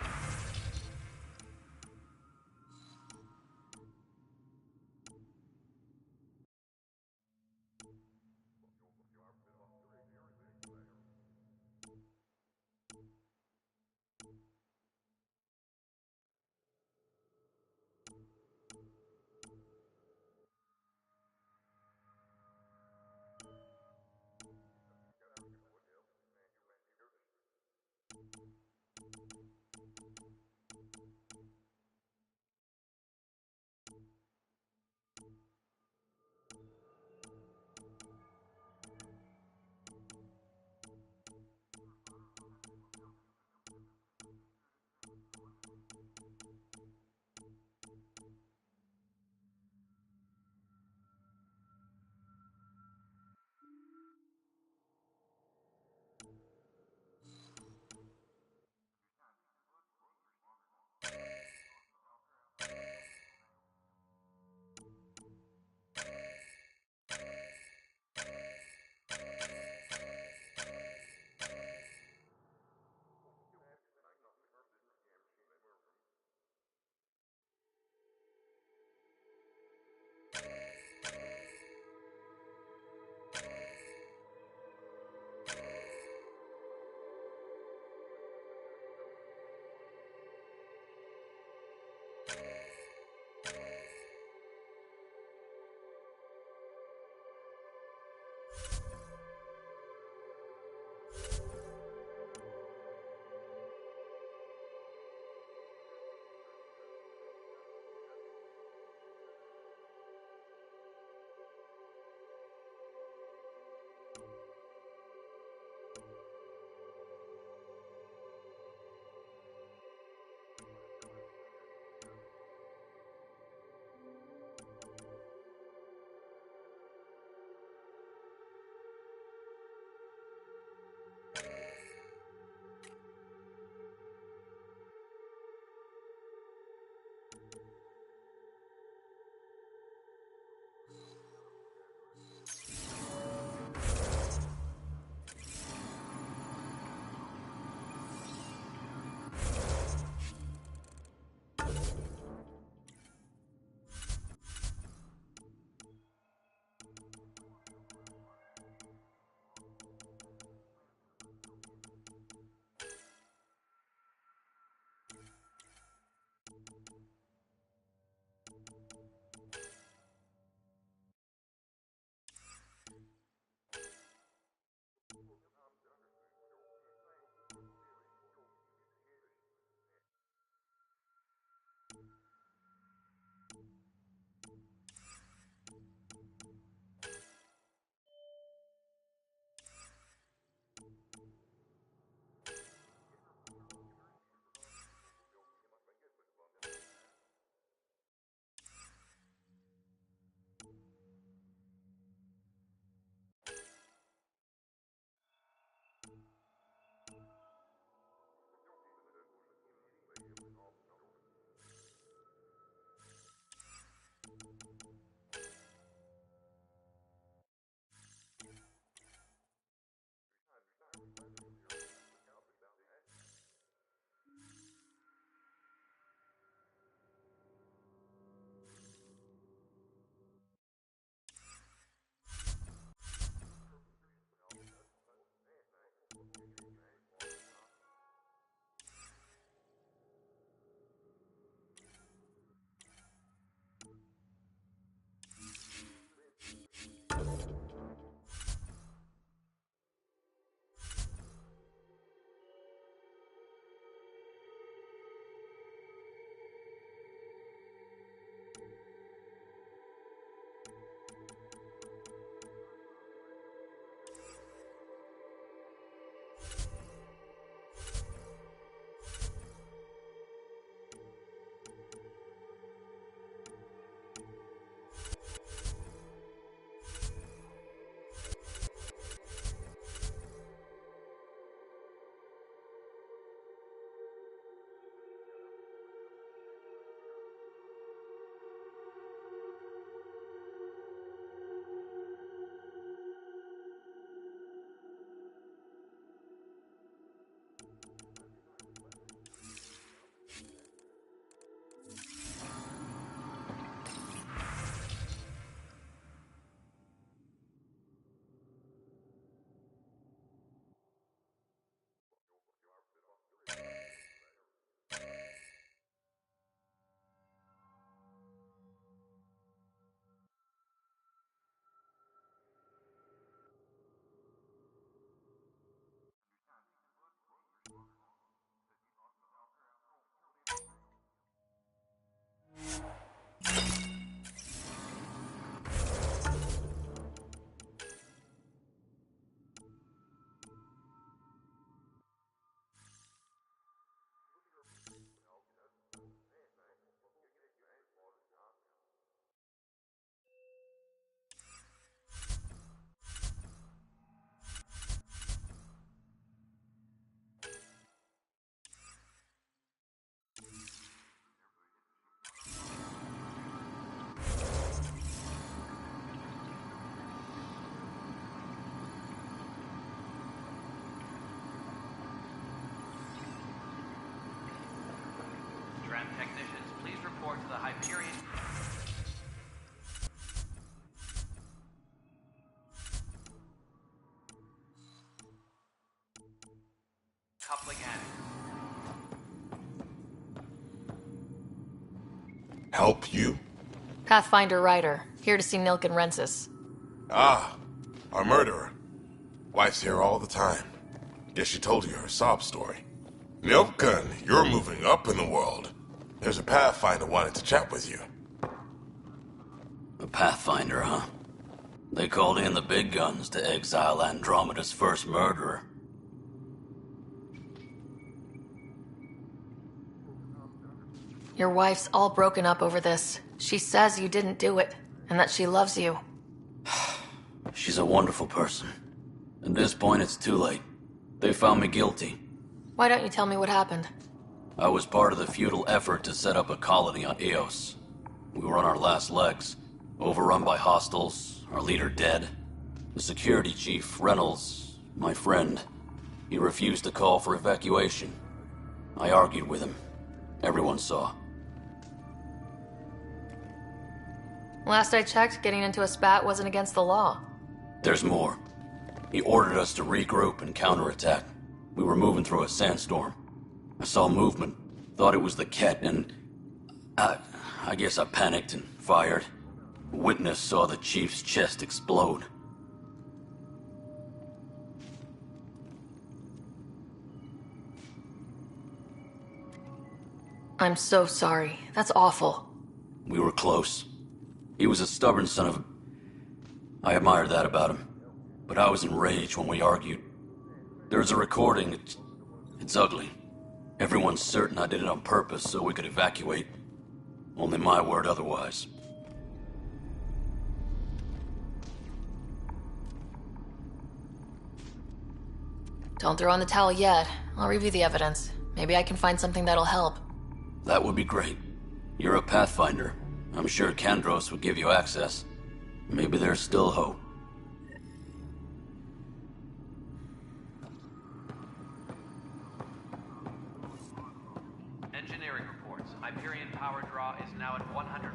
[SPEAKER 9] program technicians, please report to the Hyperion. Coupling added.
[SPEAKER 18] Help you?
[SPEAKER 3] Pathfinder Ryder, here to see Nilk and Rensis.
[SPEAKER 18] Ah, our murderer. Wife's here all the time. Guess she told you her sob story. Nilkan, you're moving up in the world. There's a Pathfinder wanted to chat with you.
[SPEAKER 11] A Pathfinder, huh? They called in the big guns to exile Andromeda's first murderer.
[SPEAKER 3] Your wife's all broken up over this. She says you didn't do it, and that she loves you.
[SPEAKER 11] She's a wonderful person. At this point, it's too late. They found me guilty.
[SPEAKER 3] Why don't you tell me what happened?
[SPEAKER 11] I was part of the futile effort to set up a colony on Eos. We were on our last legs, overrun by hostiles, our leader dead. The security chief, Reynolds, my friend, he refused to call for evacuation. I argued with him. Everyone saw.
[SPEAKER 3] Last I checked, getting into a spat wasn't against the law.
[SPEAKER 11] There's more. He ordered us to regroup and counterattack. We were moving through a sandstorm. I saw movement, thought it was the Ket, and I guess I panicked and fired. A witness saw the chief's chest explode.
[SPEAKER 3] I'm so sorry. That's awful.
[SPEAKER 11] We were close. He was a stubborn son of a... I admired that about him. But I was enraged when we argued. There's a recording. It's ugly. Everyone's certain I did it on purpose so we could evacuate. Only my word otherwise.
[SPEAKER 3] Don't throw in the towel yet. I'll review the evidence. Maybe I can find something that'll help.
[SPEAKER 11] That would be great. You're a Pathfinder. I'm sure Kandros would give you access. Maybe there's still hope.
[SPEAKER 9] Engineering reports. Hyperion power draw is now at 100%.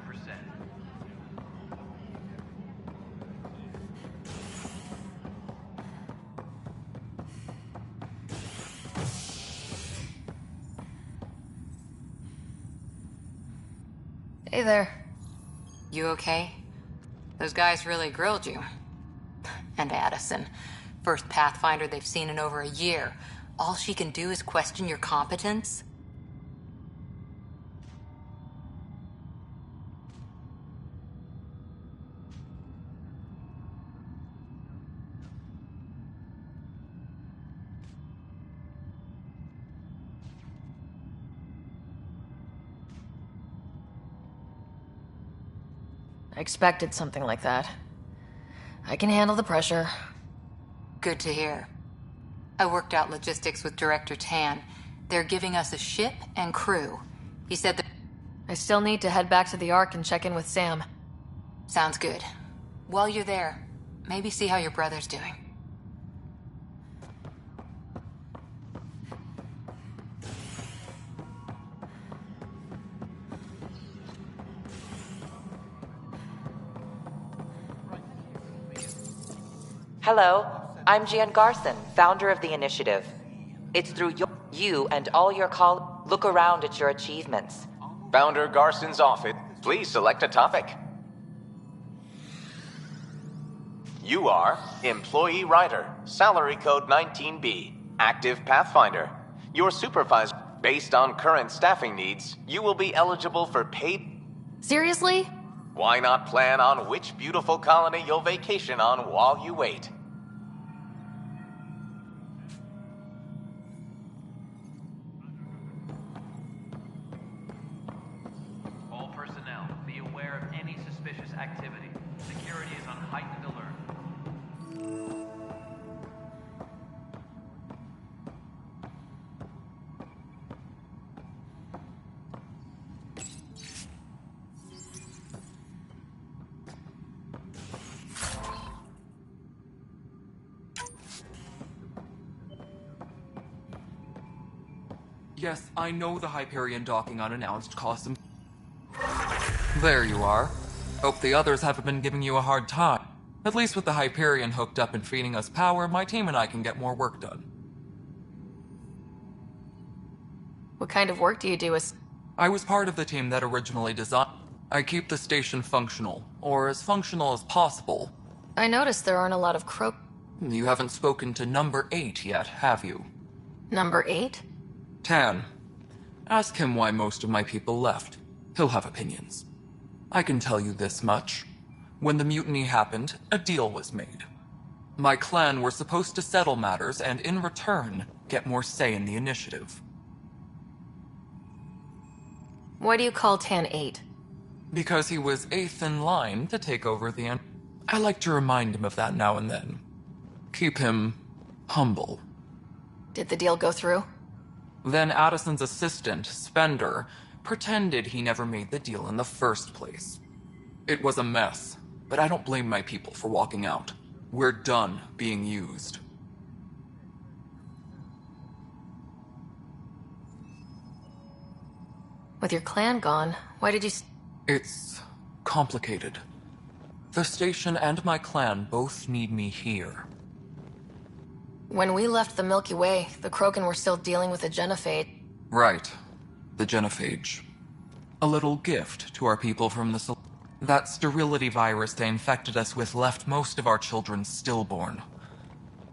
[SPEAKER 3] Hey there.
[SPEAKER 4] You okay? Those guys really grilled you. And Addison. First Pathfinder they've seen in over a year. All she can do is question your competence?
[SPEAKER 3] I expected something like that. I can handle the pressure.
[SPEAKER 4] Good to hear. I worked out logistics with Director Tan. They're giving us a ship and crew. He said that...
[SPEAKER 3] I still need to head back to the Ark and check in with Sam.
[SPEAKER 4] Sounds good. While you're there, maybe see how your brother's doing.
[SPEAKER 14] Hello, I'm Gian Garson, founder of the initiative. It's through you and all your look around at your achievements.
[SPEAKER 19] Founder Garson's off it. Please select a topic. You are Employee Writer, Salary Code 19B, Active Pathfinder. Your supervisor, based on current staffing needs, you will be eligible for paid...
[SPEAKER 3] Seriously?
[SPEAKER 19] Why not plan on which beautiful colony you'll vacation on while you wait?
[SPEAKER 9] All personnel, be aware of any suspicious activity. Security is on heightened alert.
[SPEAKER 15] Yes, I know the Hyperion docking unannounced cost some... There you are. Hope the others haven't been giving you a hard time. At least with the Hyperion hooked up and feeding us power, my team and I can get more work done.
[SPEAKER 3] What kind of work do you do as...
[SPEAKER 15] I was part of the team that originally designed... I keep the station functional, or as functional as possible.
[SPEAKER 3] I noticed there aren't a lot of croak...
[SPEAKER 15] You haven't spoken to number 8 yet, have you?
[SPEAKER 3] Number 8?
[SPEAKER 15] Tan. Ask him why most of my people left. He'll have opinions. I can tell you this much. When the mutiny happened, a deal was made. My clan were supposed to settle matters and, in return, get more say in the initiative.
[SPEAKER 3] Why do you call Tan 8?
[SPEAKER 15] Because he was 8th in line to take over the... I like to remind him of that now and then. Keep him humble.
[SPEAKER 3] Did the deal go through?
[SPEAKER 15] Then Addison's assistant, Spender, pretended he never made the deal in the first place. It was a mess, but I don't blame my people for walking out. We're done being used.
[SPEAKER 3] With your clan gone, why did you...
[SPEAKER 15] It's complicated. The station and my clan both need me here.
[SPEAKER 3] When we left the Milky Way, the Krogan were still dealing with the Genophage.
[SPEAKER 15] Right. The Genophage. A little gift to our people from the... That sterility virus they infected us with left most of our children stillborn.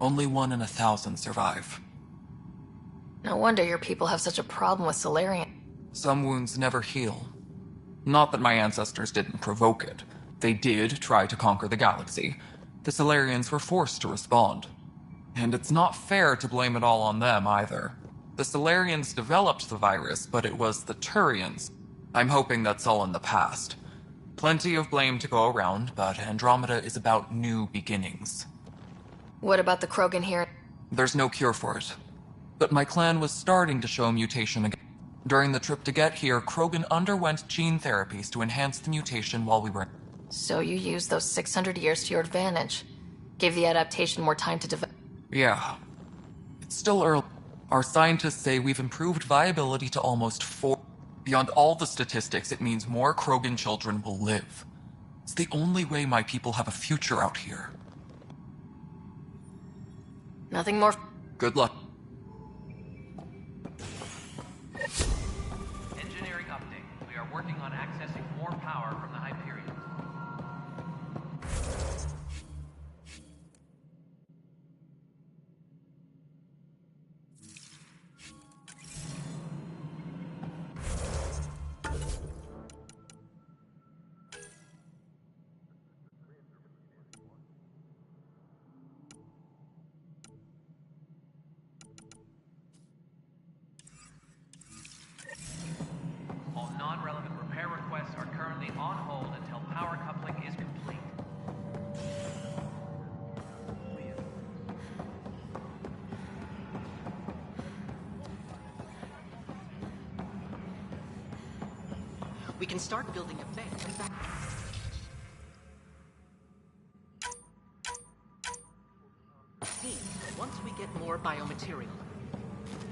[SPEAKER 15] Only 1 in 1,000 survive.
[SPEAKER 3] No wonder your people have such a problem with Solarian.
[SPEAKER 15] Some wounds never heal. Not that my ancestors didn't provoke it. They did try to conquer the galaxy. The Solarians were forced to respond. And it's not fair to blame it all on them, either. The Solarians developed the virus, but it was the Turians. I'm hoping that's all in the past. Plenty of blame to go around, but Andromeda is about new beginnings.
[SPEAKER 3] What about the Krogan here?
[SPEAKER 15] There's no cure for it. But my clan was starting to show mutation again. During the trip to get here, Krogan underwent gene therapies to enhance the mutation while we were...
[SPEAKER 3] So you used those 600 years to your advantage. Gave the adaptation more time to develop...
[SPEAKER 15] Yeah. It's still early. Our scientists say we've improved viability to almost 4... Beyond all the statistics, it means more Krogan children will live. It's the only way my people have a future out here.
[SPEAKER 3] Nothing more...
[SPEAKER 15] Good luck.
[SPEAKER 9] Engineering update. We are working on accessing more power from the Hyperion. All non-relevant repair requests are currently on hold until power coupling is complete.
[SPEAKER 8] We can start building a base. See, once we get more biomaterial.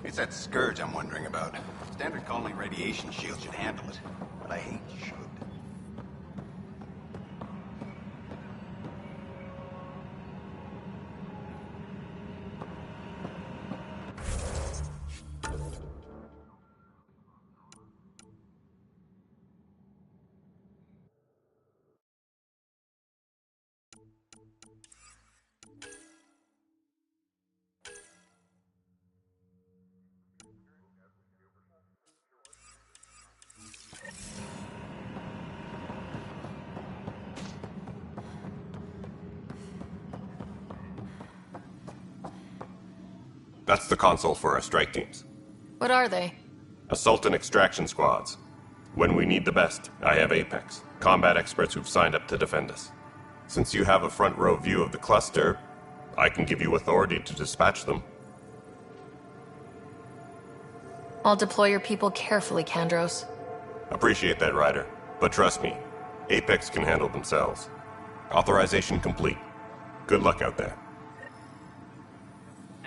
[SPEAKER 16] It's that scourge I'm wondering about. Standard colony radiation shield should handle it, but I hate should.
[SPEAKER 18] That's the console for our strike teams.
[SPEAKER 3] What are they?
[SPEAKER 18] Assault and extraction squads. When we need the best, I have Apex, combat experts who've signed up to defend us. Since you have a front row view of the cluster, I can give you authority to dispatch them.
[SPEAKER 3] I'll deploy your people carefully, Kandros.
[SPEAKER 18] Appreciate that, Ryder. But trust me, Apex can handle themselves. Authorization complete. Good luck out there.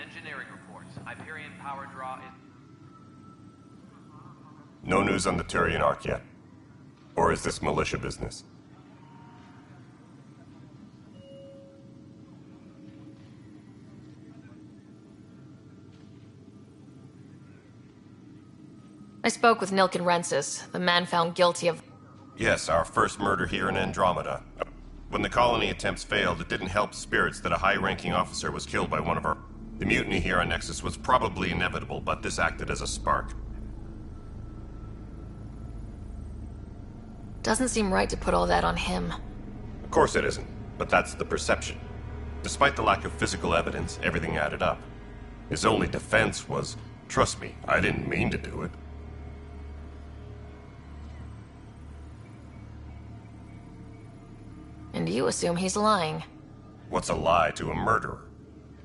[SPEAKER 9] Engineering reports. Hyperion power draw is...
[SPEAKER 18] No news on the Turian Ark yet. Or is this militia business?
[SPEAKER 3] I spoke with Nilken Rensis, the man found guilty of...
[SPEAKER 18] Yes, our first murder here in Andromeda. When the colony attempts failed, it didn't help spirits that a high-ranking officer was killed by one of our... The mutiny here on Nexus was probably inevitable, but this acted as a spark.
[SPEAKER 3] Doesn't seem right to put all that on him.
[SPEAKER 18] Of course it isn't, but that's the perception. Despite the lack of physical evidence, everything added up. His only defense was, trust me, I didn't mean to do it.
[SPEAKER 3] And you assume he's lying.
[SPEAKER 18] What's a lie to a murderer?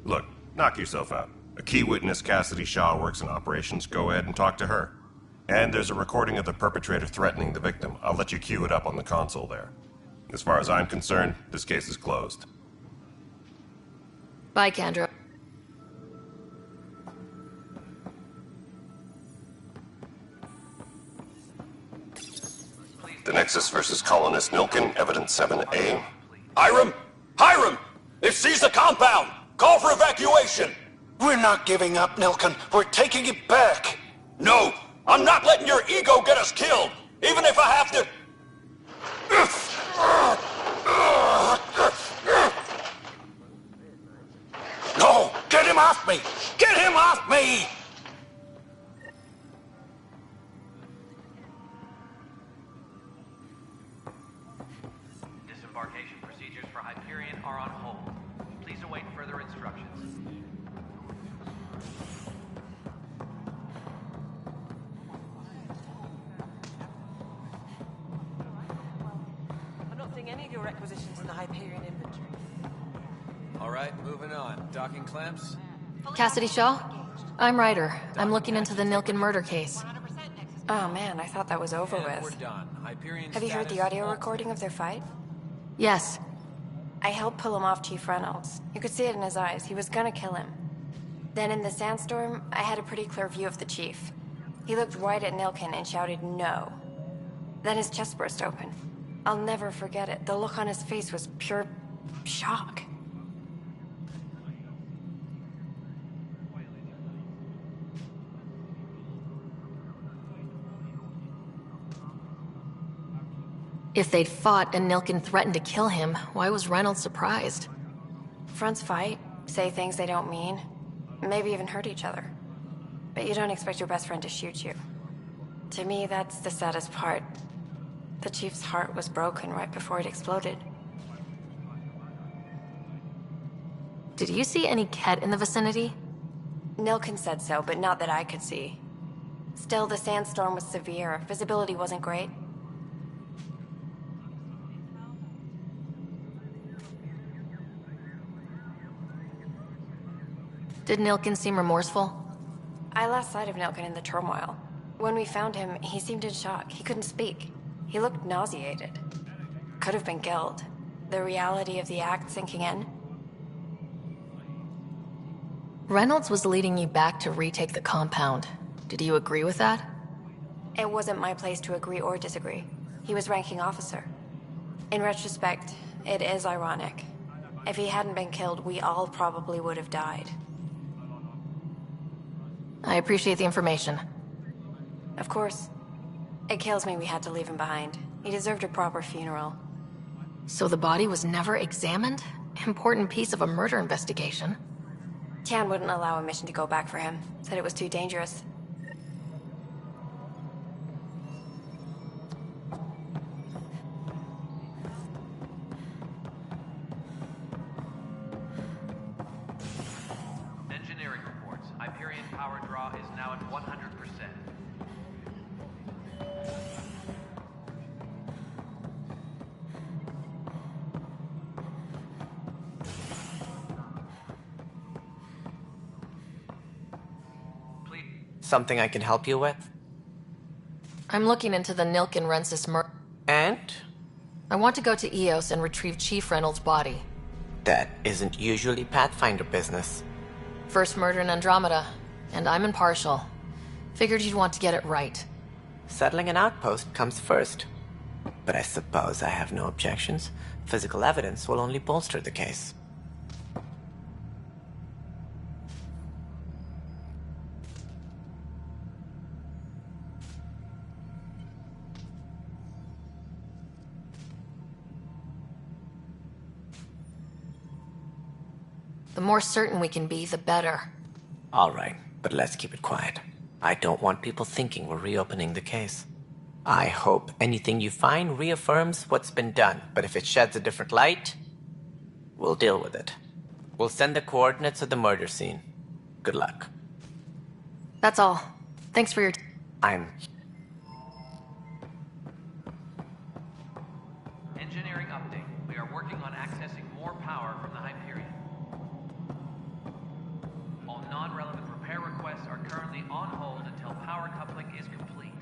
[SPEAKER 18] Look, knock yourself out. A key witness, Cassidy Shaw, works in operations. Go ahead and talk to her. And there's a recording of the perpetrator threatening the victim. I'll let you cue it up on the console there. As far as I'm concerned, this case is closed.
[SPEAKER 3] Bye, Kendra.
[SPEAKER 18] The Nexus versus Colonist Nilken, Evidence 7A.
[SPEAKER 5] Hiram! Hiram! They've seized the compound! Call for evacuation!
[SPEAKER 22] We're not giving up, Nilken. We're taking it back.
[SPEAKER 5] No! I'm not letting your ego get us killed! Even if I have to...
[SPEAKER 22] No! Get him off me! Get him off me!
[SPEAKER 9] Disembarkation procedures for Hyperion are on hold. Please await further instructions.
[SPEAKER 23] I'm not seeing any of your requisitions in the Hyperion inventory.
[SPEAKER 24] All right, moving on. Docking clamps?
[SPEAKER 3] Cassidy Shaw? I'm Ryder. I'm looking into the Nilken murder case.
[SPEAKER 25] Oh man, I thought that was over
[SPEAKER 24] And we're
[SPEAKER 25] with.
[SPEAKER 24] done. Hyperion
[SPEAKER 25] Have you heard the
[SPEAKER 24] status
[SPEAKER 25] audio
[SPEAKER 24] altered.
[SPEAKER 25] recording of their fight?
[SPEAKER 3] Yes.
[SPEAKER 25] I helped pull him off Chief Reynolds. You could see it in his eyes. He was gonna kill him. Then in the sandstorm, I had a pretty clear view of the Chief. He looked right at Nilken and shouted no. Then his chest burst open. I'll never forget it. The look on his face was pure shock.
[SPEAKER 3] If they'd fought and Nilken threatened to kill him, why was Reynolds surprised?
[SPEAKER 25] Fronts fight, say things they don't mean, maybe even hurt each other. But you don't expect your best friend to shoot you. To me, that's the saddest part. The Chief's heart was broken right before it exploded.
[SPEAKER 3] Did you see any Ket in the vicinity?
[SPEAKER 25] Nilken said so, but not that I could see. Still, the sandstorm was severe. Visibility wasn't great.
[SPEAKER 3] Did Nilken seem remorseful?
[SPEAKER 25] I lost sight of Nilken in the turmoil. When we found him, he seemed in shock. He couldn't speak. He looked nauseated. Could have been guilt. The reality of the act sinking in.
[SPEAKER 3] Reynolds was leading you back to retake the compound. Did you agree with that?
[SPEAKER 25] It wasn't my place to agree or disagree. He was ranking officer. In retrospect, it is ironic. If he hadn't been killed, we all probably would have died.
[SPEAKER 3] I appreciate the information.
[SPEAKER 25] Of course. It kills me we had to leave him behind. He deserved a proper funeral.
[SPEAKER 3] So the body was never examined? Important piece of a murder investigation.
[SPEAKER 25] Tian wouldn't allow a mission to go back for him. Said it was too dangerous.
[SPEAKER 9] Engineering reports. Hyperion power draw is now at 100%.
[SPEAKER 13] Something I can help you with?
[SPEAKER 3] I'm looking into the Nilken Rensis murder.
[SPEAKER 13] And?
[SPEAKER 3] I want to go to Eos and retrieve Chief Reynolds' body.
[SPEAKER 13] That isn't usually Pathfinder business.
[SPEAKER 3] First murder in Andromeda, and I'm impartial. Figured you'd want to get it right.
[SPEAKER 13] Settling an outpost comes first. But I suppose I have no objections. Physical evidence will only bolster the case.
[SPEAKER 3] The more certain we can be, the better.
[SPEAKER 13] All right, but let's keep it quiet. I don't want people thinking we're reopening the case. I hope anything you find reaffirms what's been done, but if it sheds a different light, we'll deal with it. We'll send the coordinates of the murder scene. Good luck.
[SPEAKER 3] That's all. Thanks for your...
[SPEAKER 13] I'm...
[SPEAKER 9] Engineering update. We are working on accessing more power from the Hyperion. All non-relevant repair requests are currently on hold until power coupling is complete.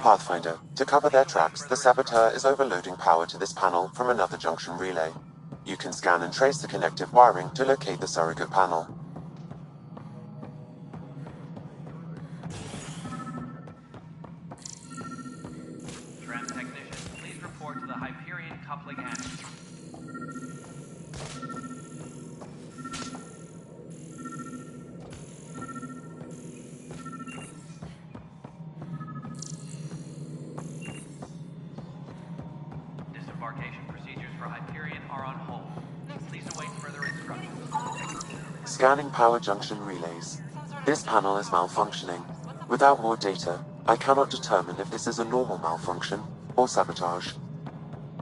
[SPEAKER 6] Pathfinder, to cover their tracks, the Saboteur is overloading power to this panel from another junction relay. You can scan and trace the connective wiring to locate the surrogate panel.
[SPEAKER 9] Tram technician, please report to the Hyperion coupling annex. Disembarkation procedures for Hyperion are on hold. Please await further instructions.
[SPEAKER 6] Scanning power junction relays. This panel is malfunctioning. Without more data, I cannot determine if this is a normal malfunction or sabotage.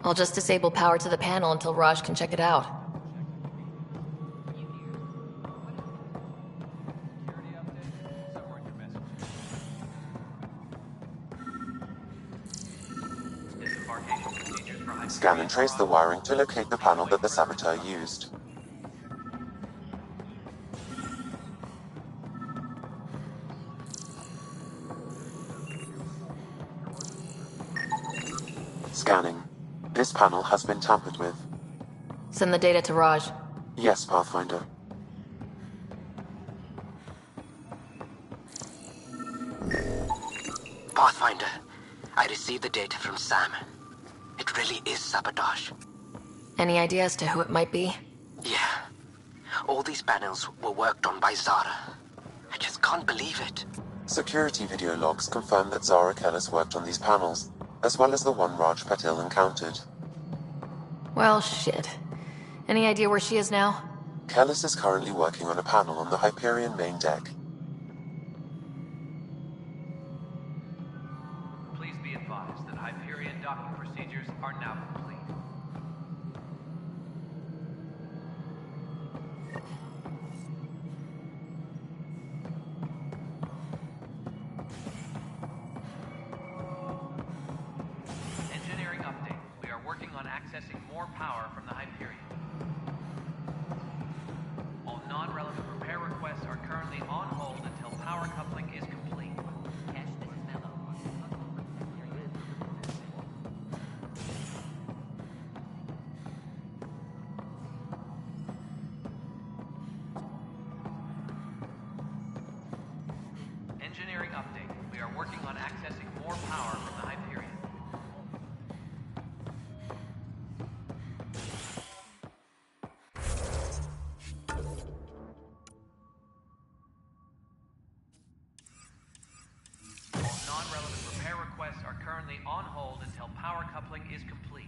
[SPEAKER 3] I'll just disable power to the panel until Raj can check it out.
[SPEAKER 6] Scan and trace the wiring to locate the panel that the Saboteur used. Scanning. This panel has been tampered with.
[SPEAKER 3] Send the data to Raj.
[SPEAKER 6] Yes, Pathfinder.
[SPEAKER 1] Pathfinder, I received the data from Sam. It really is sabotage.
[SPEAKER 3] Any idea as to who it might be?
[SPEAKER 1] Yeah. All these panels were worked on by Zara. I just can't believe it.
[SPEAKER 6] Security video logs confirm that Zara Kellis worked on these panels, as well as the one Raj Patil encountered.
[SPEAKER 3] Well, shit. Any idea where she is now?
[SPEAKER 6] Kellis is currently working on a panel on the Hyperion main deck.
[SPEAKER 9] Please be advised that Hyperion docking procedures are now complete. Engineering update. We are working on accessing more power from the Hyperion. All non-relevant repair requests are currently on hold until power coupling is complete. Engineering update. We are working on accessing more power from the Hyperion. All non-relevant repair requests are currently on hold until power coupling is complete.